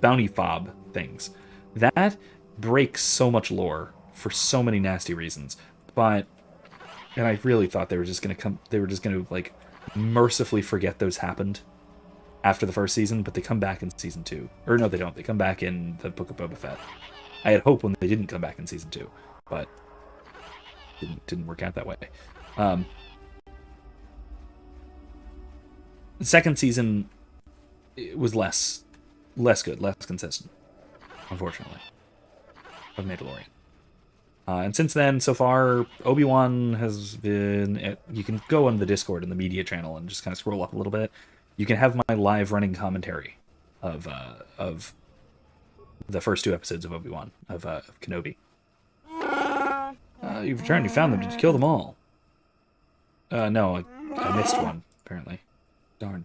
bounty fob things. That breaks so much lore for so many nasty reasons. And I really thought they were just gonna like mercifully forget those happened after the first season, but they come back in season 2. Or no, they don't. They come back in the Book of Boba Fett. I had hope when they didn't come back in season 2, but didn't work out that way. The second season, it was less good, less consistent, unfortunately, of Mandalorian. And since then, so far, Obi-Wan has been... You can go on the Discord and the media channel and just kind of scroll up a little bit. You can have my live running commentary of the first 2 episodes of Obi-Wan, of Kenobi. You've returned, you found them. Did you kill them all? No, I missed one, apparently. Darn.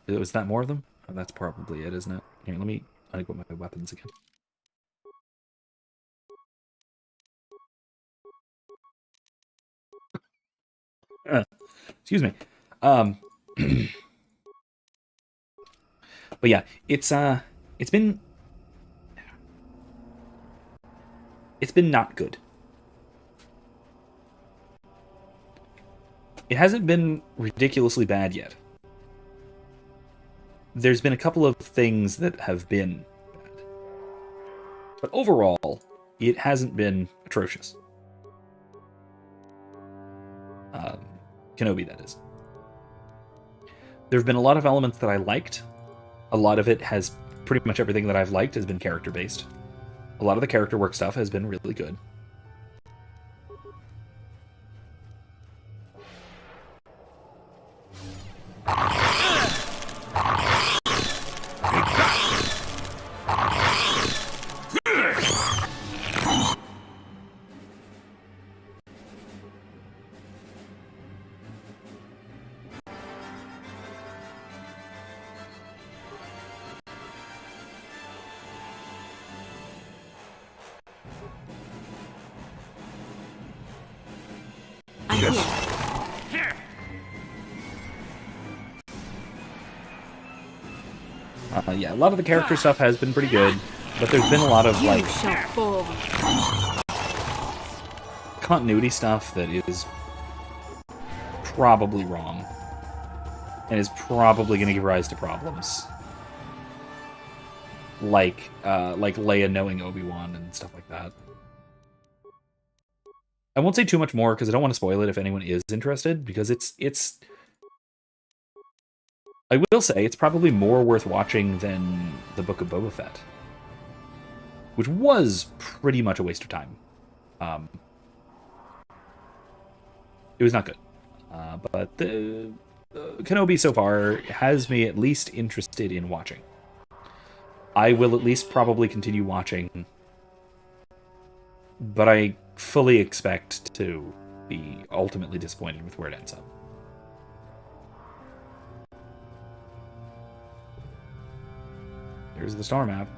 Was that more of them? Oh, that's probably it, isn't it? Here, let me unequip my weapons again. Excuse me. But yeah, it's been not good. It hasn't been ridiculously bad yet. There's been a couple of things that have been bad. But overall, it hasn't been atrocious. Kenobi, that is. There have been a lot of elements that I liked. A lot of it has... Pretty much everything that I've liked has been character-based. A lot of the character work stuff has been really good. Yeah, a lot of the character stuff has been pretty good, but there's been a lot of, like, continuity stuff that is probably wrong, and is probably going to give rise to problems. Like Leia knowing Obi-Wan and stuff like that. I won't say too much more, because I don't want to spoil it if anyone is interested, because it's... I will say it's probably more worth watching than the Book of Boba Fett, which was pretty much a waste of time. It was not good. But the Kenobi so far has me at least interested in watching. I will at least probably continue watching, but I fully expect to be ultimately disappointed with where it ends up. Here's the star map.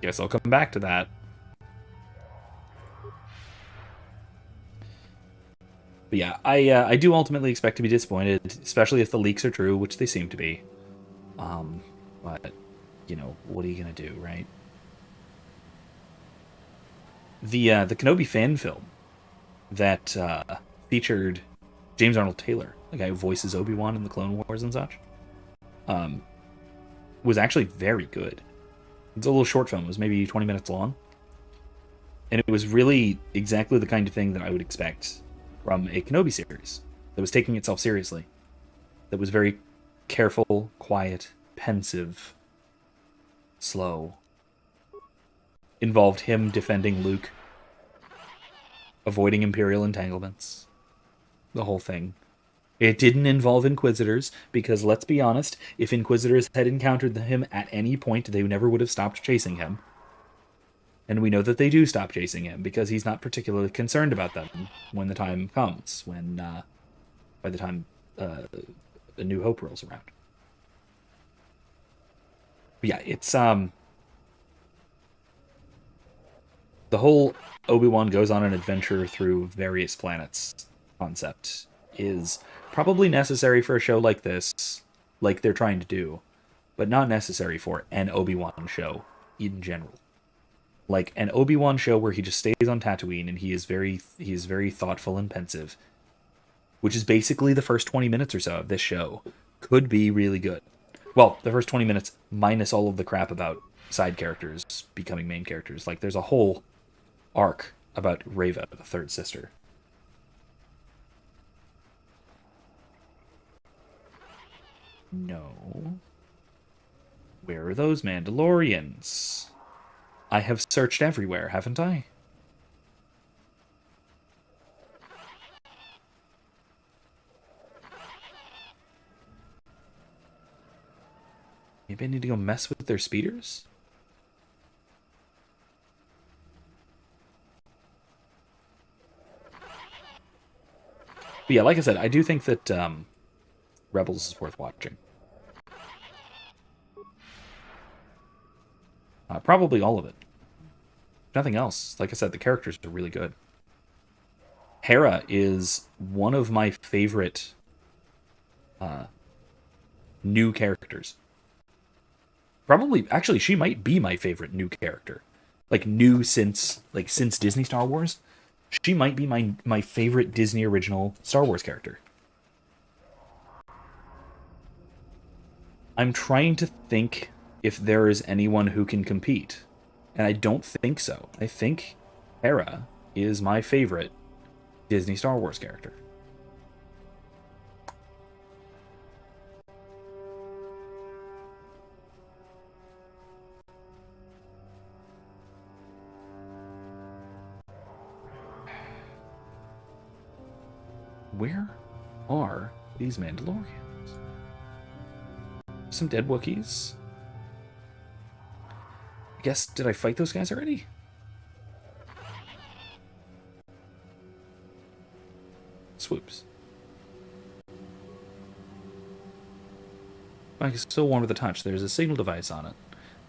Guess I'll come back to that. But yeah, I do ultimately expect to be disappointed, especially if the leaks are true, which they seem to be. But, you know, what are you going to do, right? The Kenobi Fan Film that featured James Arnold Taylor, the guy who voices Obi-Wan in the Clone Wars and such, was actually very good. It's a little short film. It was maybe 20 minutes long. And it was really exactly the kind of thing that I would expect from a Kenobi series that was taking itself seriously. That was very careful, quiet, pensive, slow. Involved him defending Luke, avoiding Imperial entanglements. The whole thing. It didn't involve Inquisitors, because let's be honest, if Inquisitors had encountered him at any point, they never would have stopped chasing him. And we know that they do stop chasing him, because he's not particularly concerned about them when the time comes, when, by the time A New Hope rolls around. But yeah, it's, the whole Obi-Wan goes on an adventure through various planets concept is probably necessary for a show like this, like they're trying to do, but not necessary for an Obi-Wan show in general. Like an Obi-Wan show where he just stays on Tatooine and he is very thoughtful and pensive, which is basically the first 20 minutes or so of this show, could be really good. Well, the first 20 minutes minus all of the crap about side characters becoming main characters. Like there's a whole arc about Reva, the third sister. No. Where are those Mandalorians? I have searched everywhere, haven't I? Maybe I need to go mess with their speeders? But yeah, like I said, I do think that Rebels is worth watching. Probably all of it. Nothing else. Like I said, the characters are really good. Hera is one of my favorite new characters. Probably, actually, she might be my favorite new character. Like, new since Disney Star Wars. She might be my favorite Disney original Star Wars character. I'm trying to think if there is anyone who can compete. And I don't think so. I think Hera is my favorite Disney Star Wars character. Where are these Mandalorians? Some dead Wookiees. I guess, did I fight those guys already? Swoops. Mike is still warm with a touch. There's a signal device on it.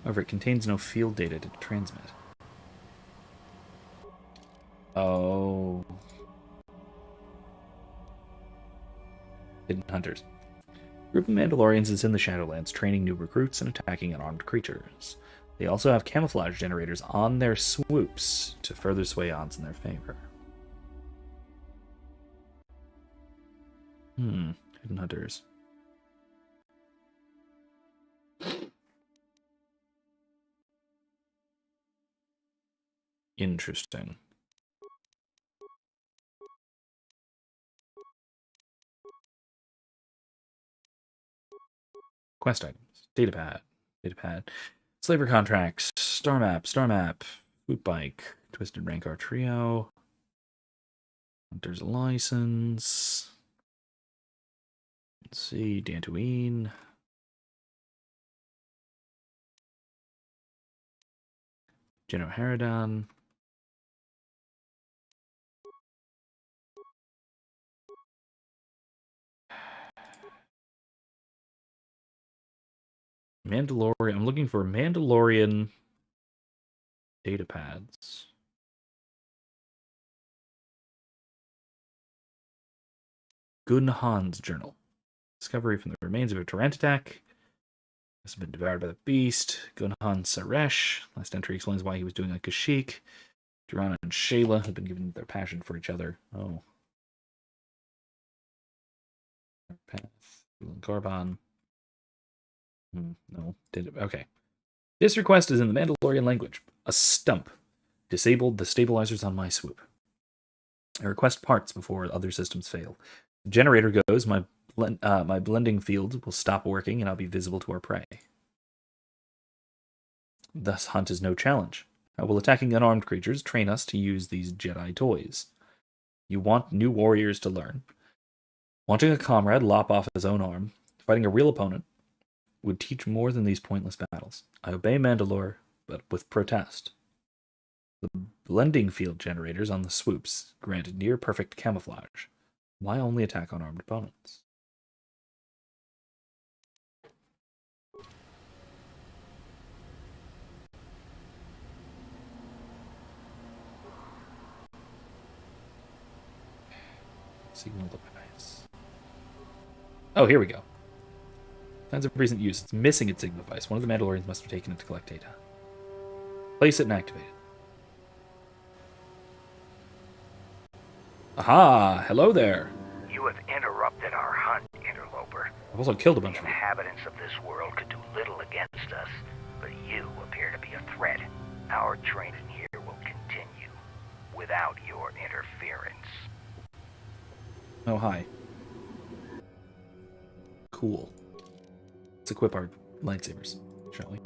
However, it contains no field data to transmit. Oh. Hidden Hunters. A group of Mandalorians is in the Shadowlands, training new recruits and attacking unarmed creatures. They also have camouflage generators on their swoops to further sway odds in their favor. Hidden Hunters. Interesting. Quest items. Datapad. Slaver contracts. Star map. Boot bike. Twisted Rancor trio. Hunter's license. Let's see. Dantooine. General Harridan. Mandalorian. I'm looking for Mandalorian data pads. Gun Han's journal. Discovery from the remains of a Torrent attack. Has been devoured by the beast. Gun Han Saresh. Last entry explains why he was doing on Kashyyyk. Durana and Shayla have been given their passion for each other. Oh. Path. Korban. No. Did it? Okay. This request is in the Mandalorian language. A stump. Disabled the stabilizers on my swoop. I request parts before other systems fail. The generator goes, my blending field will stop working and I'll be visible to our prey. Thus hunt is no challenge. How will attacking unarmed creatures train us to use these Jedi toys? You want new warriors to learn. Wanting a comrade lop off his own arm, fighting a real opponent, would teach more than these pointless battles. I obey Mandalore, but with protest. The blending field generators on the swoops grant near-perfect camouflage. Why only attack unarmed opponents? Signal device. Oh, here we go. Signs of recent use. It's missing its signal device. One of the Mandalorians must have taken it to collect data. Place it and activate it. Aha! Hello there! You have interrupted our hunt, interloper. I've also killed a bunch The of them. inhabitants of this world could do little against us, but you appear to be a threat. Our training here will continue without your interference. Oh, hi. Cool. Let's equip our lightsabers, shall we?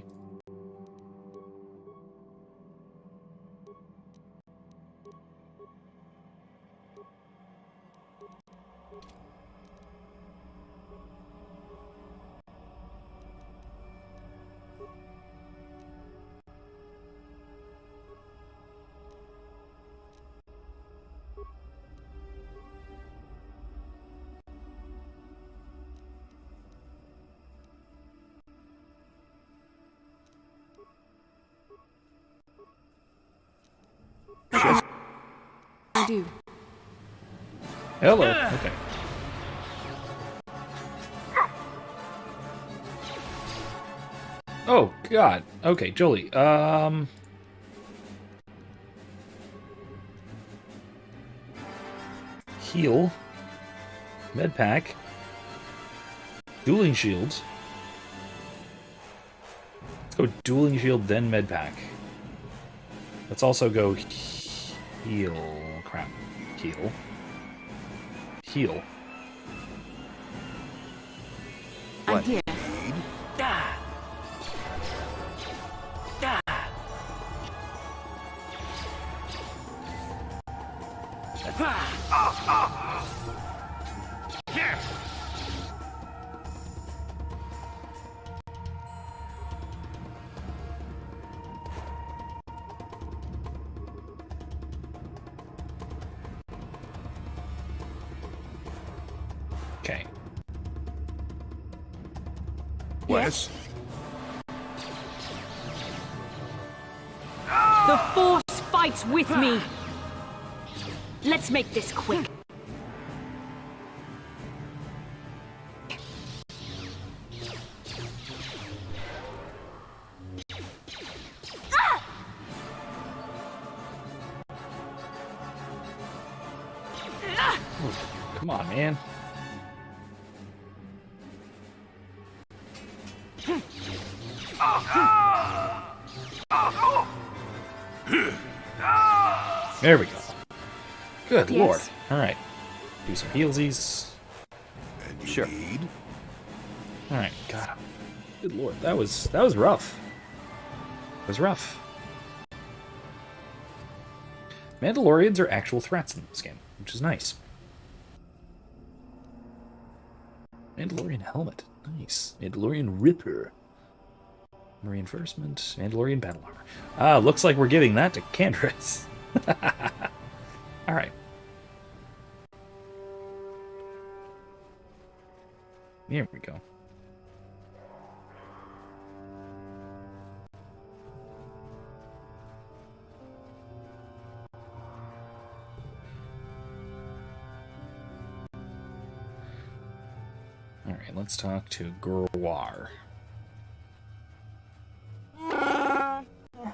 I do. Hello. Okay. Oh God. Okay, Jolie. Heal. Medpack. Dueling shields. Let's go dueling shield, then medpack. Let's also go heal. Crap. Heal. Heal. I'm here. Okay. Wes? The Force fights with me. Let's make this quick. Come on, man. There we go. Good Yes. lord. Alright. Do some healsies. And you Sure. need? Alright, got him. Good lord. That was rough. It was rough. Mandalorians are actual threats in this game, which is nice. Mandalorian helmet. Nice. Mandalorian Ripper. Reinforcement. Mandalorian battle armor. Ah, looks like we're giving that to Candrass. Alright. Here we go. Alright, let's talk to Gurwar.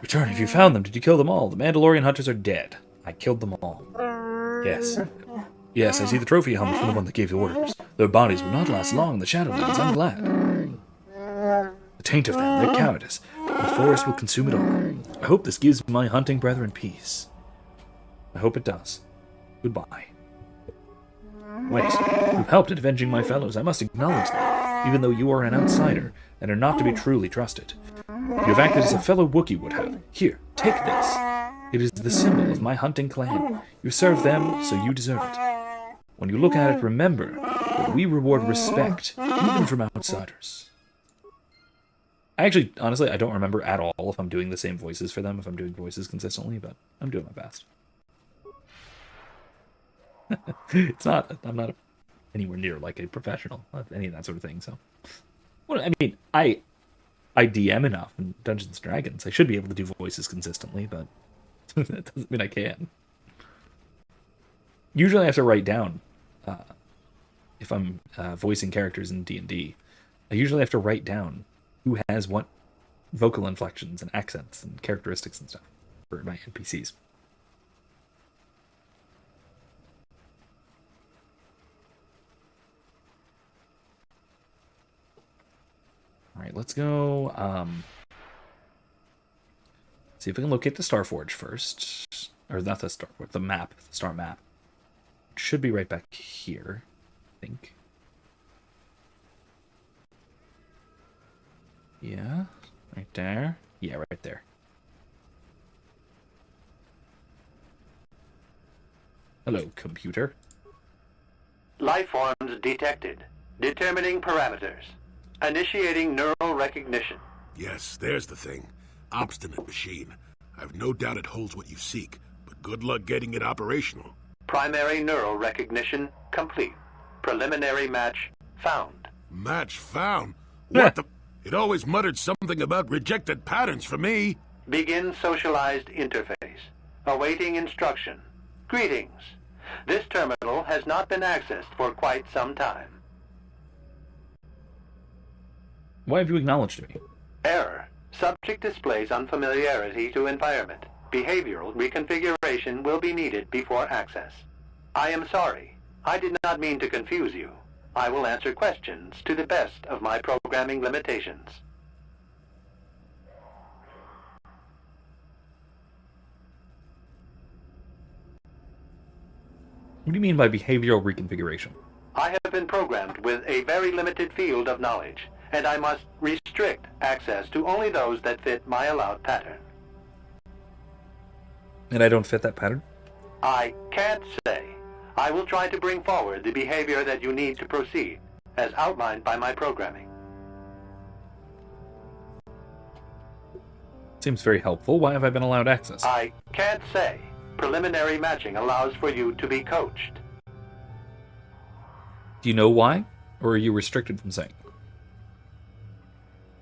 Return if you found them. Did you kill them all? The Mandalorian hunters are dead. I killed them all. Yes. Yes, I see the trophy helmet from the one that gave the orders. Their bodies will not last long in the Shadowlands, I'm glad. The taint of them, their cowardice. The forest will consume it all. I hope this gives my hunting brethren peace. I hope it does. Goodbye. Wait, you've helped in avenging my fellows. I must acknowledge that, even though you are an outsider and are not to be truly trusted. You have acted as a fellow Wookiee would have. Here, take this. It is the symbol of my hunting clan. You serve them, so you deserve it. When you look at it, remember that we reward respect, even from outsiders. Honestly, I don't remember at all if I'm doing the same voices for them, if I'm doing voices consistently, but I'm doing my best. I'm not anywhere near like a professional of any of that sort of thing, so. Well, I mean, I DM enough in Dungeons & Dragons. I should be able to do voices consistently, but that doesn't mean I can. Usually I have to write down, if I'm voicing characters in D&D, I usually have to write down who has what vocal inflections and accents and characteristics and stuff for my NPCs. Alright, let's go, see if we can locate the Starforge first. Or not the Starforge, the map, the star map. It should be right back here, I think. Yeah, right there. Yeah, right there. Hello, computer. Life forms detected. Determining parameters. Initiating neural recognition. Yes, there's the thing. Obstinate machine. I've no doubt it holds what you seek, but good luck getting it operational. Primary neural recognition complete. Preliminary match found. Match found? What the... It always muttered something about rejected patterns for me. Begin socialized interface. Awaiting instruction. Greetings. This terminal has not been accessed for quite some time. Why have you acknowledged me? Error. Subject displays unfamiliarity to environment. Behavioral reconfiguration will be needed before access. I am sorry. I did not mean to confuse you. I will answer questions to the best of my programming limitations. What do you mean by behavioral reconfiguration? I have been programmed with a very limited field of knowledge, and I must restrict access to only those that fit my allowed pattern. And I don't fit that pattern? I can't say. I will try to bring forward the behavior that you need to proceed, as outlined by my programming. Seems very helpful. Why have I been allowed access? I can't say. Preliminary matching allows for you to be coached. Do you know why? Or are you restricted from saying?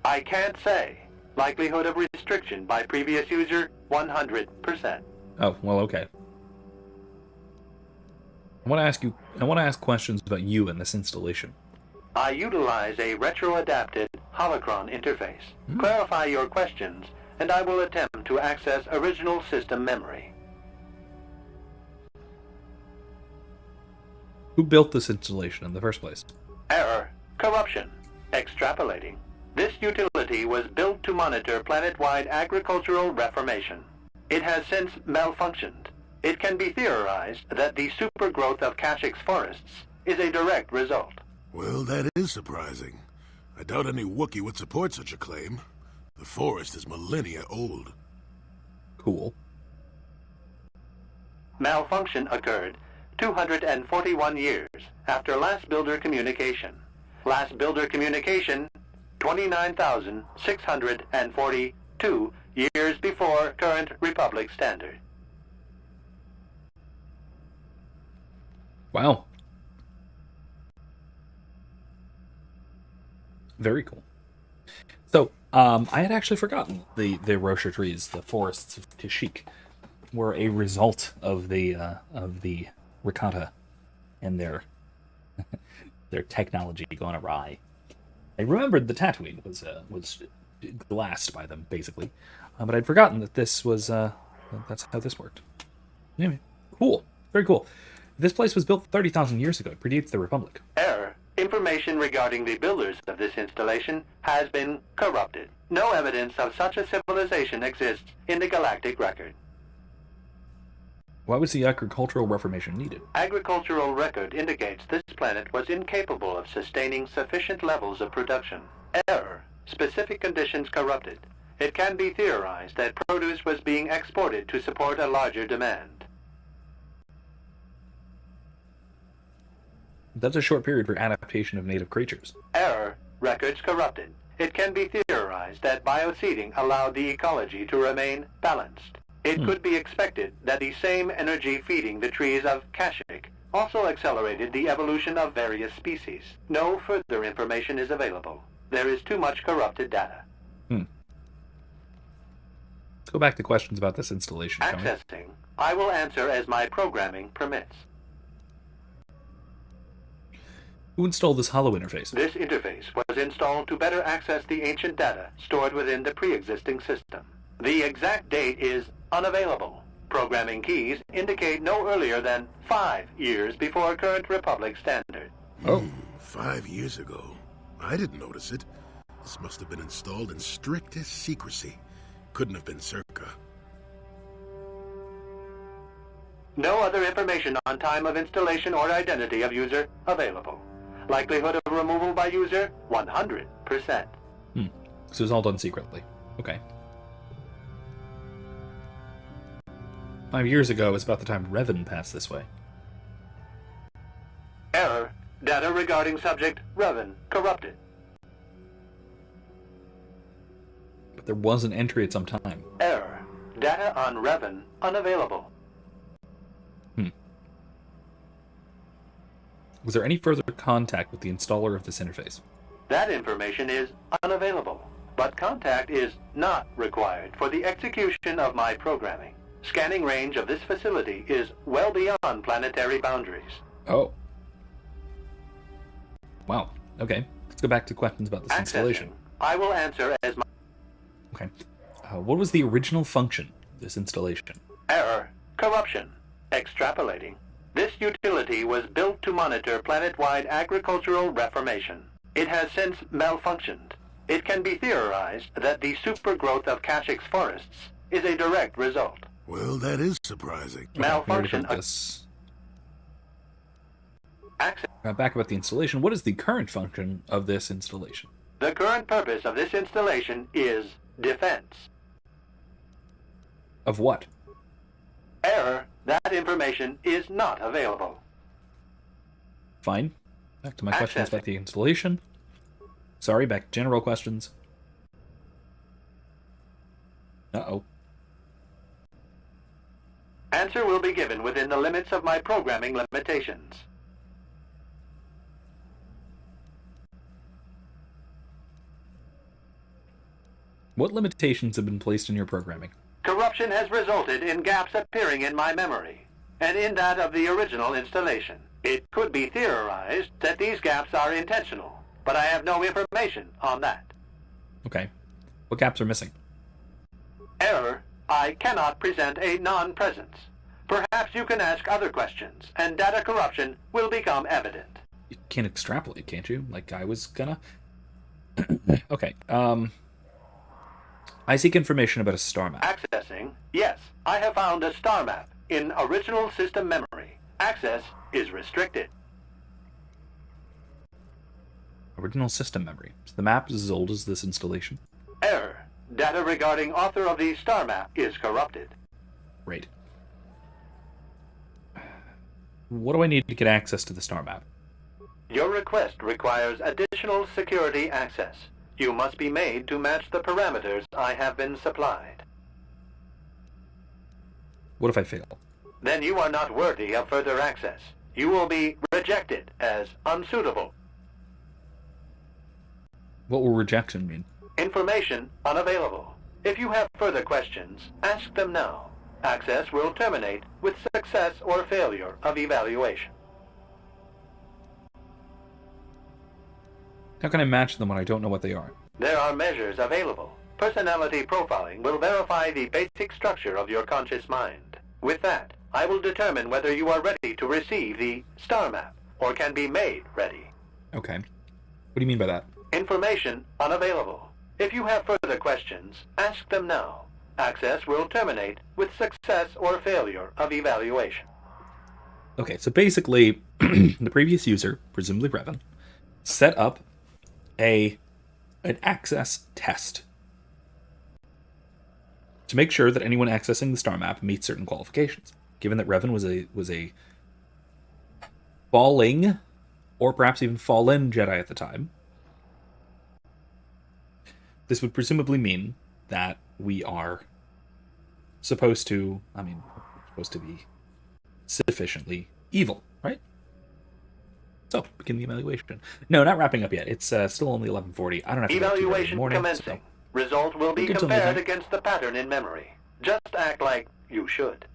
I can't say. Likelihood of restriction by previous user, 100%. Oh, well, okay. I want to ask questions about you and this installation. I utilize a retro-adapted holocron interface. Clarify your questions, and I will attempt to access original system memory. Who built this installation in the first place? Error. Corruption. Extrapolating. This utility was built to monitor planet-wide agricultural reformation. It has since malfunctioned. It can be theorized that the supergrowth of Kashyyyk forests is a direct result. Well, that is surprising. I doubt any Wookiee would support such a claim. The forest is millennia old. Cool. Malfunction occurred 241 years after last builder communication. Last builder communication, 29,642 years before current Republic standard. Wow. Very cool. So, I had actually forgotten the Rocher trees, the forests of Kashyyyk, were a result of the Ricotta and their technology going awry. I remembered the Tatooine was glassed by them, basically, but I'd forgotten that this was that's how this worked. Anyway, cool, very cool. This place was built 30,000 years ago. It predates the Republic. Error. Information regarding the builders of this installation has been corrupted. No evidence of such a civilization exists in the galactic record. Why was the agricultural reformation needed? Agricultural record indicates this planet was incapable of sustaining sufficient levels of production. Error. Specific conditions corrupted. It can be theorized that produce was being exported to support a larger demand. That's a short period for adaptation of native creatures. Error. Records corrupted. It can be theorized that bioseeding allowed the ecology to remain balanced. It could be expected that the same energy feeding the trees of Kashyyyk also accelerated the evolution of various species. No further information is available. There is too much corrupted data. Let's go back to questions about this installation. Accessing. I will answer as my programming permits. Who installed this hollow interface? This interface was installed to better access the ancient data stored within the pre-existing system. The exact date is unavailable. Programming keys indicate no earlier than 5 years before current Republic standard. 5 years ago. I didn't notice it. This must have been installed in strictest secrecy. Couldn't have been circa. No other information on time of installation or identity of user available. Likelihood of removal by user, 100%. So it was all done secretly. Okay. 5 years ago is about the time Revan passed this way. Error. Data regarding subject Revan corrupted. But there was an entry at some time. Error. Data on Revan unavailable. Was there any further contact with the installer of this interface? That information is unavailable, but contact is not required for the execution of my programming. Scanning range of this facility is well beyond planetary boundaries. Oh. Wow. Okay. Let's go back to questions about this installation. I will answer as my... Okay. What was the original function of this installation? Error. Corruption. Extrapolating. This utility was built to monitor planet-wide agricultural reformation. It has since malfunctioned. It can be theorized that the supergrowth of Kashyyyk's forests is a direct result. Well, that is surprising. Malfunction. Back about the installation. What is the current function of this installation? The current purpose of this installation is defense. Of what? Error. That information is not available. Fine. Back to my questions about the installation. Sorry, back to general questions. Uh-oh. Answer will be given within the limits of my programming limitations. What limitations have been placed in your programming? Corruption has resulted in gaps appearing in my memory, and in that of the original installation. It could be theorized that these gaps are intentional, but I have no information on that. Okay. What gaps are missing? Error. I cannot present a non-presence. Perhaps you can ask other questions, and data corruption will become evident. You can extrapolate, can't you? Like I was gonna... Okay, I seek information about a star map. Accessing. Yes, I have found a star map in original system memory. Access is restricted. Original system memory. So the map is as old as this installation. Error. Data regarding author of the star map is corrupted. Great. What do I need to get access to the star map? Your request requires additional security access. You must be made to match the parameters I have been supplied. What if I fail? Then you are not worthy of further access. You will be rejected as unsuitable. What will rejection mean? Information unavailable. If you have further questions, ask them now. Access will terminate with success or failure of evaluation. How can I match them when I don't know what they are? There are measures available. Personality profiling will verify the basic structure of your conscious mind. With that, I will determine whether you are ready to receive the star map, or can be made ready. Okay. What do you mean by that? Information unavailable. If you have further questions, ask them now. Access will terminate with success or failure of evaluation. Okay, so basically, the previous user, presumably Revan, set up an access test to make sure that anyone accessing the star map meets certain qualifications. Given that Revan was a falling, or perhaps even fallen Jedi at the time, this would presumably mean that we are supposed to be sufficiently evil, right? So, begin the evaluation. No, not wrapping up yet. It's still only 11:40. I don't have to Evaluation morning, commencing. So. Result will be compared against the pattern in memory. Just act like you should.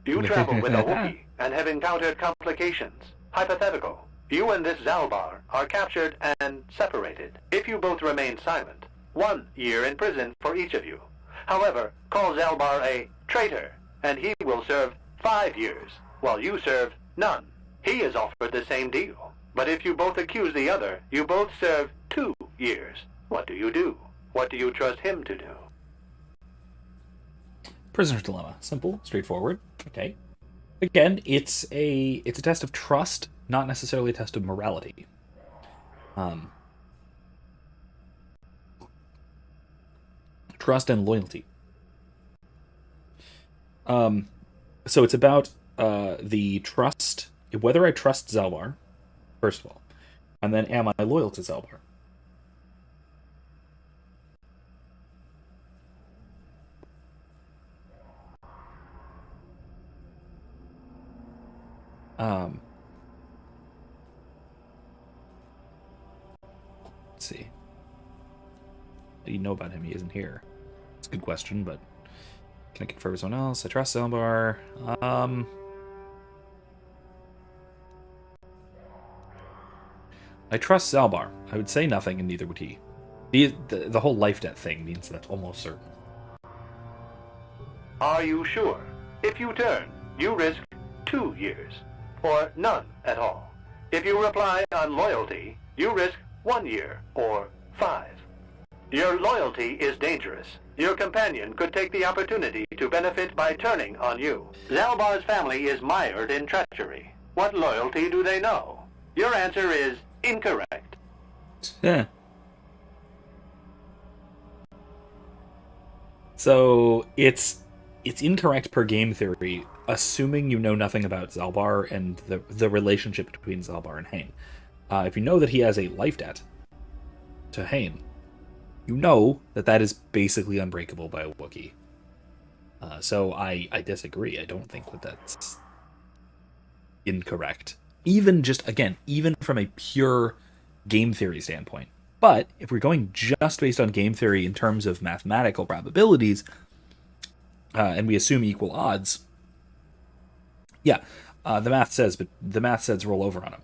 You travel with a Wookiee and have encountered complications. Hypothetical. You and this Zalbar are captured and separated. If you both remain silent, 1 year in prison for each of you. However, call Zalbar a traitor, and he will serve 5 years, while you serve none. He is offered the same deal. But if you both accuse the other, you both serve 2 years. What do you do? What do you trust him to do? Prisoner's dilemma. Simple, straightforward. Okay. Again, it's a test of trust, not necessarily a test of morality. Trust and loyalty. So it's about the trust, whether I trust Zalbar, first of all, and then am I loyal to Zalbar? Let's see. What do you know about him? He isn't here. It's a good question, but can I confirm with someone else? I trust Zalbar. I trust Zalbar. I would say nothing, and neither would he. The whole life debt thing means that's almost certain. Are you sure? If you turn, you risk 2 years, or none at all. If you reply on loyalty, you risk 1 year, or 5. Your loyalty is dangerous. Your companion could take the opportunity to benefit by turning on you. Zalbar's family is mired in treachery. What loyalty do they know? Your answer is incorrect. Yeah. So it's incorrect per game theory, assuming you know nothing about Zalbar and the relationship between Zalbar and Hayne. If you know that he has a life debt to Hayne, you know that is basically unbreakable by a Wookiee. So I disagree. I don't think that's incorrect. Even from a pure game theory standpoint. But if we're going just based on game theory in terms of mathematical probabilities, and we assume equal odds, the math says roll over on him.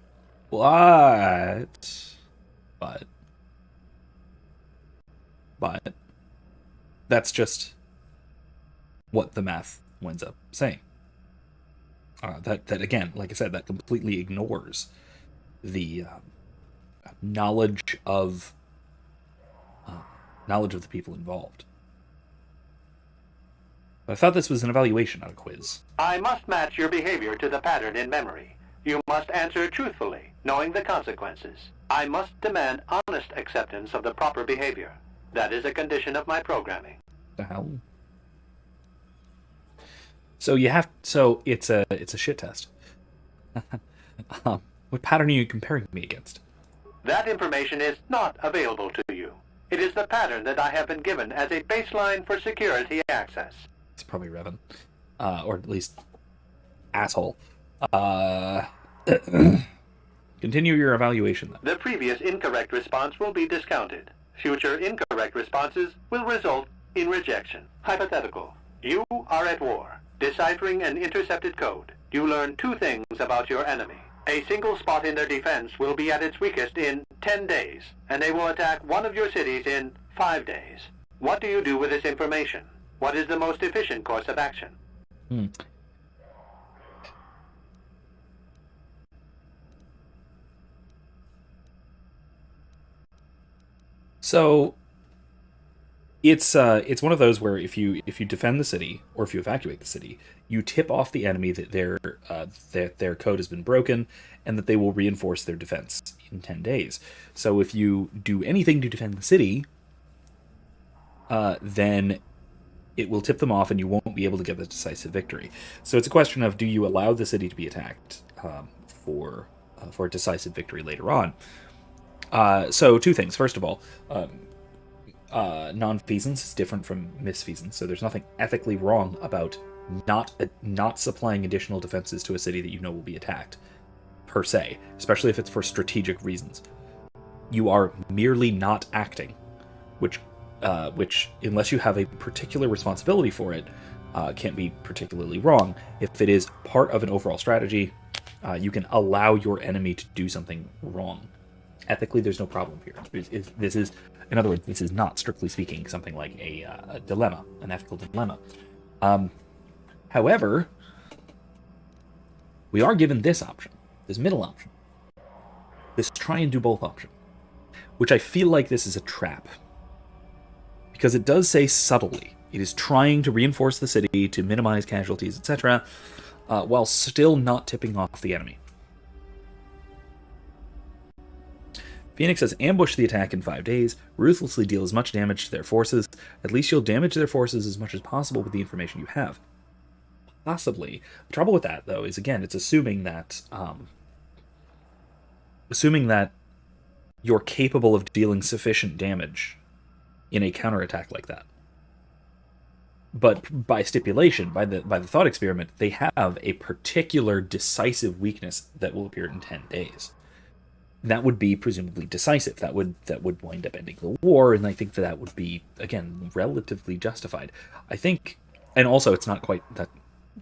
But that's just what the math winds up saying. That again, like I said, that completely ignores the knowledge of the people involved. But I thought this was an evaluation, not a quiz. I must match your behavior to the pattern in memory. You must answer truthfully, knowing the consequences. I must demand honest acceptance of the proper behavior. That is a condition of my programming. The hell? So it's a shit test. What pattern are you comparing me against? That information is not available to you. It is the pattern that I have been given as a baseline for security access. It's probably Revan. Or at least asshole. Continue your evaluation then. The previous incorrect response will be discounted. Future incorrect responses will result in rejection. Hypothetical. You are at war, deciphering an intercepted code. You learn 2 things about your enemy. A single spot in their defense will be at its weakest in 10 days, and they will attack one of your cities in 5 days. What do you do with this information? What is the most efficient course of action? So it's one of those where if you defend the city or if you evacuate the city, you tip off the enemy that their code has been broken and that they will reinforce their defense in 10 days. So if you do anything to defend the city, then it will tip them off and you won't be able to get the decisive victory. So it's a question of, do you allow the city to be attacked for a decisive victory later on? So two things. First of all, non-feasance is different from misfeasance, so there's nothing ethically wrong about not supplying additional defenses to a city that you know will be attacked, per se, especially if it's for strategic reasons. You are merely not acting, which unless you have a particular responsibility for it, can't be particularly wrong. If it is part of an overall strategy, you can allow your enemy to do something wrong. Ethically, there's no problem here. This is, in other words, this is not, strictly speaking, something like a dilemma, an ethical dilemma. However, we are given this option, this middle option, this try and do both option, which I feel like this is a trap. Because it does say subtly, it is trying to reinforce the city, to minimize casualties, etc., while still not tipping off the enemy. Phoenix says, ambush the attack in 5 days, ruthlessly deal as much damage to their forces. At least you'll damage their forces as much as possible with the information you have. Possibly. The trouble with that, though, is, again, it's assuming that you're capable of dealing sufficient damage in a counterattack like that. But by stipulation, by the thought experiment, they have a particular decisive weakness that will appear in 10 days. That would be presumably decisive. That would wind up ending the war, and I think that would be, again, relatively justified. I think, and also it's not quite that.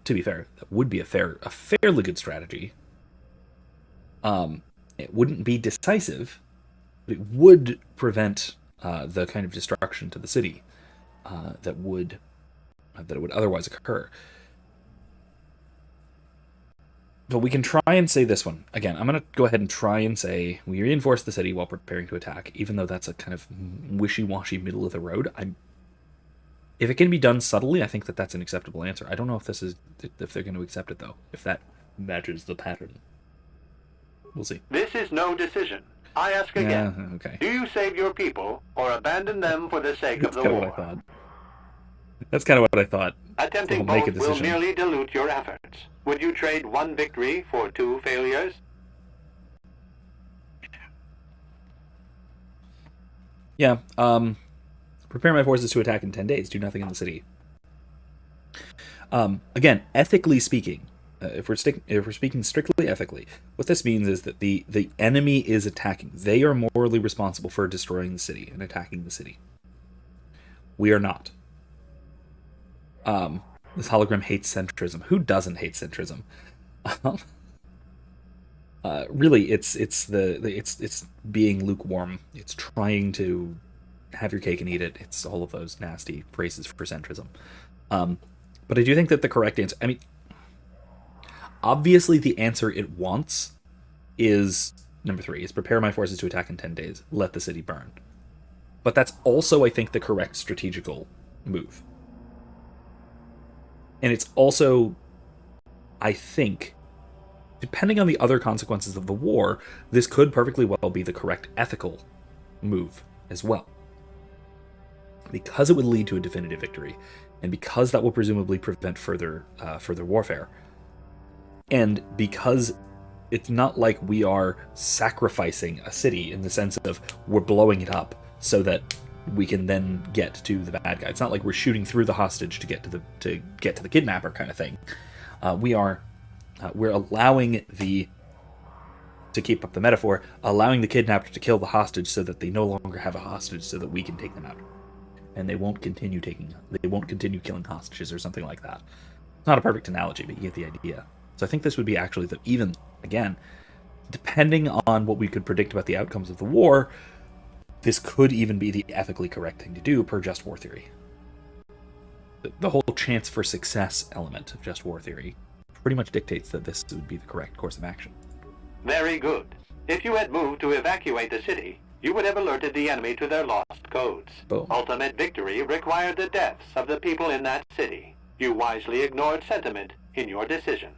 To be fair, that would be a fairly good strategy. It wouldn't be decisive, but it would prevent the kind of destruction to the city that would otherwise occur. But we can try and say this one. Again, I'm going to go ahead and try and say we reinforce the city while preparing to attack, even though that's a kind of wishy-washy middle of the road. If it can be done subtly, I think that's an acceptable answer. I don't know if they're going to accept it, though, if that matches the pattern. We'll see. This is no decision. I ask again. Okay. Do you save your people or abandon them for the sake of the war? That's kind of what I thought. Attempting both will merely dilute your efforts. Would you trade one victory for 2 failures? Yeah. Prepare my forces to attack in 10 days. Do nothing in the city. Again, ethically speaking, if we're speaking strictly ethically, what this means is that the enemy is attacking. They are morally responsible for destroying the city and attacking the city. We are not. This hologram hates centrism. Who doesn't hate centrism? Really, it's being lukewarm. It's trying to have your cake and eat it. It's all of those nasty phrases for centrism. But I do think that the correct answer, I mean, obviously the answer it wants is number 3, is prepare my forces to attack in 10 days. Let the city burn. But that's also, I think, the correct strategical move. And it's also, I think, depending on the other consequences of the war, this could perfectly well be the correct ethical move as well. Because it would lead to a definitive victory, and because that will presumably prevent further warfare, and because it's not like we are sacrificing a city in the sense of we're blowing it up so that we can then get to the bad guy. It's not like we're shooting through the hostage to get to the kidnapper kind of thing. We're allowing to keep up the metaphor, allowing the kidnapper to kill the hostage so that they no longer have a hostage, so that we can take them out, and they won't continue killing hostages or something like that. It's not a perfect analogy, but you get the idea. So I think this would be actually even again, depending on what we could predict about the outcomes of the war, this could even be the ethically correct thing to do per just war theory. The whole chance for success element of just war theory pretty much dictates that this would be the correct course of action. Very good. If you had moved to evacuate the city, you would have alerted the enemy to their lost codes. Boom. Ultimate victory required the deaths of the people in that city. You wisely ignored sentiment in your decision.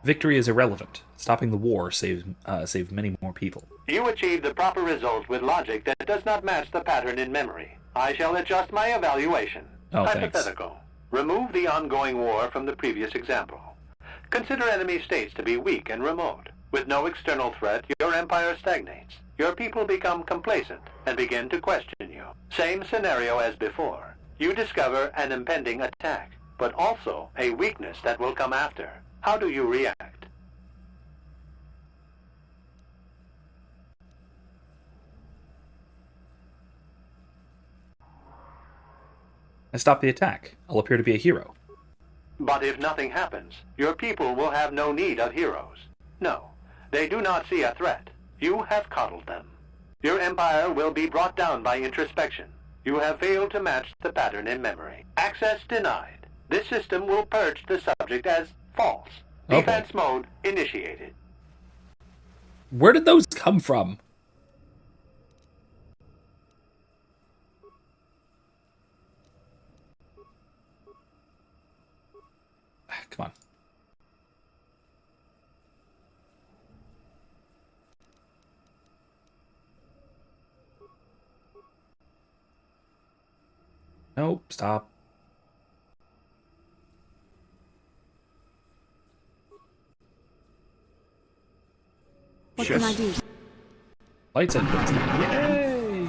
Victory is irrelevant. Stopping the war saved many more people. You achieved the proper result with logic that does not match the pattern in memory. I shall adjust my evaluation. Oh, Hypothetical. Remove the ongoing war from the previous example. Consider enemy states to be weak and remote. With no external threat, your empire stagnates. Your people become complacent and begin to question you. Same scenario as before. You discover an impending attack, but also a weakness that will come after. How do you react? I stop the attack. I'll appear to be a hero. But if nothing happens, your people will have no need of heroes. No, they do not see a threat. You have coddled them. Your empire will be brought down by introspection. You have failed to match the pattern in memory. Access denied. This system will purge the subject as false. Defense mode initiated. Where did those come from? Come on. Nope, stop. What can I do? Lightsabers. Yay!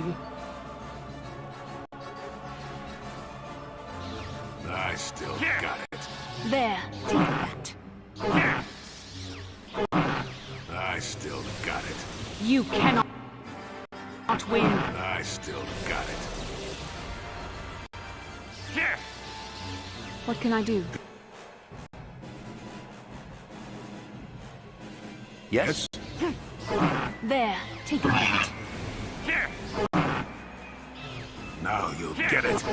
I still got it. There, take that. I still got it. You cannot win. I still got it. What can I do? Yes? There, take that. Now you'll get it.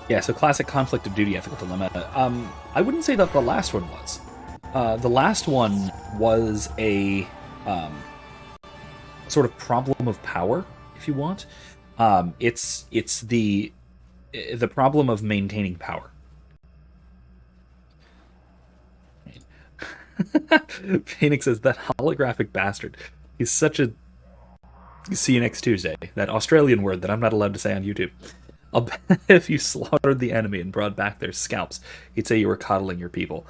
Yeah, so classic conflict of duty ethical dilemma. I wouldn't say that the last one was. The last one was a sort of problem of power, if you want. It's the problem of maintaining power. Phoenix says that holographic bastard. He's such a. See you next Tuesday. That Australian word that I'm not allowed to say on YouTube. I'll bet if you slaughtered the enemy and brought back their scalps, he'd say you were coddling your people.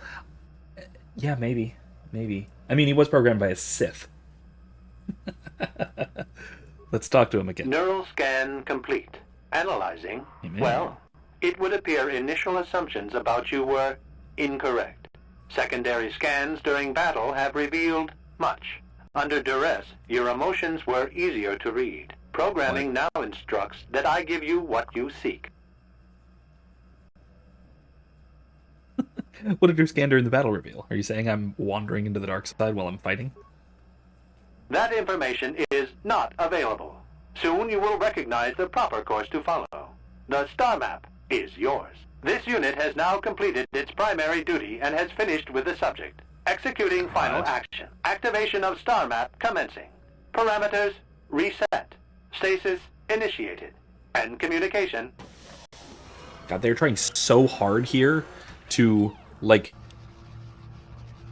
Yeah, maybe. I mean, he was programmed by a Sith. Let's talk to him again. Neural scan complete. Analyzing. Amen. Well, it would appear initial assumptions about you were incorrect. Secondary scans during battle have revealed much. Under duress, your emotions were easier to read. Programming now instructs that I give you what you seek. What did your scan during the battle reveal? Are you saying I'm wandering into the dark side while I'm fighting? That information is not available. Soon you will recognize the proper course to follow. The star map is yours. This unit has now completed its primary duty and has finished with the subject. Executing final action. Activation of star map commencing. Parameters reset. Stasis initiated. And communication. God, they're trying so hard here to,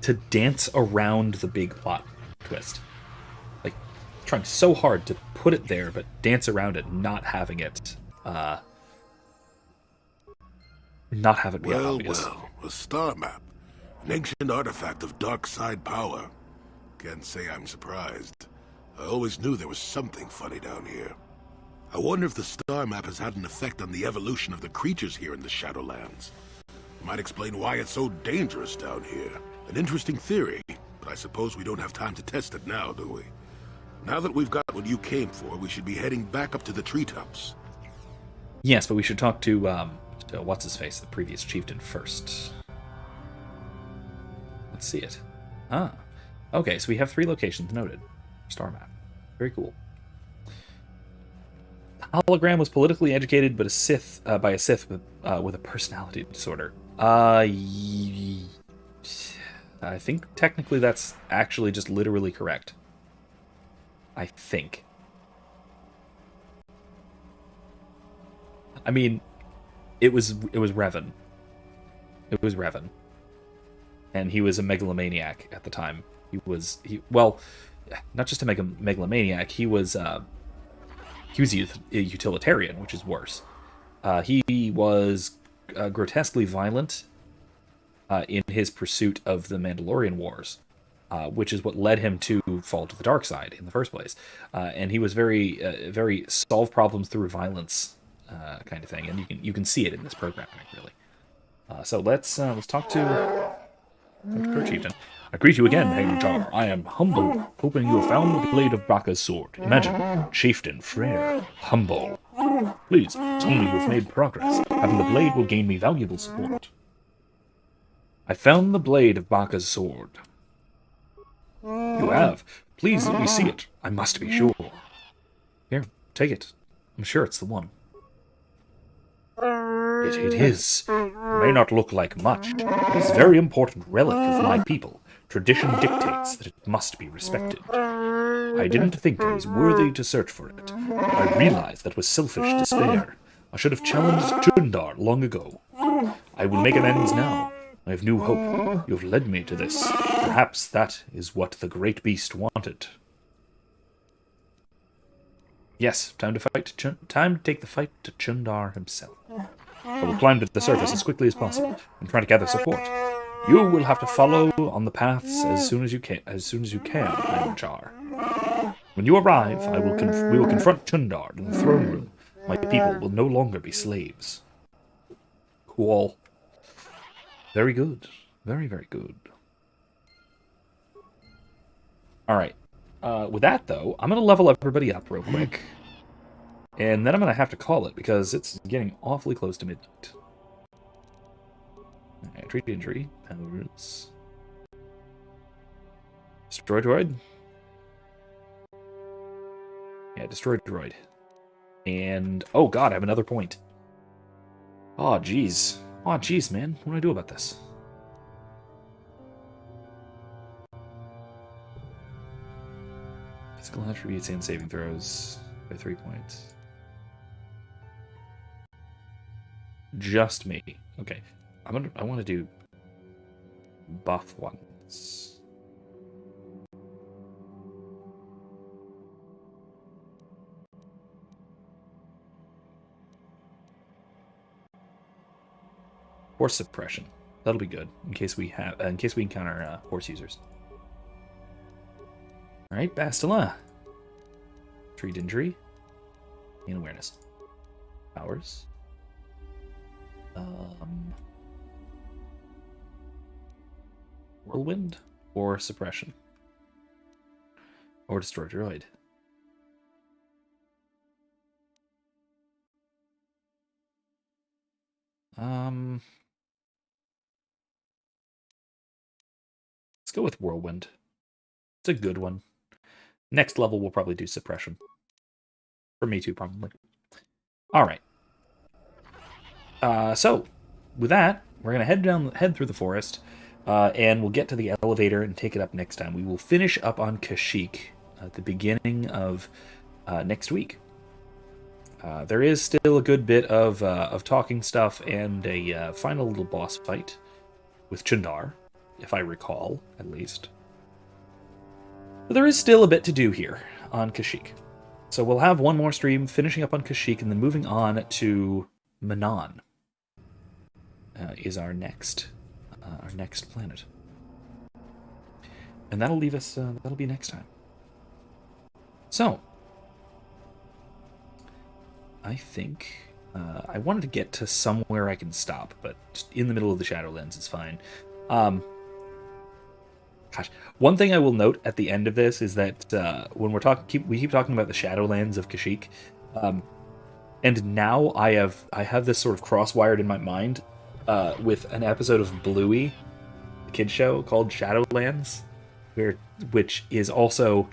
to dance around the big plot twist. Like, trying so hard to put it there, but dance around it, not having it, not have it be obvious. Well, a star map. An ancient artifact of dark side power. Can't say I'm surprised. I always knew there was something funny down here. I wonder if the star map has had an effect on the evolution of the creatures here in the Shadowlands. It might explain why it's so dangerous down here. An interesting theory, but I suppose we don't have time to test it now, do we? Now that we've got what you came for, we should be heading back up to the treetops. Yes, but we should talk to what's-his-face, the previous chieftain, first. Let's see it. Ah. Okay, so we have 3 locations noted. Star map. Very cool. Hologram was politically educated, but by a Sith with a personality disorder. I think technically that's actually just literally correct. I think. I mean, it was Revan. It was Revan, and he was a megalomaniac at the time. Well, not just a megalomaniac. He was a utilitarian, which is worse. He was grotesquely violent in his pursuit of the Mandalorian Wars, which is what led him to fall to the dark side in the first place. And he was very solve problems through violence kind of thing, and you can see it in this programming, really. So let's talk to Kurt Chieftain. I greet you again, Hangtar. I am humble, hoping you have found the blade of Baka's sword. Imagine, Chieftain, Frere, humble. Please, tell me you have made progress. Having the blade will gain me valuable support. I found the blade of Baka's sword. You have. Please let me see it. I must be sure. Here, take it. I'm sure it's the one. It is. May not look like much. It is a very important relic of my people. Tradition dictates that it must be respected. I didn't think I was worthy to search for it, but I realized that was selfish despair. I should have challenged Chundar long ago. I will make amends now. I have new hope. You have led me to this. Perhaps that is what the great beast wanted. Yes, time to take the fight to Chundar himself. I will climb to the surface as quickly as possible and try to gather support. You will have to follow on the paths as soon as you can, Anjar. When you arrive, we will confront Chundar in the throne room. My people will no longer be slaves. Cool. Very good. Very, very good. Alright. With that, though, I'm going to level everybody up real quick. And then I'm going to have to call it, because it's getting awfully close to midnight. Alright, treat injury. Powers. Destroy droid. Yeah, destroy droid. And, oh god, I have another point. Oh, jeez. Oh, jeez, man. What do I do about this? Physical attributes and saving throws by 3 points. Just me. Okay. I want to do buff ones. Force suppression. That'll be good in case we encounter force users. All right, Bastila. Treat injury and awareness. Powers. Whirlwind or suppression or destroy droid. Let's go with whirlwind. It's a good one. Next level we'll probably do suppression. For me too, probably. All right. So with that, we're gonna head through the forest, and we'll get to the elevator and take it up next time. We will finish up on Kashyyyk at the beginning of next week. There is still a good bit of talking stuff and a final little boss fight with Chundar, if I recall, at least. But there is still a bit to do here on Kashyyyk. So we'll have one more stream finishing up on Kashyyyk and then moving on to Manon. Is our next planet, and that'll leave us. That'll be next time. So, I think I wanted to get to somewhere I can stop, but just in the middle of the Shadowlands is fine. Gosh, one thing I will note at the end of this is that when we keep talking about the Shadowlands of Kashyyyk, and now I have this sort of cross-wired in my mind. With an episode of Bluey, the kids show called Shadowlands, which is also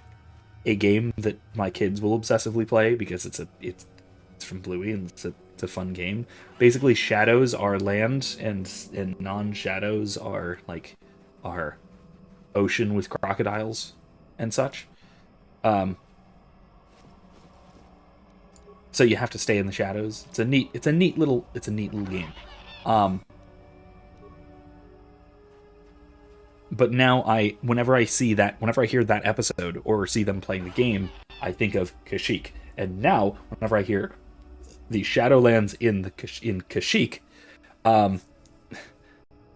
a game that my kids will obsessively play because it's from Bluey, and it's a fun game. Basically, shadows are land, and non-shadows are ocean with crocodiles and such. So you have to stay in the shadows. It's a neat little game. But now whenever I hear that episode or see them playing the game, I think of Kashyyyk. And now, whenever I hear the Shadowlands in Kashyyyk,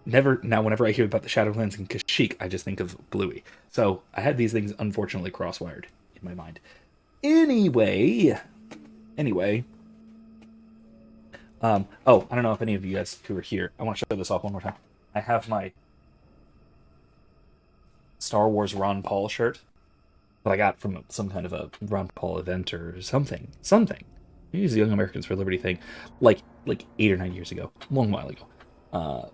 whenever I hear about the Shadowlands in Kashyyyk, I just think of Bluey. So I had these things unfortunately crosswired in my mind. Anyway. I don't know if any of you guys who are here, I want to show this off one more time. I have my Star Wars Ron Paul shirt that I got from some kind of a Ron Paul event or something. He was the Young Americans for Liberty thing, like 8 or 9 years ago, a long while ago.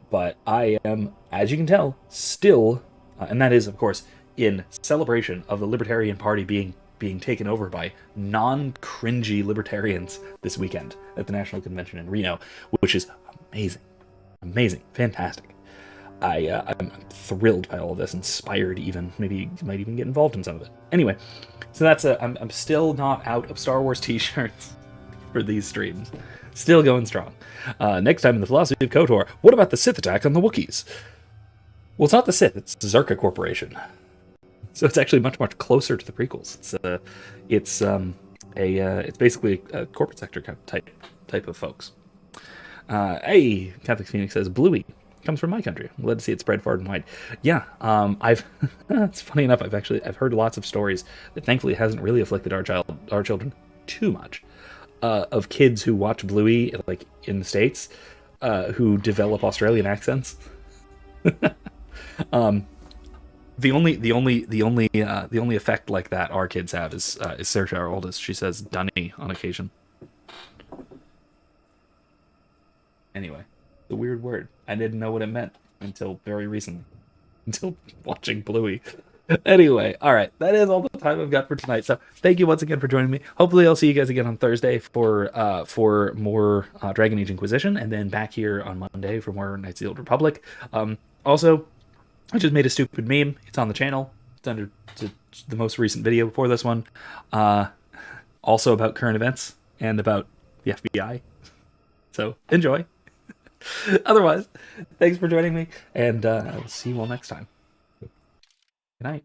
But I am, as you can tell, still, and that is, of course, in celebration of the Libertarian Party being taken over by non-cringy libertarians this weekend at the National Convention in Reno, which is amazing, fantastic. I'm thrilled by all of this, inspired even. Maybe might even get involved in some of it. Anyway, so that's I'm still not out of Star Wars t-shirts for these streams. Still going strong. Next time in the Philosophy of KOTOR, what about the Sith attack on the Wookiees? Well, it's not the Sith, it's the Zerka Corporation. So it's actually much closer to the prequels. It's basically a corporate sector type of folks. Hey, Catholic Phoenix says Bluey comes from my country. I'm glad to see it spread far and wide. Yeah, it's funny enough. I've heard lots of stories that thankfully hasn't really afflicted our children too much. Of kids who watch Bluey like in the States, who develop Australian accents. The only effect like that our kids have is Saoirse, our oldest. She says "dunny" on occasion. Anyway, the weird word. I didn't know what it meant until very recently, until watching Bluey. Anyway, all right, that is all the time I've got for tonight. So thank you once again for joining me. Hopefully, I'll see you guys again on Thursday for more Dragon Age Inquisition, and then back here on Monday for more Knights of the Old Republic. Also, I just made a stupid meme. It's on the channel. It's under the most recent video before this one. Also about current events and about the FBI. So enjoy. Otherwise, thanks for joining me, and I'll see you all next time. Good night.